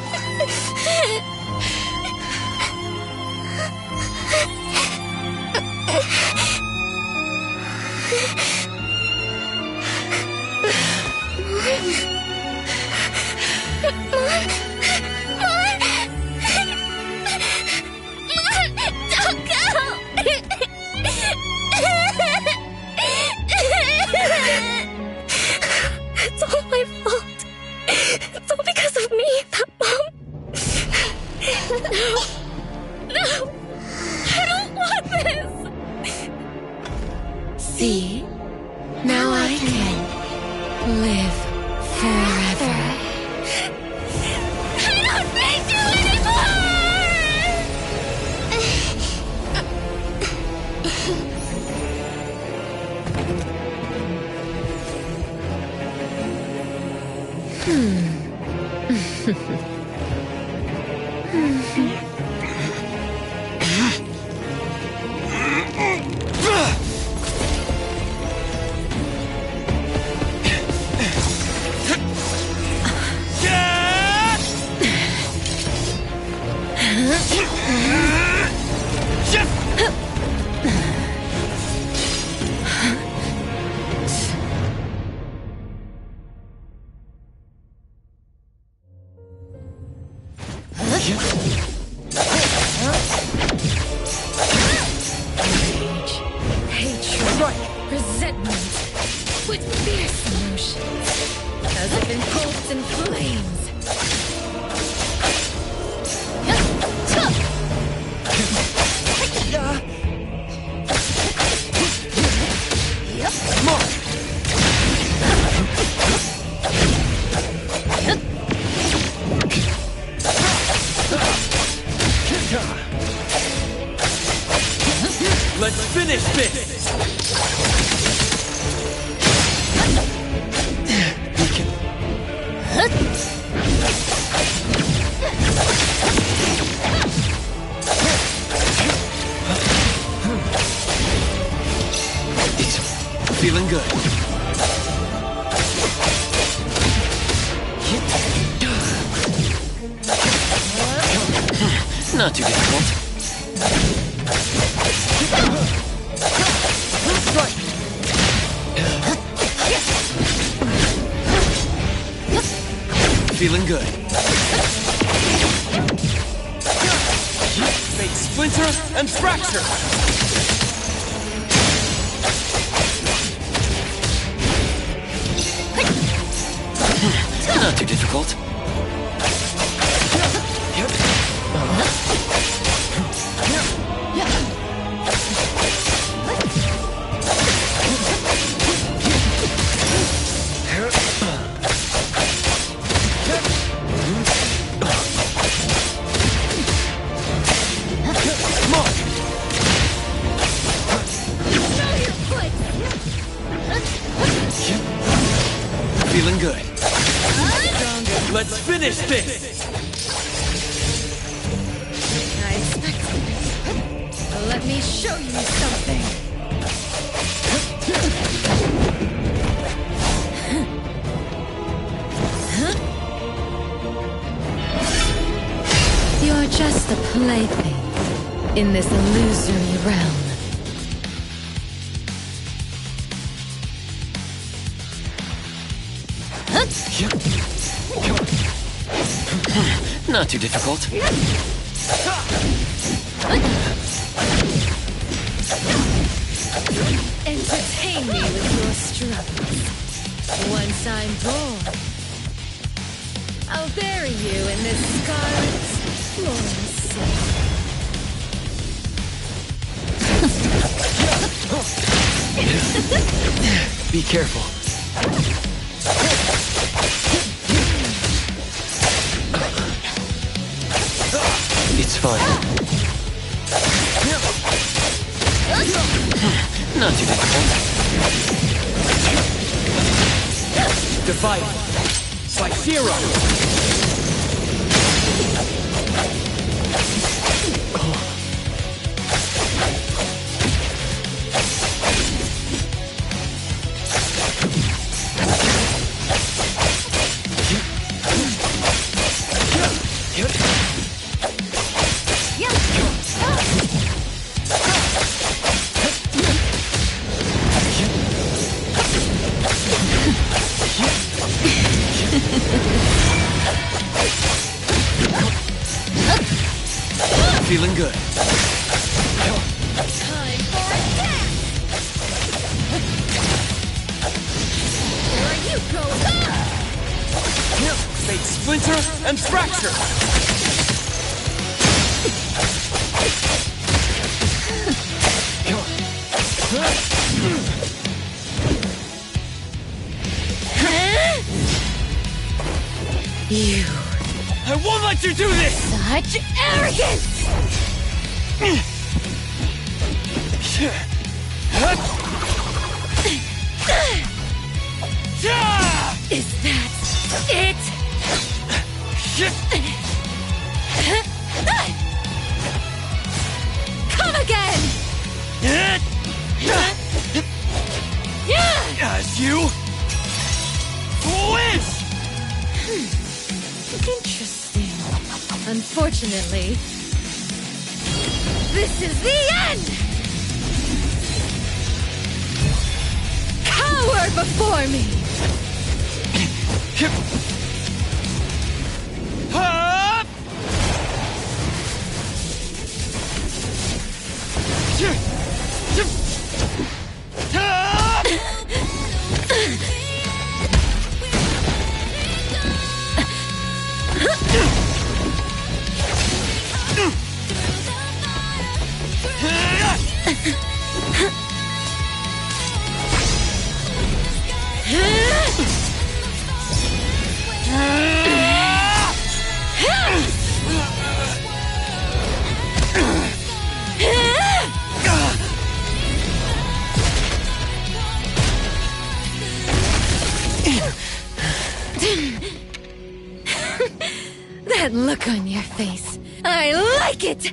Live forever. I don't need you anymore! Hatred, resentment, with fierce emotions, as if engulfed in flames. Let's finish this! It's feeling good. Not too difficult. Feeling good. Make splinter and fracture. Not too difficult. Feeling good. Let's finish this! I expected it. Let me show you something. You're just a plaything in this illusory realm. Not too difficult. Entertain me with your struggles. Once I'm born, I'll bury you in this scarlet, glorious sea. Be careful. It's fine. Not too difficult. Divide. It's like zero. Feeling good. Time for attack! Where you go? Make splinter and fracture. You. I won't let you do this! Such arrogance! Is that it? Come again! As you wish! Interesting. Unfortunately, this is the end! Cower before me! Up! That look on your face. I like it!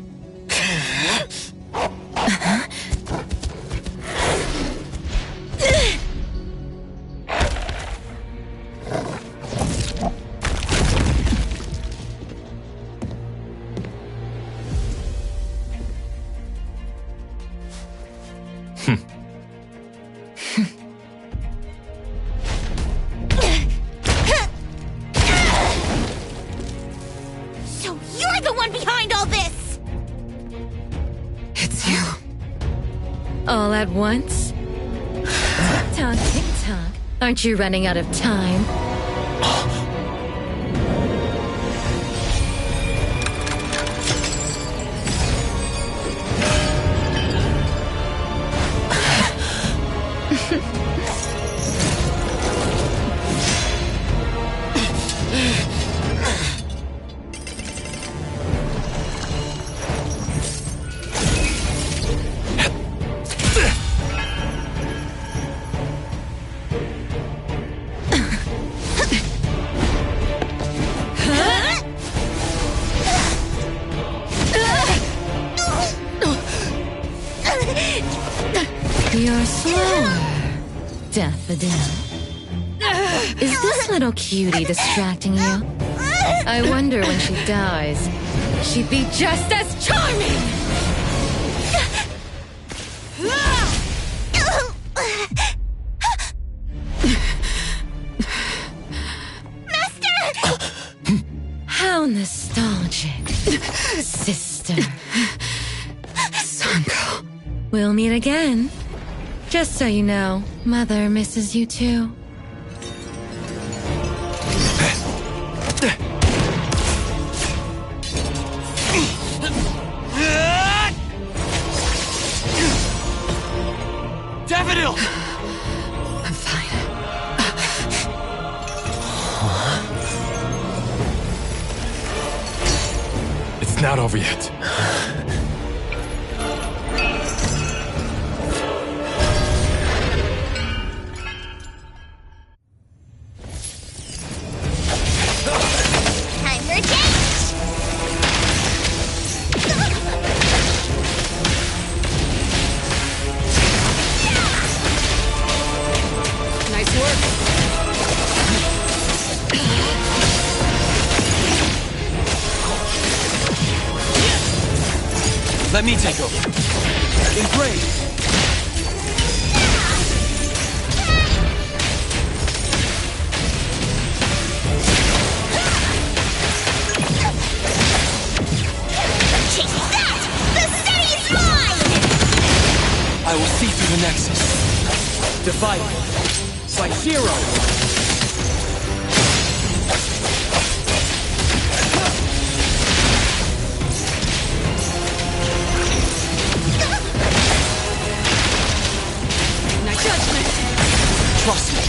So you're the one behind all this! It's you. All at once? Tick-tock, tick-tock. Aren't you running out of time? You're slower, Daffodil. Is this little cutie distracting you? I wonder when she dies, she'd be just as charming! How nostalgic, sister. Sanko. We'll meet again. Just so you know, Mother misses you too. Daffodil! I'm fine. It's not over yet. Time for change! Nice work. Let me take over. Embrace! Take that! The city is mine! I will see through the Nexus. Divide by zero. Nice judgment. Trust me.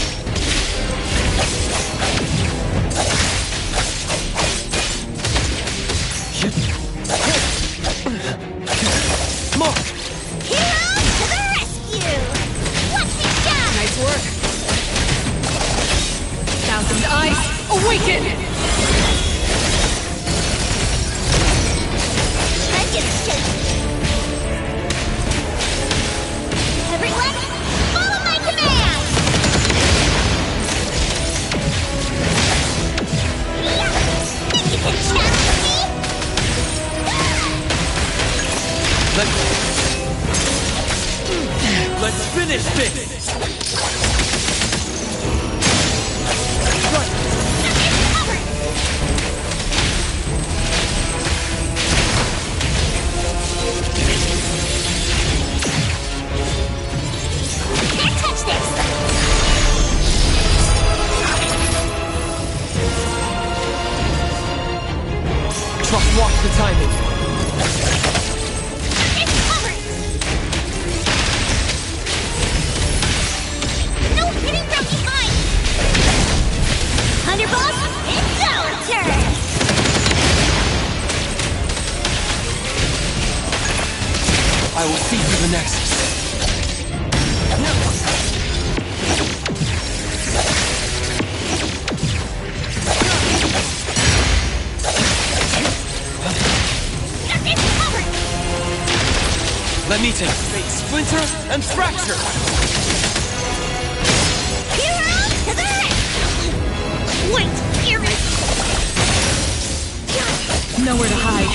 Darkened eyes, awaken! I'm just shaking. Everyone, follow my command! Think you can challenge me? Let's finish this! Can't touch this! Trust, watch the timing. It's covered! No hitting from behind! Thunderbolt, it's our turn! I will see through the Nexus. It's covered! Let me take Fate Splinter and Fracture! Hero to the right! Wait, here is... Nowhere to hide.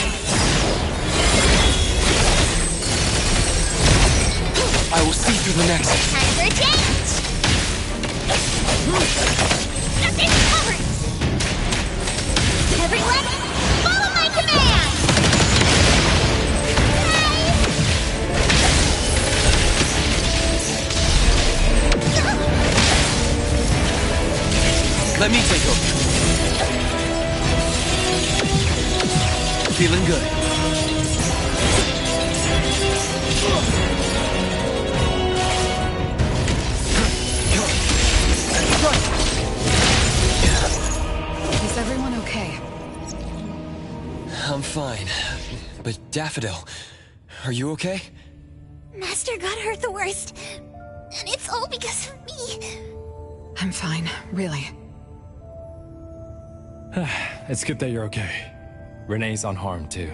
I will see through the Nexus. Time for a change! It's covered! Everyone, follow my command! Let me take over. Feeling good. Is everyone okay? I'm fine. But Daffodil, are you okay? Master got hurt the worst, and it's all because of me. I'm fine, really. It's good that you're okay. Renee's unharmed too.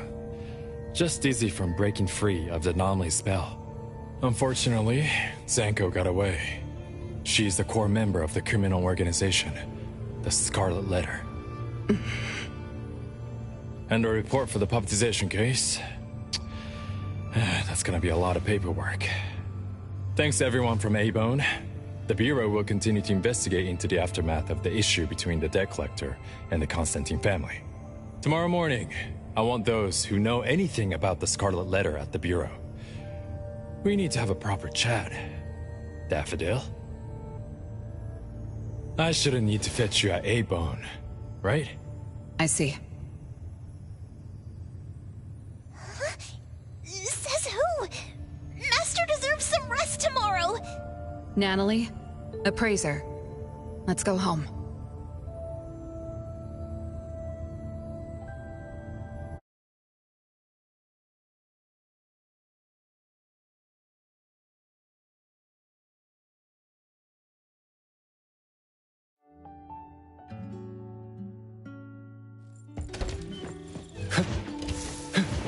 Just dizzy from breaking free of the anomaly spell. Unfortunately, Zanko got away. She's the core member of the criminal organization, the Scarlet Letter. And a report for the puppetization case. That's gonna be a lot of paperwork. Thanks to everyone from A-Bone. The Bureau will continue to investigate into the aftermath of the issue between the debt collector and the Constantine family. Tomorrow morning, I want those who know anything about the Scarlet Letter at the Bureau. We need to have a proper chat. Daffodil? I shouldn't need to fetch you at A-Bone, right? I see. Says who? Master deserves some rest tomorrow. Natalie, Appraiser. Let's go home.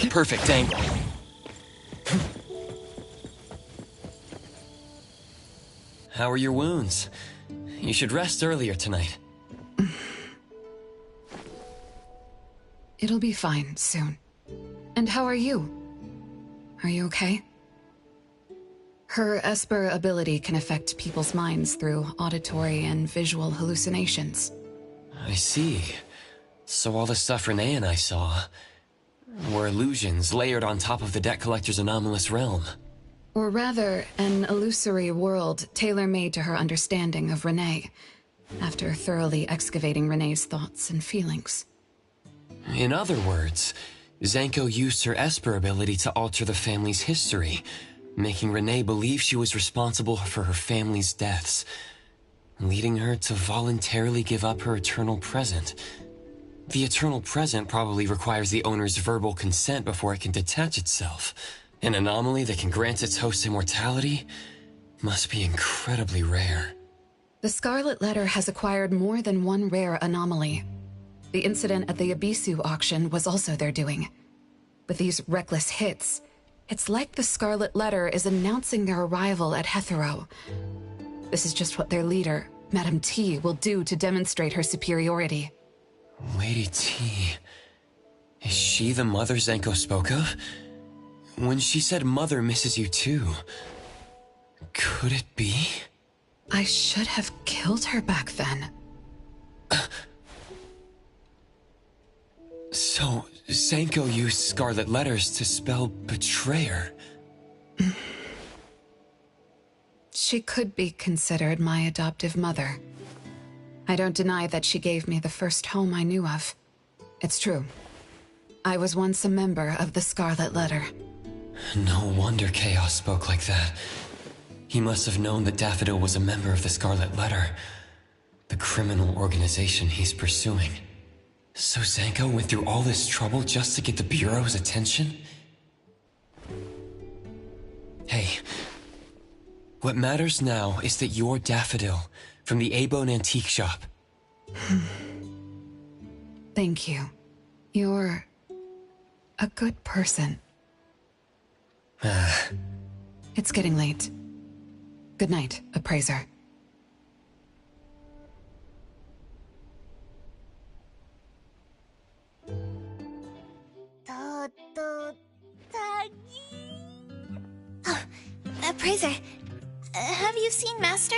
Perfect angle. How are your wounds? You should rest earlier tonight. It'll be fine soon. And how are you? Are you okay? Her Esper ability can affect people's minds through auditory and visual hallucinations. I see. So all the stuff Renee and I saw were illusions layered on top of the debt collector's anomalous realm. Or rather, an illusory world tailor-made to her understanding of Renee, after thoroughly excavating Renee's thoughts and feelings. In other words, Zanko used her Esper ability to alter the family's history, making Renee believe she was responsible for her family's deaths, leading her to voluntarily give up her eternal present. The eternal present probably requires the owner's verbal consent before it can detach itself. An anomaly that can grant its host immortality must be incredibly rare. The Scarlet Letter has acquired more than one rare anomaly. The incident at the Abisu auction was also their doing. With these reckless hits, it's like the Scarlet Letter is announcing their arrival at Hetero. This is just what their leader, Madame T, will do to demonstrate her superiority. Lady T... Is she the mother Zenko spoke of? When she said Mother misses you too... Could it be? I should have killed her back then. So, Zenko used Scarlet Letters to spell betrayer. She could be considered my adoptive mother. I don't deny that she gave me the first home I knew of. It's true. I was once a member of the Scarlet Letter. No wonder Chaos spoke like that. He must have known that Daffodil was a member of the Scarlet Letter, the criminal organization he's pursuing. So Zenko went through all this trouble just to get the Bureau's attention? Hey, what matters now is that you're Daffodil from the Abone Antique Shop. Thank you. You're a good person. It's getting late. Good night, Appraiser. Oh, Appraiser, have you seen Master?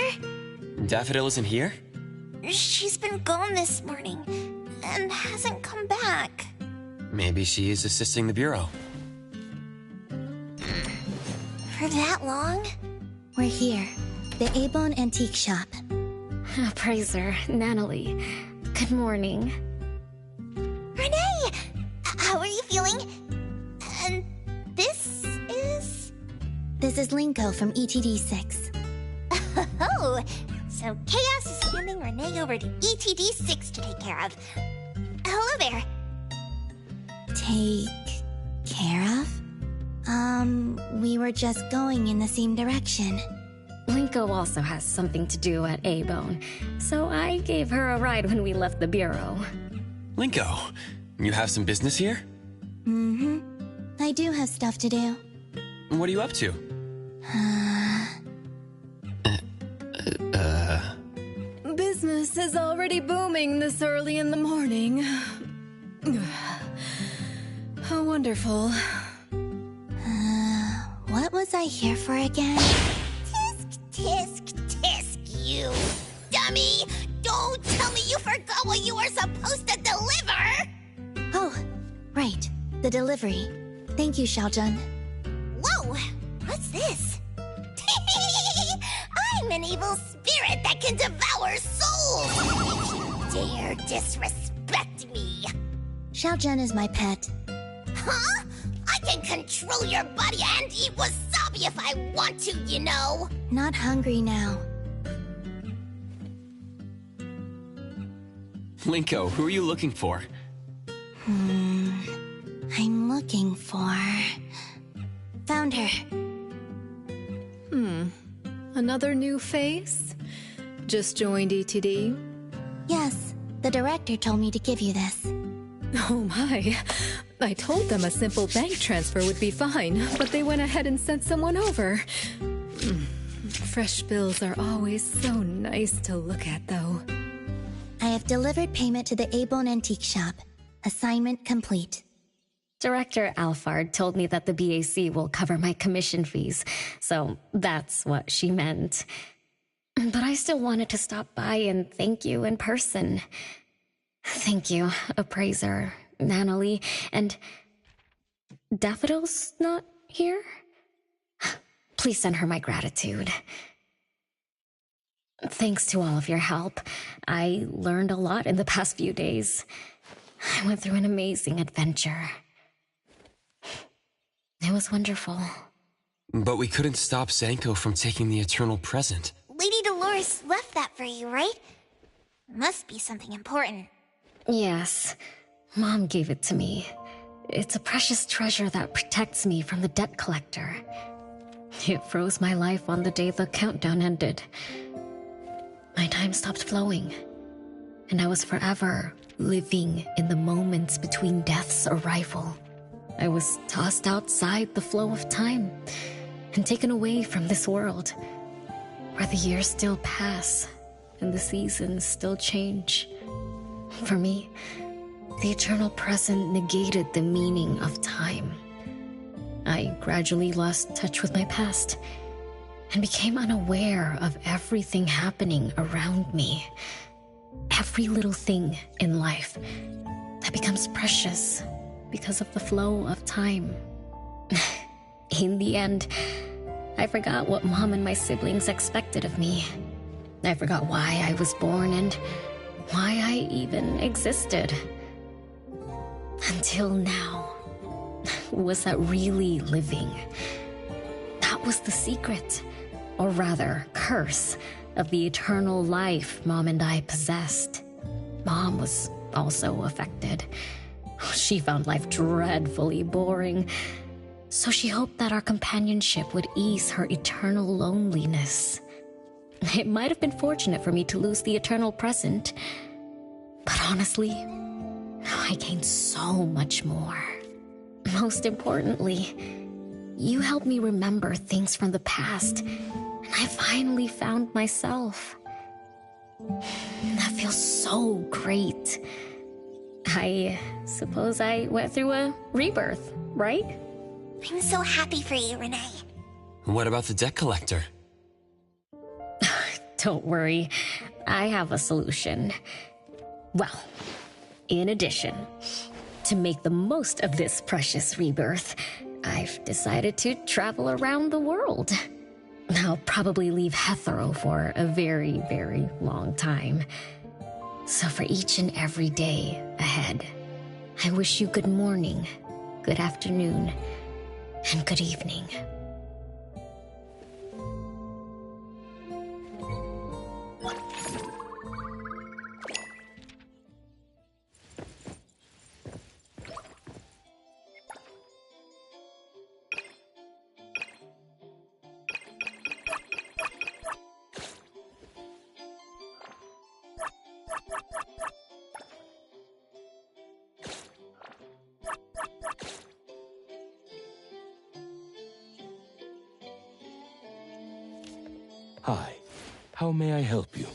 Daffodil isn't here? She's been gone this morning, and hasn't come back. Maybe she is assisting the Bureau. For that long? We're here, the Abone Antique Shop. Appraiser, Natalie. Good morning. Renee! How are you feeling? And this is... This is Linko from ETD6. Oh, so Chaos is handing Renee over to ETD6 to take care of. Hello there. Take care of? We were just going in the same direction. Linko also has something to do at Abone, so I gave her a ride when we left the Bureau. Linko, you have some business here? Mm-hmm. I do have stuff to do. What are you up to? Business is already booming this early in the morning. How wonderful. What was I here for again? Tisk, tisk, you dummy! Don't tell me you forgot what you were supposed to deliver! Oh, right. The delivery. Thank you, Xiaojun. Whoa! What's this? I'm an evil spirit that can devour souls! If you dare disrespect me! Xiaojun is my pet. Huh? I can control your body and eat wasabi if I want to, you know! Not hungry now. Linko, who are you looking for? I'm looking for... Found her. Another new face? Just joined ETD? Yes, the director told me to give you this. Oh my. I told them a simple bank transfer would be fine, but they went ahead and sent someone over. Fresh bills are always so nice to look at, though. I have delivered payment to the Abone Antique Shop. Assignment complete. Director Alphard told me that the BAC will cover my commission fees, so that's what she meant. But I still wanted to stop by and thank you in person. Thank you, Appraiser, Natalie, and... Daffodil's not here? Please send her my gratitude. Thanks to all of your help. I learned a lot in the past few days. I went through an amazing adventure. It was wonderful. But we couldn't stop Zenko from taking the Eternal Present. Lady Dolores left that for you, right? Must be something important. Yes. Mom gave it to me. It's a precious treasure that protects me from the debt collector. It froze my life on the day the countdown ended. my time stopped flowing, and I was forever living in the moments between death's arrival. I was tossed outside the flow of time and taken away from this world, where the years still pass and the seasons still change. For me, the eternal present negated the meaning of time. I gradually lost touch with my past and became unaware of everything happening around me. Every little thing in life that becomes precious because of the flow of time. In the end, I forgot what Mom and my siblings expected of me. I forgot why I was born and why I even existed. Until now. Was that really living? That was the secret, or rather, curse, of the eternal life Mom and I possessed. Mom was also affected. She found life dreadfully boring, so she hoped that our companionship would ease her eternal loneliness. It might have been fortunate for me to lose the eternal present, but honestly, I gained so much more. Most importantly, you helped me remember things from the past, and I finally found myself. That feels so great. I suppose I went through a rebirth, right? I'm so happy for you, Renee. What about the debt collector? Don't worry, I have a solution. Well, in addition, to make the most of this precious rebirth, I've decided to travel around the world. I'll probably leave Hethero for a very, very long time. So for each and every day ahead, I wish you good morning, good afternoon, and good evening. Hi. How may I help you?